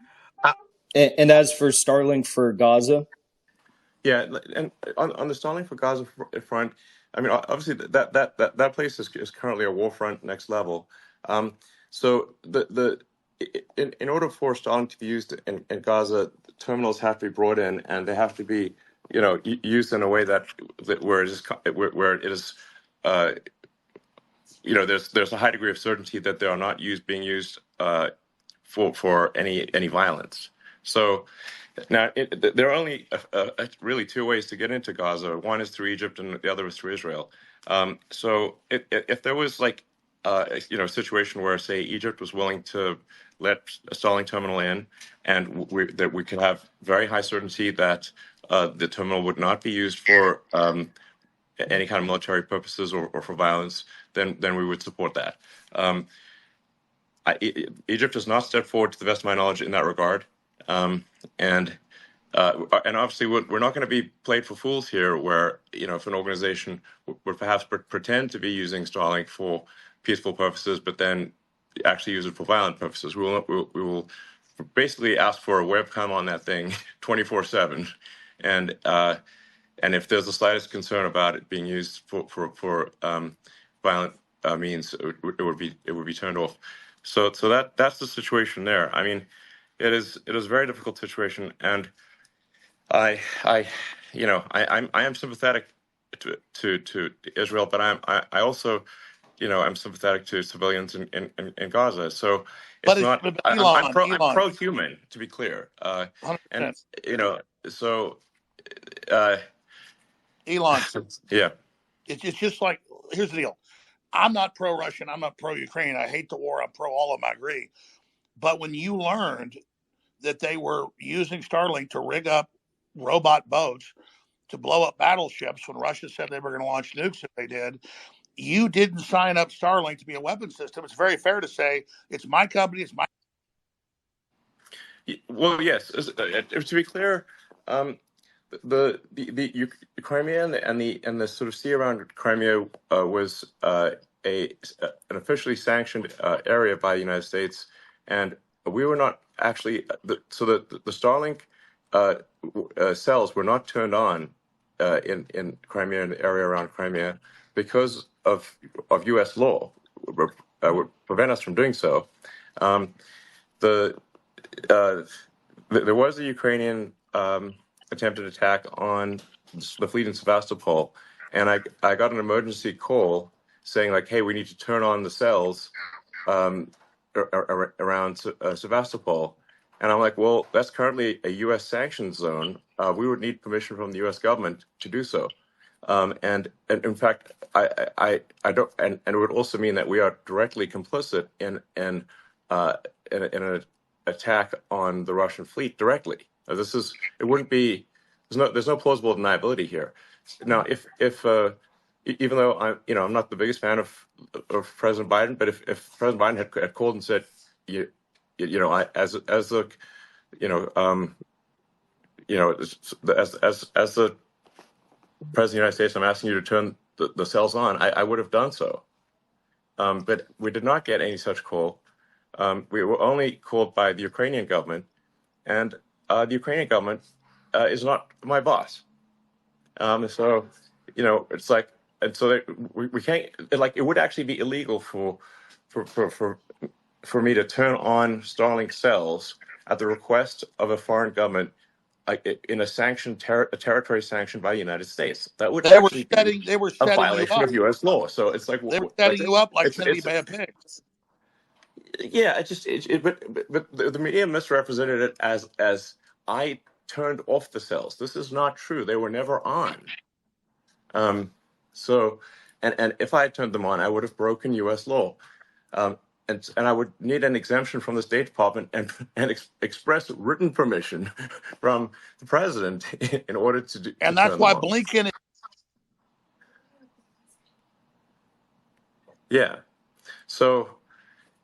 And as for Starlink for Gaza, Yeah, and on the Starlink for Gaza front, I mean, obviously that place is currently a war front next level. So in order for Starlink to be used in Gaza, terminals have to be brought in, and they have to be, used in a way that where it is, there's a high degree of certainty that they are not being used for any violence. So now there are only really two ways to get into Gaza. One is through Egypt, and the other is through Israel. So if there was a situation where, say, Egypt was willing to let a Starlink terminal in, and that we could have very high certainty that the terminal would not be used for any kind of military purposes or for violence, then we would support that. Egypt has not stepped forward, to the best of my knowledge, in that regard, and obviously we're not going to be played for fools here, where if an organization would perhaps pretend to be using Starlink for peaceful purposes, but then actually use it for violent purposes, we will basically ask for a webcam on that thing 24/7, and if there's the slightest concern about it being used for violent means, it would be turned off. So that's the situation there. I mean, it is a very difficult situation, and I am sympathetic to Israel, but I also I'm sympathetic to civilians in Gaza. So it's not. I'm pro-human, to be clear. 100%. And so Elon, yeah, it's just like, here's the deal. I'm not pro-Russian. I'm not pro-Ukraine. I hate the war. I'm pro all of them. I agree. But when you learned that they were using Starlink to rig up robot boats to blow up battleships when Russia said they were going to launch nukes if they did, you didn't sign up Starlink to be a weapon system. It's very fair to say it's my company. It's my. Well, yes. To be clear, the Crimea and the sort of sea around Crimea was an officially sanctioned area by the United States, and we were not actually the Starlink cells were not turned on in Crimea and the area around Crimea because of U.S. law would prevent us from doing so. There was a Ukrainian attempted attack on the fleet in Sevastopol, and I got an emergency call saying, like, hey, we need to turn on the cells around Sevastopol. And I'm like, well, that's currently a U.S. sanctions zone. We would need permission from the U.S. government to do so. And in fact, I don't, and it would also mean that we are directly complicit in an attack on the Russian fleet directly. It wouldn't be. There's no plausible deniability here. Now, if even though I'm not the biggest fan of President Biden, but if President Biden had called and said, as the President of the United States, I'm asking you to turn the cells on, I would have done so. But we did not get any such call. We were only called by the Ukrainian government, and the Ukrainian government is not my boss. So it's like, and so we can't, it would actually be illegal for me to turn on Starlink cells at the request of a foreign government in a sanctioned territory sanctioned by the United States. That would They were setting a violation of U.S. law. So it's like they were setting you up like Cindy Bay of Pigs. Yeah, but the media misrepresented it as I turned off the cells. This is not true. They were never on. So, and if I had turned them on, I would have broken U.S. law. And I would need an exemption from the State Department and express written permission from the president in order to do. And that's why Blinken. Yeah. So,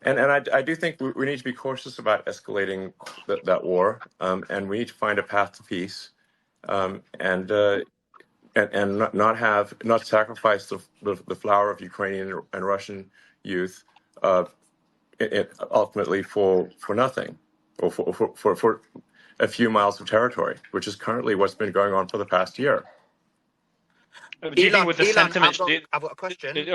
I do think we need to be cautious about escalating that war, and we need to find a path to peace, and not sacrifice the flower of Ukrainian and Russian youth, ultimately for nothing, or for a few miles of territory, which is currently what's been going on for the past year. Do you think with the Elon, sentiments? I've got a question. Let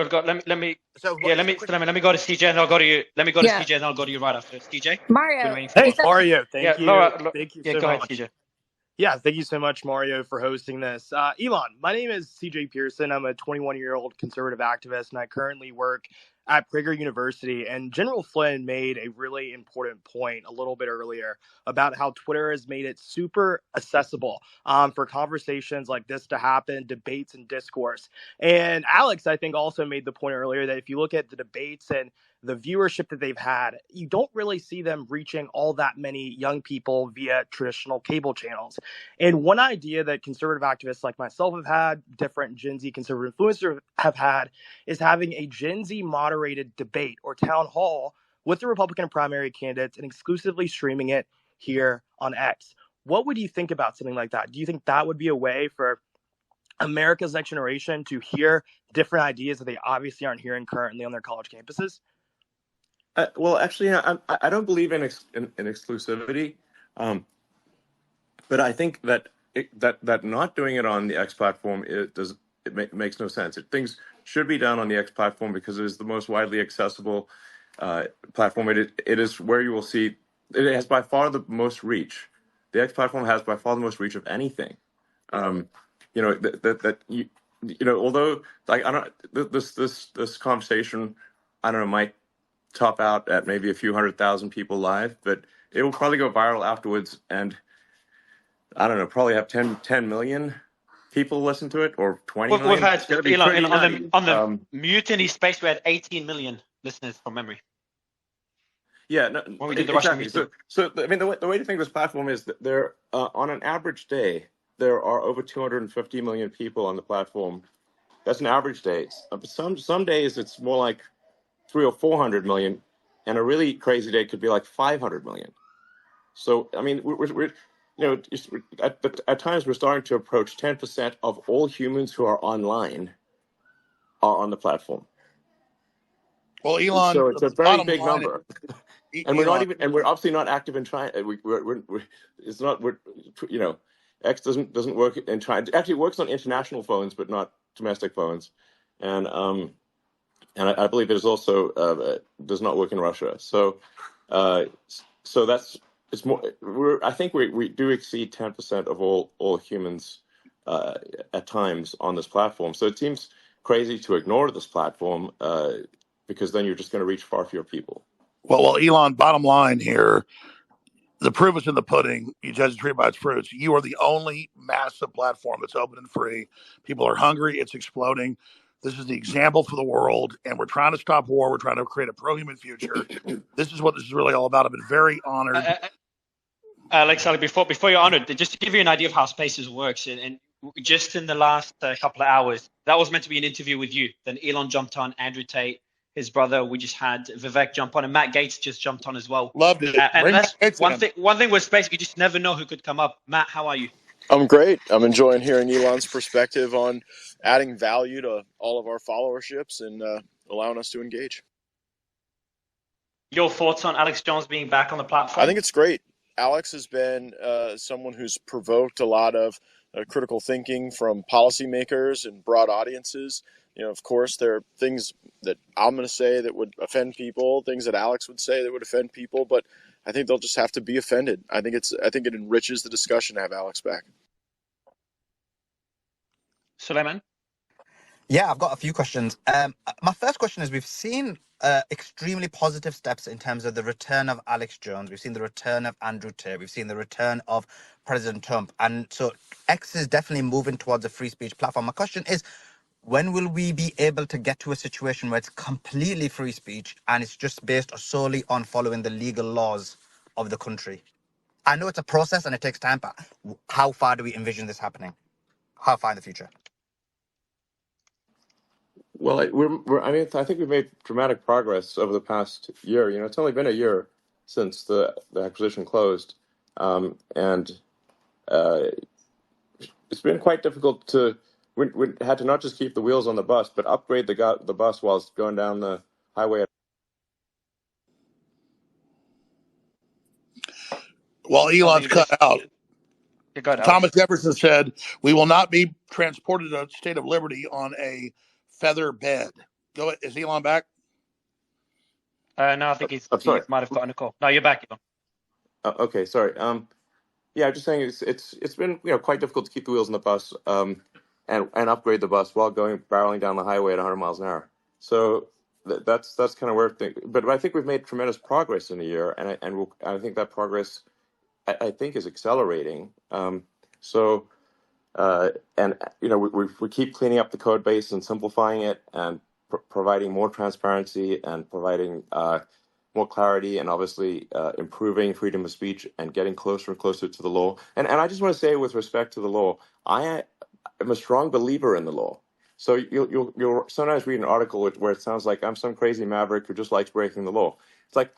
So, what is the me question? let me go to CJ and I'll go to you. Let me go to Yeah, CJ and I'll go to you right after. CJ, been Mario, waiting for a you while. Hey, said that. Mario, Yeah, thank you. Laura. Thank you Yeah, so go ahead, much. CJ. Yeah, thank you so much, Mario, for hosting this. Elon, my name is CJ Pearson. I'm a 21-year-old conservative activist, and I currently work at Prager University. And General Flynn made a really important point a little bit earlier about how Twitter has made it super accessible for conversations like this to happen, debates and discourse. And Alex, I think, also made the point earlier that if you look at the debates and the viewership that they've had, you don't really see them reaching all that many young people via traditional cable channels. And one idea that conservative activists like myself have had, different Gen Z conservative influencers have had, is having a Gen Z moderated debate or town hall with the Republican primary candidates and exclusively streaming it here on X. What would you think about something like that? Do you think that would be a way for America's next generation to hear different ideas that they obviously aren't hearing currently on their college campuses? Well, actually, I don't believe in exclusivity, but I think that that not doing it on the X platform makes no sense. Things should be done on the X platform because it is the most widely accessible platform. It is where you will see it has by far the most reach. The X platform has by far the most reach of anything. You know although like I don't this conversation, I don't know, might top out at maybe a few 100,000 people live, but it will probably go viral afterwards, and I don't know, probably have 10 million people listen to it, or 20 We've million. had It's going to be Elon pretty nutty. on the mutiny space. We had 18 million listeners from memory Yeah, no, when we did the Russian exactly. mutiny. So I mean, the way to think of this platform is that there, on an average day, there are over 250 million people on the platform. That's an average day. Some days it's more like 300 or 400 million, and a really crazy day could be like 500 million. So I mean, we're at times we're starting to approach 10% of all humans who are online are on the platform. Well, Elon, So the it's a very bottom big line, number. And we're not Elon, even, and we're obviously not active in China. It's not, X doesn't work in China. Actually, it works on international phones, but not domestic phones. And I believe it is also does not work in Russia. So it's more. I think we do exceed 10% of all humans at times on this platform. So it seems crazy to ignore this platform because then you're just going to reach far fewer people. well, Elon, bottom line here, the proof is in the pudding. You judge a tree by its fruits. You are the only massive platform that's open and free. People are hungry. It's exploding. This is the example for the world, and we're trying to stop war. We're trying to create a pro-human future. This is what this is really all about. I've been very honored. Alex, before you're honored, just to give you an idea of how Spaces works, and just in the last couple of hours, that was meant to be an interview with you. Then Elon jumped on, Andrew Tate, his brother. We just had Vivek jump on, and Matt Gaetz just jumped on as well. Loved it. And Bring that's Gates one in. thing. One thing with Space, you just never know who could come up. Matt, how are you? I'm great. I'm enjoying hearing Elon's perspective on adding value to all of our followerships and allowing us to engage. Your thoughts on Alex Jones being back on the platform? I think it's great. Alex has been someone who's provoked a lot of critical thinking from policymakers and broad audiences. You know, of course, there are things that I'm going to say that would offend people, things that Alex would say that would offend people, but I think they'll just have to be offended. I think it enriches the discussion to have Alex back. Suleiman? Yeah, I've got a few questions. My first question is, we've seen extremely positive steps in terms of the return of Alex Jones. We've seen the return of Andrew Tate. We've seen the return of President Trump. And so X is definitely moving towards a free speech platform. My question is, when will we be able to get to a situation where it's completely free speech and it's just based solely on following the legal laws of the country? I know it's a process and it takes time, but how far do we envision this happening? How far in the future? Well, I mean, I think we've made dramatic progress over the past year. It's only been a year since the acquisition closed, and uh, it's been quite difficult to. We had to not just keep the wheels on the bus, but upgrade the bus while it's going down the highway. Well, Elon's cut out. Go ahead, Thomas Alex. Jefferson said, "We will not be transported to the State of Liberty on a feather bed." Go ahead. Is Elon back? No, I think I'm he sorry. might have gotten a call. No, you're back, Elon. Okay, sorry. Yeah, just saying it's been quite difficult to keep the wheels on the bus and upgrade the bus while barreling down the highway at 100 miles an hour. So that's kind of where but I think we've made tremendous progress in a year, and I think that progress I think is accelerating. So and we keep cleaning up the code base and simplifying it and providing more transparency and providing more clarity and obviously improving freedom of speech and getting closer and closer to the law. And I just want to say, with respect to the law, I am a strong believer in the law. So you'll sometimes read an article where it sounds like I'm some crazy maverick who just likes breaking the law. It's like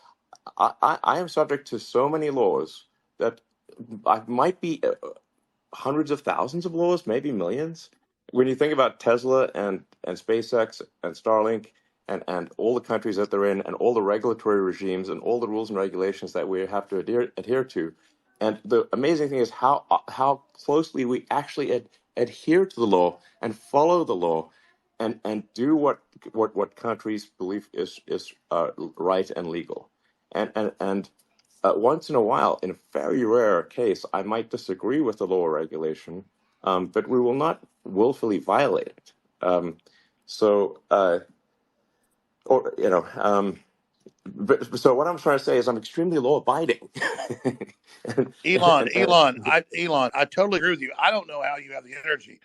I am subject to so many laws that I might be hundreds of thousands of laws, maybe millions. When you think about Tesla and SpaceX and Starlink and all the countries that they're in and all the regulatory regimes and all the rules and regulations that we have to adhere to, and the amazing thing is how closely we actually adhere to the law and follow the law and do what countries believe is right and legal, and once in a while, in a very rare case, I might disagree with the law or regulation, but we will not willfully violate it. So what I'm trying to say is I'm extremely law-abiding. Elon, and, Elon, I totally agree with you. I don't know how you have the energy.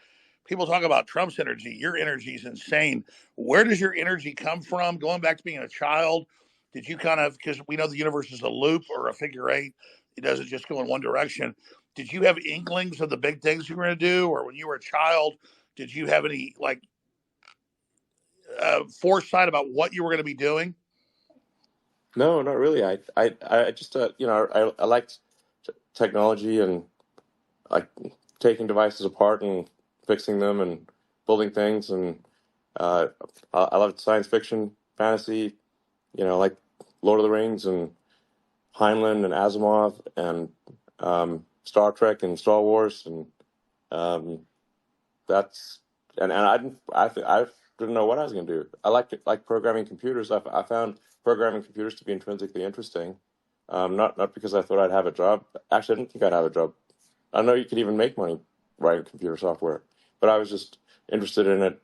People talk about Trump's energy. Your energy is insane. Where does your energy come from? Going back to being a child, did you because we know the universe is a loop or a figure eight, it doesn't just go in one direction. Did you have inklings of the big things you were going to do? Or when you were a child, did you have any foresight about what you were going to be doing? No, not really. I just I liked technology and like taking devices apart and fixing them and building things, and I loved science fiction, fantasy, like Lord of the Rings and Heinlein and Asimov and Star Trek and Star Wars, and that's and I didn't know what I was going to do. I like programming computers. I found programming computers to be intrinsically interesting. Not because I thought I'd have a job. Actually, I didn't think I'd have a job. I know you could even make money writing computer software, but I was just interested in it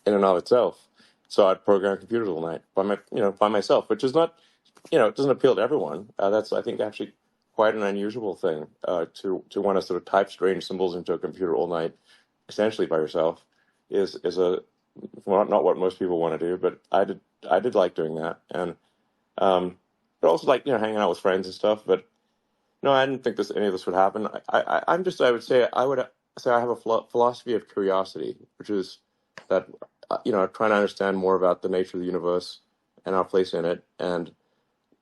in and of itself. So I'd program computers all night by myself, which is not, it doesn't appeal to everyone. That's, I think, actually quite an unusual thing to want to sort of type strange symbols into a computer all night, essentially by yourself, is not what most people want to do. But I did like doing that, and but also like hanging out with friends and stuff. But no, I didn't think any of this would happen. I would say I have a philosophy of curiosity, which is that trying to understand more about the nature of the universe and our place in it, and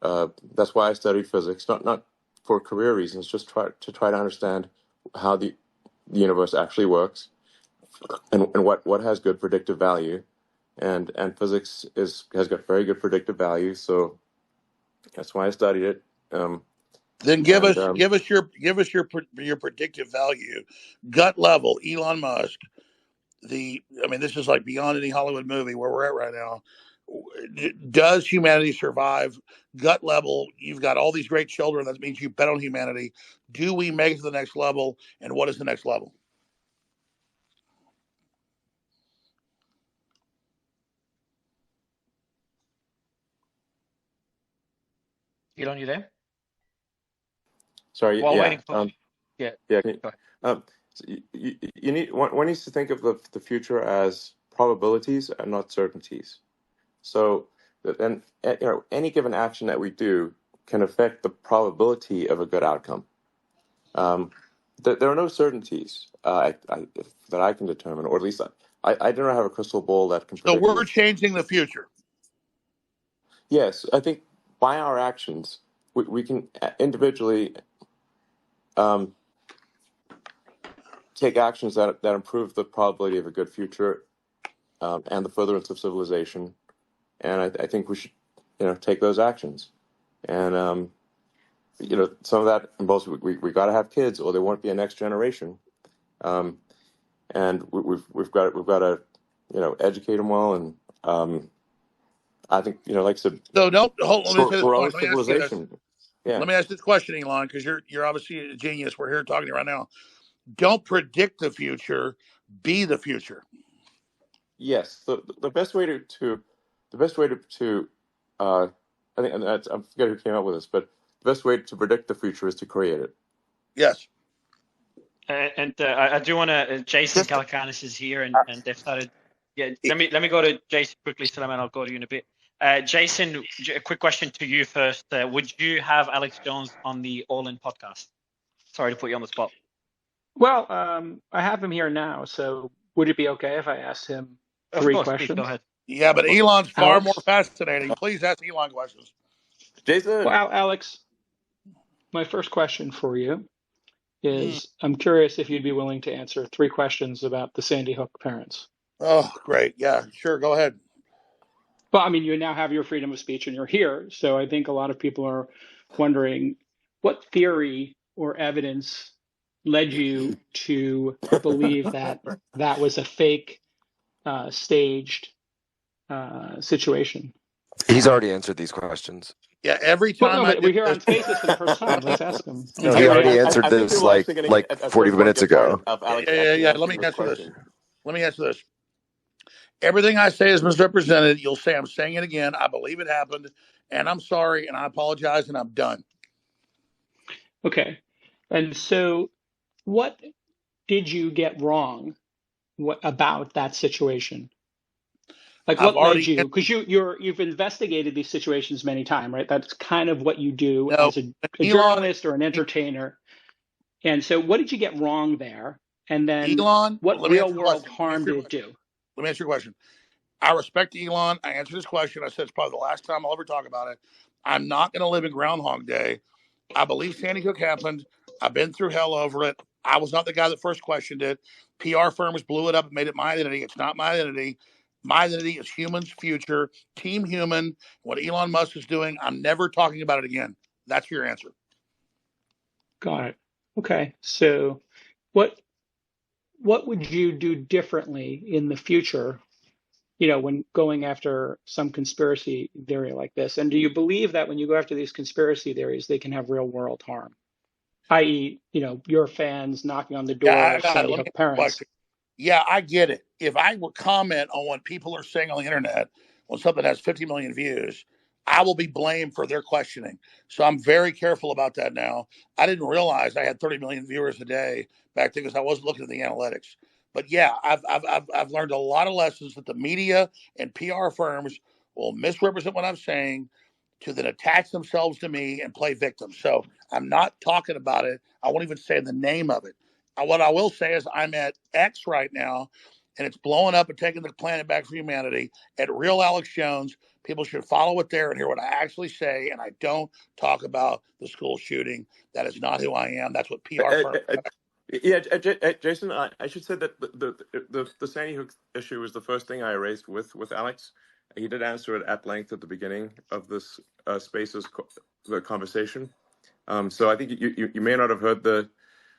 that's why I studied physics, not for career reasons, just try to understand how the universe actually works, and what has good predictive value, and physics has got very good predictive value, so that's why I studied it. Then give us your predictive value, gut level. Elon Musk. This is like beyond any Hollywood movie where we're at right now. Does humanity survive? Gut level. You've got all these great children. That means you bet on humanity. Do we make it to the next level? And what is the next level? Elon, you there? Sorry. While Yeah. waiting for yeah. Yeah. Go ahead. So one needs to think of the future as probabilities and not certainties. So then, any given action that we do can affect the probability of a good outcome. There are no certainties that I can determine, or at least I do not have a crystal ball that can So predict. we're changing the future. Yes, I think by our actions, we can individually um, take actions that improve the probability of a good future and the furtherance of civilization. And I think we should, take those actions. And some of that involves we got to have kids, or there won't be a next generation. And we've got to educate them well. And I think like I said, So don't hold. Let me say this grow point. Let me ask you this. civilization. Yeah. Let me ask this question, Elon, because you're obviously a genius. We're here talking to you right now. Don't predict the future. Be the future. Yes. The best way to I think, and I forget who came up with this, but the best way to predict the future is to create it. Yes. I do want to. Jason Calacanis is here, and they've started. Yeah, let me go to Jason quickly, Salam, and I'll go to you in a bit. Jason, a quick question to you first. Would you have Alex Jones on the All In podcast? Sorry to put you on the spot. Well, I have him here now, so would it be okay if I asked him three questions? Please, go ahead. Yeah, but Elon's far Alex? more fascinating. Please ask Elon questions. Jason. Well, Alex, my first question for you is I'm curious if you'd be willing to answer 3 questions about the Sandy Hook parents. Oh, great. Yeah, sure. Go ahead. Well, I mean, you now have your freedom of speech and you're here. So I think a lot of people are wondering what theory or evidence led you to believe that that was a fake, staged situation. He's already answered these questions. Yeah, every Well, time no, I but do we're here this, on Spaces for the first time. Let's ask him. No, he already answered this like 40 minutes ago. Yeah. Let me answer this. Let me answer this. Everything I say is misrepresented. You'll say I'm saying it again. I believe it happened, and I'm sorry, and I apologize, and I'm done. Okay. And so what did you get wrong about that situation? Like what led you? Because you've investigated these situations many times, right? That's kind of what you do as a journalist or an entertainer. And so what did you get wrong there? And then Elon, what real world harm did it do? Let me answer your question. I respect Elon. I answered this question. I said it's probably the last time I'll ever talk about it. I'm not going to live in Groundhog Day. I believe Sandy Hook happened. I've been through hell over it. I was not the guy that first questioned it. PR firms blew it up and made it my identity. It's not my identity. My identity is humans' future, Team Human. What Elon Musk is doing, I'm never talking about it again. That's your answer. Got it. Okay. So what would you do differently in the future, when going after some conspiracy theory like this? And do you believe that when you go after these conspiracy theories, they can have real world harm? I.e., your fans knocking on the door of Sandy Hook parents. Yeah, I get it. If I would comment on what people are saying on the internet, when something has 50 million views, I will be blamed for their questioning. So I'm very careful about that now. I didn't realize I had 30 million viewers a day back then because I wasn't looking at the analytics. But yeah, I've learned a lot of lessons that the media and PR firms will misrepresent what I'm saying to then attach themselves to me and play victim. So I'm not talking about it. I won't even say the name of it. What I will say is I'm at X right now, and it's blowing up and taking the planet back for humanity at Real Alex Jones. People should follow it there and hear what I actually say, and I don't talk about the school shooting. That is not who I am. That's what PR firms. Yeah, Jason, I should say that the Sandy Hook issue was the first thing I raised with Alex. He did answer it at length at the beginning of this the conversation. So I think you may not have heard the.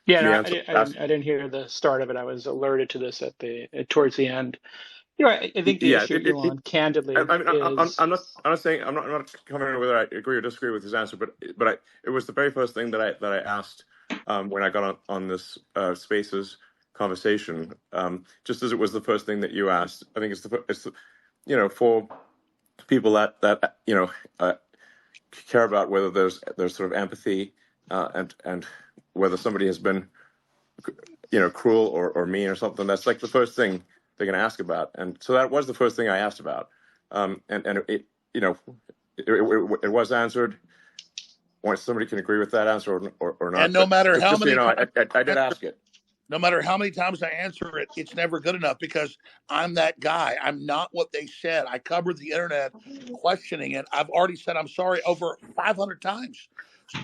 Yeah, no, I didn't hear the start of it. I was alerted to this towards the end. I think the issue, Elon, candidly, I'm not saying I'm not commenting whether I agree or disagree with his answer, but it was the very first thing that I asked when I got on this Spaces conversation. Just as it was the first thing that you asked. I think it's for people that care about whether there's sort of empathy and whether somebody has been cruel or mean or something. That's like the first thing they're going to ask about, and so that was the first thing I asked about, and it was answered. Once somebody can agree with that answer or not, and no matter how many, I did ask it. No matter how many times I answer it, it's never good enough because I'm that guy. I'm not what they said. I covered the internet questioning it. I've already said I'm sorry over 500 times,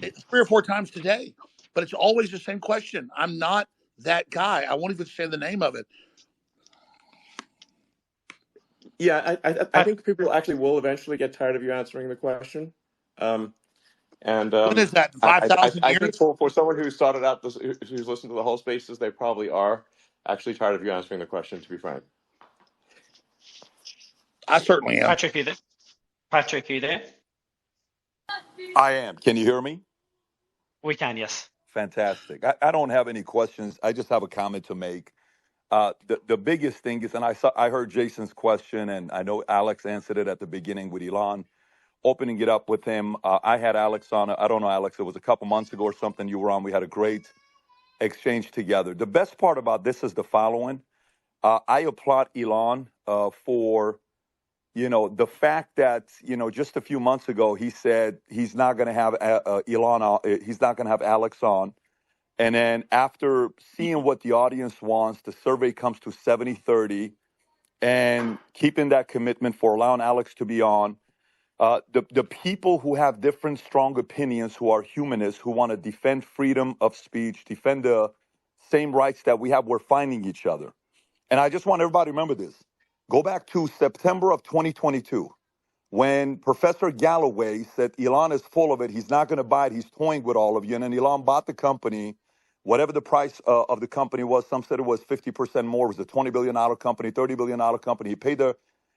3 or 4 times today, but it's always the same question. I'm not that guy. I won't even say the name of it. Yeah, I think people actually will eventually get tired of you answering the question. And When is that? I 5,000 I years? think for someone who started out this, who's listened to the whole spaces, they probably are actually tired of you answering the question. To be frank, I certainly am. Patrick, are you there? Patrick, are you there? I am. Can you hear me? We can, yes. Fantastic. I don't have any questions. I just have a comment to make. The biggest thing is, and I heard Jason's question, and I know Alex answered it at the beginning with Elon, opening it up with him. I had Alex on. I don't know, Alex. It was a couple months ago or something. You were on. We had a great exchange together. The best part about this is the following. I applaud Elon for the fact that just a few months ago he said he's not going to have Elon on, he's not going to have Alex on. And then after seeing what the audience wants, the survey comes to 70-30, and keeping that commitment for allowing Alex to be on. The people who have different strong opinions, who are humanists, who want to defend freedom of speech, defend the same rights that we have, we're finding each other. And I just want everybody to remember this. Go back to September of 2022. When Professor Galloway said Elon is full of it, he's not going to buy it, he's toying with all of you. And then Elon bought the company, whatever the price of the company was. Some said it was 50% more. It was a $20 billion company, $30 billion company. He paid the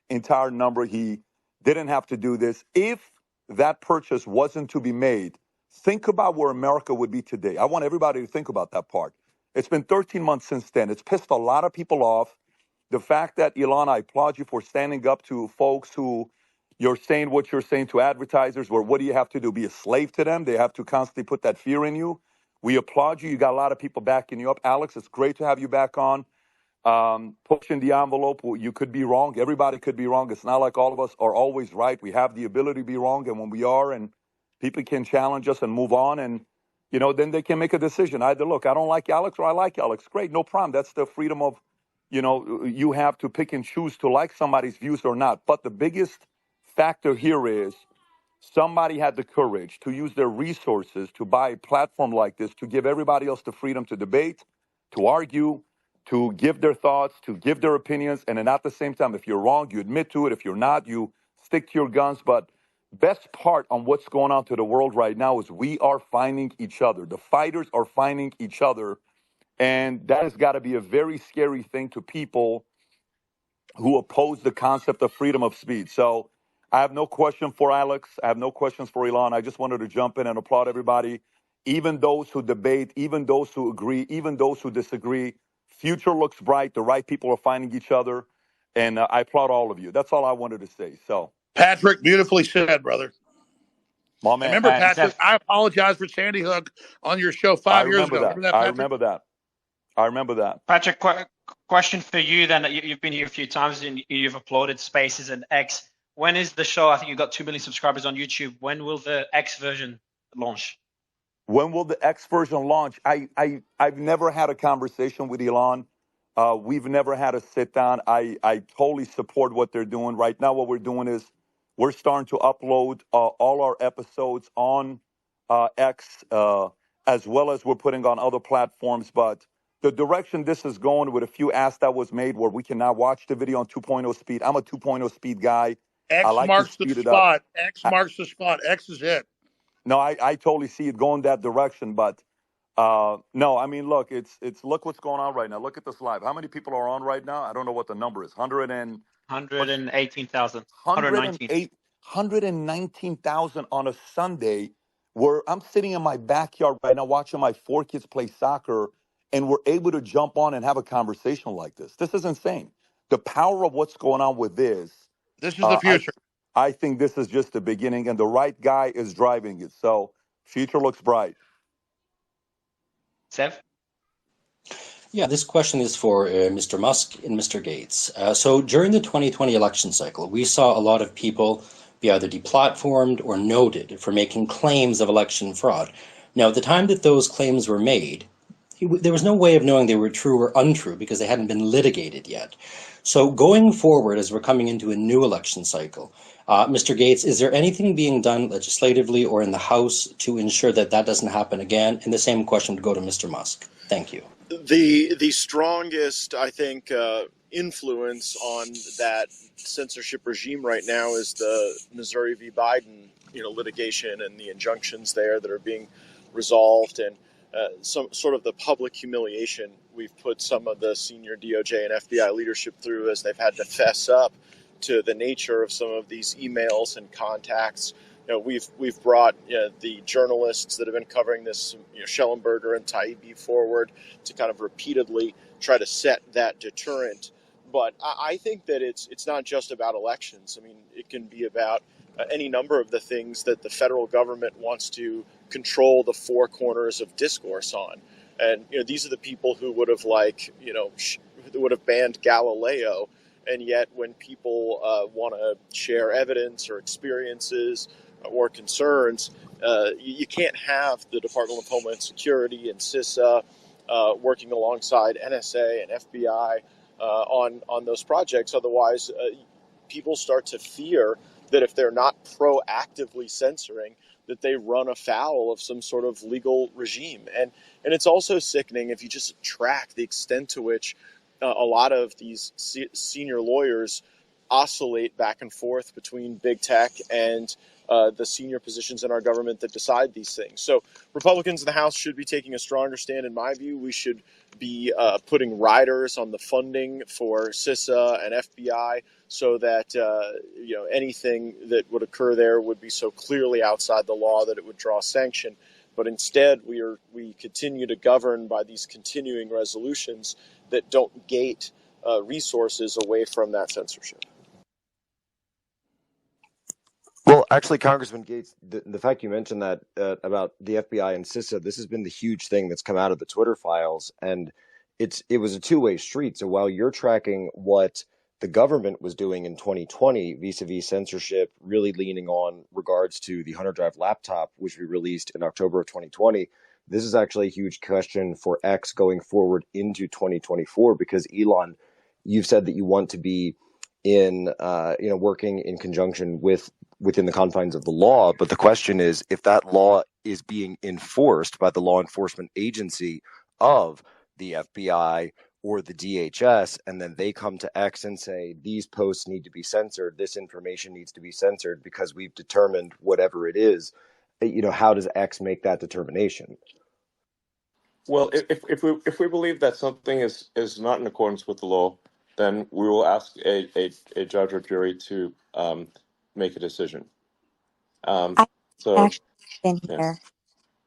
entire number. He didn't have to do this. If that purchase wasn't to be made, think about where America would be today. I want everybody to think about that part. It's been 13 months since then. It's pissed a lot of people off. The fact that, Elon, I applaud you for standing up to folks who you're saying what you're saying to advertisers, where what do you have to do? Be a slave to them? They have to constantly put that fear in you. We applaud you. You got a lot of people backing you up. Alex, it's great to have you back on. Pushing the envelope. You could be wrong. Everybody could be wrong. It's not like all of us are always right. We have the ability to be wrong. And when we are, and people can challenge us and move on, and, then they can make a decision. Either, look, I don't like Alex or I like Alex. Great, no problem. That's the freedom of, you have to pick and choose to like somebody's views or not. But the biggest factor here is somebody had the courage to use their resources to buy a platform like this, to give everybody else the freedom to debate, to argue, to give their thoughts, to give their opinions. And then at the same time, if you're wrong, you admit to it. If you're not, you stick to your guns. But best part on what's going on to the world right now is we are finding each other. The fighters are finding each other. And that has got to be a very scary thing to people who oppose the concept of freedom of speech. So I have no question for Alex. I have no questions for Elon. I just wanted to jump in and applaud everybody, even those who debate, even those who agree, even those who disagree. Future looks bright. The right people are finding each other. And I applaud all of you. That's all I wanted to say. So, Patrick, beautifully said, brother. my man. Remember, Patrick, I apologize for Sandy Hook on your show 5 years ago. Remember that, I Patrick? remember that. I remember that. Patrick, question for you then. You've been here a few times and you've uploaded Spaces and X. When is the show? I think you've got 2 million subscribers on YouTube. When will the X version launch? When will the X version launch? I've never had a conversation with Elon. We've never had a sit down. I totally support what they're doing. Right now, what we're doing is we're starting to upload all our episodes on X, as well as we're putting on other platforms. But the direction this is going, with a few asks that was made where we can now watch the video on 2.0 speed. I'm a 2.0 speed guy. X marks the spot. X marks the spot. X is it. No, I totally see it going that direction. But no, I mean, look, it's look what's going on right now. Look at this live. How many people are on right now? I don't know what the number is. 118,000. 119,000 on a Sunday, where I'm sitting in my backyard right now watching my 4 kids play soccer, and we're able to jump on and have a conversation like this. This is insane. The power of what's going on with this. This is the future. I think this is just the beginning, and the right guy is driving it. So future looks bright. Sev? Yeah, this question is for Mr. Musk and Mr. Gates. So during the 2020 election cycle, we saw a lot of people be either deplatformed or noted for making claims of election fraud. Now, at the time that those claims were made, there was no way of knowing they were true or untrue because they hadn't been litigated yet. So going forward, as we're coming into a new election cycle, Mr. Gates, is there anything being done legislatively or in the House to ensure that that doesn't happen again? And the same question would go to Mr. Musk. Thank you. The strongest, I think, influence on that censorship regime right now is the Missouri v. Biden, litigation and the injunctions there that are being resolved, and some sort of the public humiliation we've put some of the senior DOJ and FBI leadership through as they've had to fess up to the nature of some of these emails and contacts. We've brought the journalists that have been covering this, Schellenberger and Tate forward to kind of repeatedly try to set that deterrent. But I think that it's not just about elections. I mean, it can be about any number of the things that the federal government wants to control the four corners of discourse on. And these are the people who would have would have banned Galileo. And yet when people want to share evidence or experiences or concerns, you can't have the Department of Homeland Security and CISA working alongside NSA and FBI on those projects. Otherwise, people start to fear that if they're not proactively censoring, that they run afoul of some sort of legal regime. And it's also sickening if you just track the extent to which a lot of these senior lawyers oscillate back and forth between big tech and the senior positions in our government that decide these things. So Republicans in the House should be taking a stronger stand, in my view. We should be putting riders on the funding for CISA and FBI so that anything that would occur there would be so clearly outside the law that it would draw sanction. But instead, we continue to govern by these continuing resolutions that don't gate resources away from that censorship. Well, actually, Congressman Gates, the fact you mentioned that about the FBI and CISA, this has been the huge thing that's come out of the Twitter files, and it was a two-way street. So while you're tracking what the government was doing in 2020 vis-a-vis censorship, really leaning on regards to the Hunter Drive laptop, which we released in October of 2020, this is actually a huge question for X going forward into 2024, because Elon, you've said that you want to be in, working in conjunction within the confines of the law. But the question is, if that law is being enforced by the law enforcement agency of the FBI or the DHS, and then they come to X and say, these posts need to be censored, this information needs to be censored because we've determined whatever it is, how does X make that determination? Well, if we believe that something is not in accordance with the law, then we will ask a judge or jury to make a decision. I So actually been yeah, here.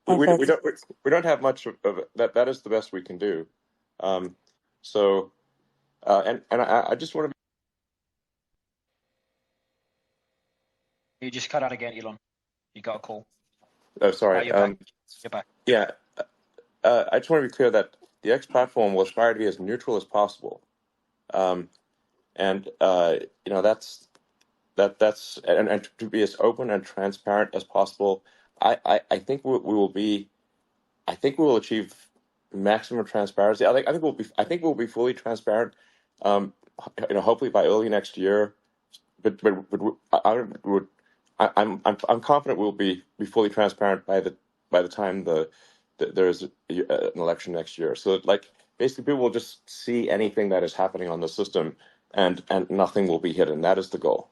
we, If we, we it's don't we don't have much of that. That is the best we can do. Um, so and I just want to. You just cut out again, Elon. You got a call. Oh, sorry. You're back. You're back. Yeah, I just want to be clear that the X platform will aspire to be as neutral as possible, and that's and to be as open and transparent as possible. I think we will be. I think we will achieve maximum transparency. I think we'll be fully transparent. Hopefully by early next year. But I'm confident we'll be fully transparent by the time there's an election next year. So basically people will just see anything that is happening on the system, and nothing will be hidden. That is the goal.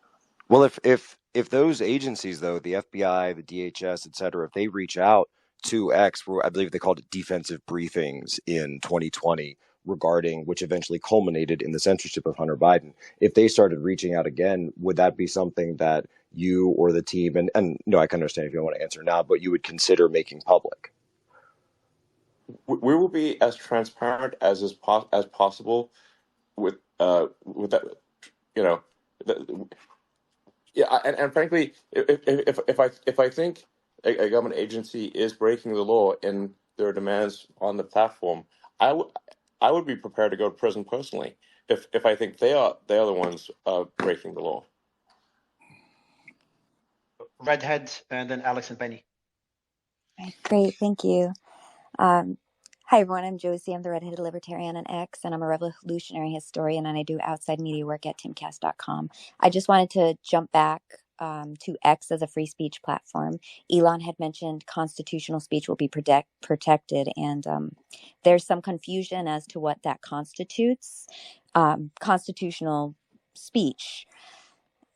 Well, if those agencies, though, the FBI, the DHS, et cetera, if they reach out to X, I believe they called it defensive briefings in 2020 regarding, which eventually culminated in the censorship of Hunter Biden. If they started reaching out again, would that be something that you or the team, and no, I can understand if you don't want to answer now, but you would consider making public? We will be as transparent as possible with that, yeah, and frankly, if I think a government agency is breaking the law in their demands on the platform, I would be prepared to go to prison personally if I think they are the ones breaking the law. Redhead, and then Alex and Benny. great. Thank you. Hi, everyone. I'm Josie. I'm the redheaded libertarian on X, and I'm a revolutionary historian, and I do outside media work at timcast.com. I just wanted to jump back to X as a free speech platform. Elon had mentioned constitutional speech will be protected, and there's some confusion as to what that constitutes. Constitutional speech.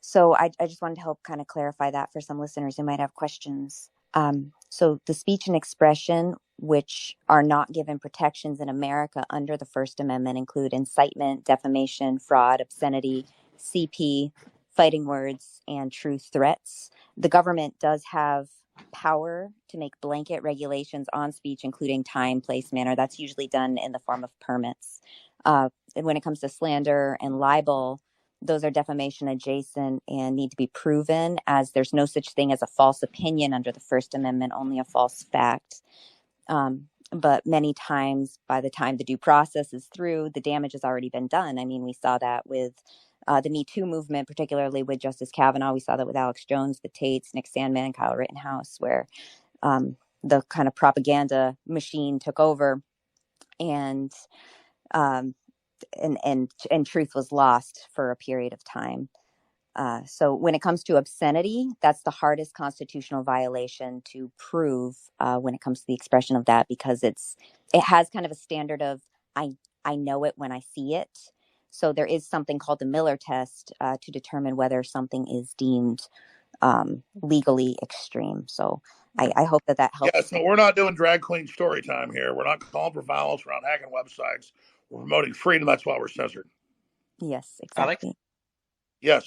So I just wanted to help kind of clarify that for some listeners who might have questions. So the speech and expression which are not given protections in America under the First Amendment include incitement, defamation, fraud, obscenity, CP, fighting words, and true threats. The government does have power to make blanket regulations on speech, including time, place, manner. That's usually done in the form of permits. And when it comes to slander and libel, those are defamation adjacent and need to be proven, as there's no such thing as a false opinion under the First Amendment, only a false fact. But many times, by the time the due process is through, the damage has already been done. I mean, we saw that with the Me Too movement, particularly with Justice Kavanaugh. We saw that with Alex Jones, the Tates, Nick Sandmann, and Kyle Rittenhouse, where the kind of propaganda machine took over, and truth was lost for a period of time. So when it comes to obscenity, that's the hardest constitutional violation to prove when it comes to the expression of that, because it has kind of a standard of I know it when I see it. So there is something called the Miller test to determine whether something is deemed legally extreme. So I hope that helps. Yeah, so we're not doing drag queen story time here. We're not calling for violence. We're not hacking websites. We're promoting freedom. That's why we're censored. Yes, exactly. Alex? Yes.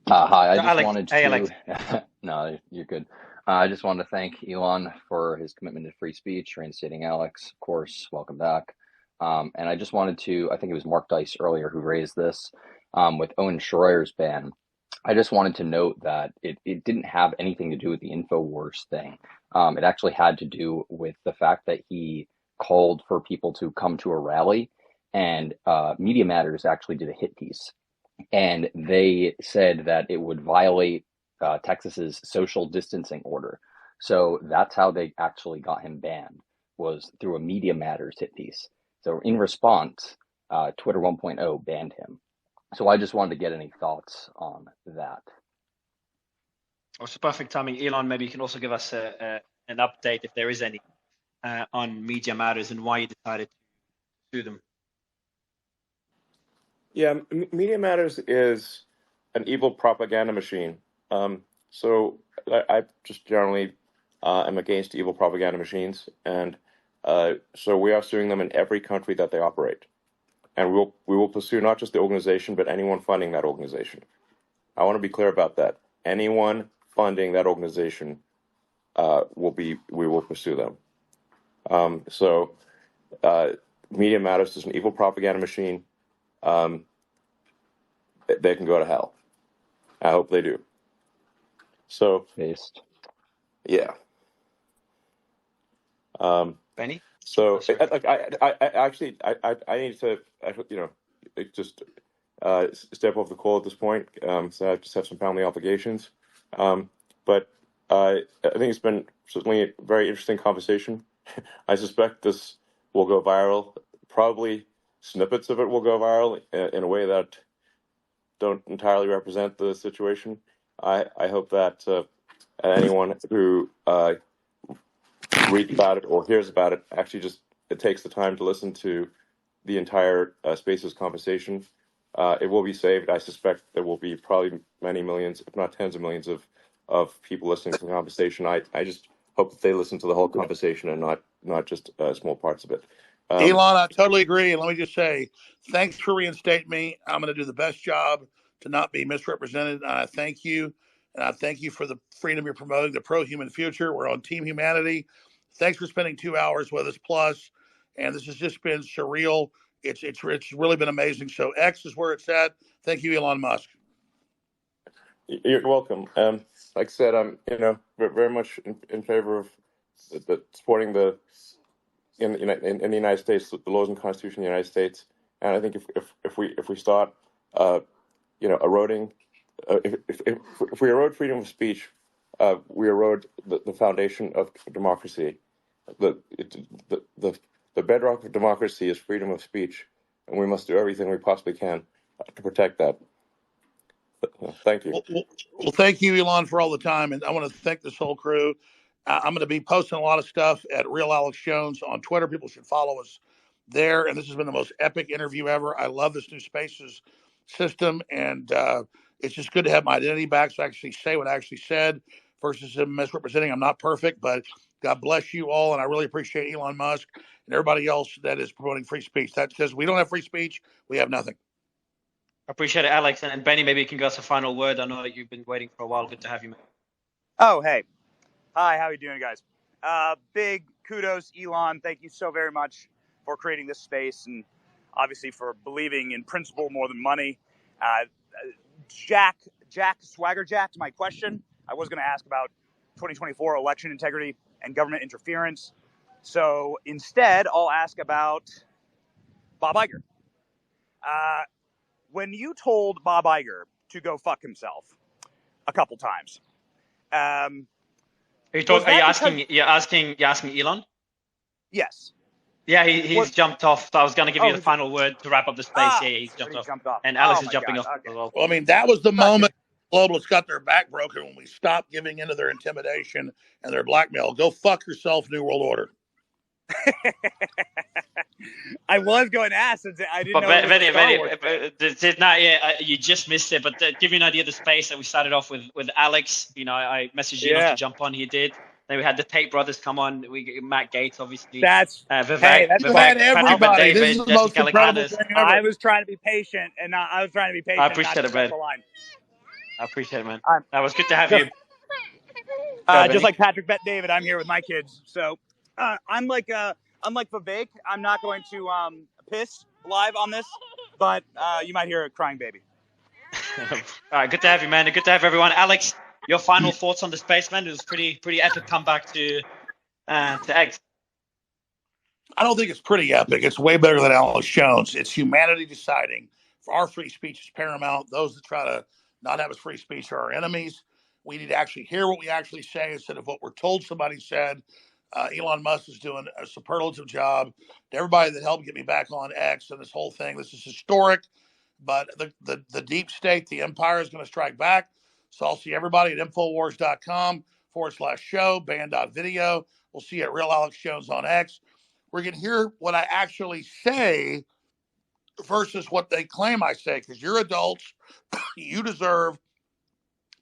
Hi, I just Alex. wanted Hey, to. Alex. No, you're good. I just wanted to thank Elon for his commitment to free speech, reinstating Alex, of course. Welcome back. And I just wanted to, I think it was Mark Dice earlier who raised this with Owen Schroyer's ban. I just wanted to note that it didn't have anything to do with the InfoWars thing. It actually had to do with the fact that he called for people to come to a rally, and Media Matters actually did a hit piece. And they said that it would violate Texas's social distancing order. So that's how they actually got him banned, was through a Media Matters hit piece. So in response, Twitter 1.0 banned him. So I just wanted to get any thoughts on that. Oh, it's perfect timing. Elon, maybe you can also give us an update, if there is any, on Media Matters and why you decided to sue them. Yeah, Media Matters is an evil propaganda machine. So I just generally am against evil propaganda machines, and so we are suing them in every country that they operate, and we will pursue not just the organization but anyone funding that organization. I want to be clear about that. Anyone funding that organization, we will pursue them. So Media Matters is an evil propaganda machine. They can go to hell. I hope they do. So, yeah. Benny? So, I need to, just step off the call at this point. So I just have some family obligations. But I think it's been certainly a very interesting conversation. I suspect this will go viral. Probably snippets of it will go viral in a way that don't entirely represent the situation. I hope that anyone who reads about it or hears about it actually just takes the time to listen to the entire Spaces conversation. It will be saved. I suspect there will be probably many millions, if not tens of millions of people listening to the conversation. I just hope that they listen to the whole conversation and not just small parts of it. Elon, I totally agree. And let me just say, thanks for reinstating me. I'm going to do the best job to not be misrepresented. And I thank you. And I thank you for the freedom you're promoting, the pro-human future. We're on Team Humanity. Thanks for spending 2 hours with us plus. And this has just been surreal. It's really been amazing. So X is where it's at. Thank you, Elon Musk. You're welcome. Like I said, I'm very much in favor of supporting in the United States, the laws and Constitution of the United States. And I think if we start eroding, if we erode freedom of speech, we erode the foundation of democracy. the bedrock of democracy is freedom of speech, and we must do everything we possibly can to protect that. Thank you. Well, thank you, Elon, for all the time, and I want to thank this whole crew. I'm going to be posting a lot of stuff at Real Alex Jones on Twitter. People should follow us there. And this has been the most epic interview ever. I love this new Spaces system, and it's just good to have my identity back, so I actually say what I actually said versus him misrepresenting. I'm not perfect, but God bless you all, and I really appreciate Elon Musk and everybody else that is promoting free speech. That says we don't have free speech, we have nothing. Appreciate it, Alex. And Benny, maybe you can give us a final word. I know you've been waiting for a while. Good to have you, man. Oh, hey. Hi, how are you doing, guys? Big kudos, Elon. Thank you so very much for creating this space and obviously for believing in principle more than money. Jack Swagger jacked my question. I was going to ask about 2024 election integrity and government interference. So instead, I'll ask about Bob Iger. When you told Bob Iger to go fuck himself a couple times, Are you asking Elon? Yes. Yeah, he's jumped off. So I was going to give you the final word to wrap up the space. Yeah, he's jumped off. And Alex is jumping off as well. Well, I mean, that was the moment globalists got their back broken when we stopped giving into their intimidation and their blackmail. Go fuck yourself, New World Order. I was going to ask. I didn't know. You just missed it. But to give you an idea of the space that we started off with Alex, I messaged Elon to jump on. He did. Then we had the Tate brothers come on. Matt Gates, obviously. Vivek, everybody. This is the most incredible thing ever. I was trying to be patient, and I was trying to be patient. I appreciate it, man. I appreciate it, man. That was good to have you. Just like Patrick Bet David, I'm here with my kids. So unlike Vivek, I'm not going to piss live on this, but you might hear a crying baby. All right, good to have you, man. Good to have everyone. Alex, your final thoughts on the space, man? It was pretty epic comeback to X. I don't think it's pretty epic. It's way better than Alex Jones. It's humanity deciding. For our free speech is paramount. Those that try to not have us free speech are our enemies. We need to actually hear what we actually say instead of what we're told somebody said. Elon Musk is doing a superlative job. To everybody that helped get me back on X and this whole thing, this is historic. But the deep state, the empire is going to strike back. So I'll see everybody at Infowars.com/show, band.video. We'll see you at Real Alex Jones on X. We're going to hear what I actually say versus what they claim I say, because you're adults. You deserve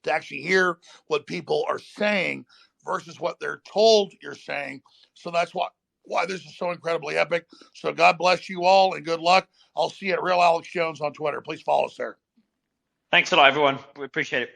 to actually hear what people are saying versus what they're told you're saying. So that's why this is so incredibly epic. So God bless you all and good luck. I'll see you at Real Alex Jones on Twitter. Please follow us there. Thanks a lot, everyone. We appreciate it.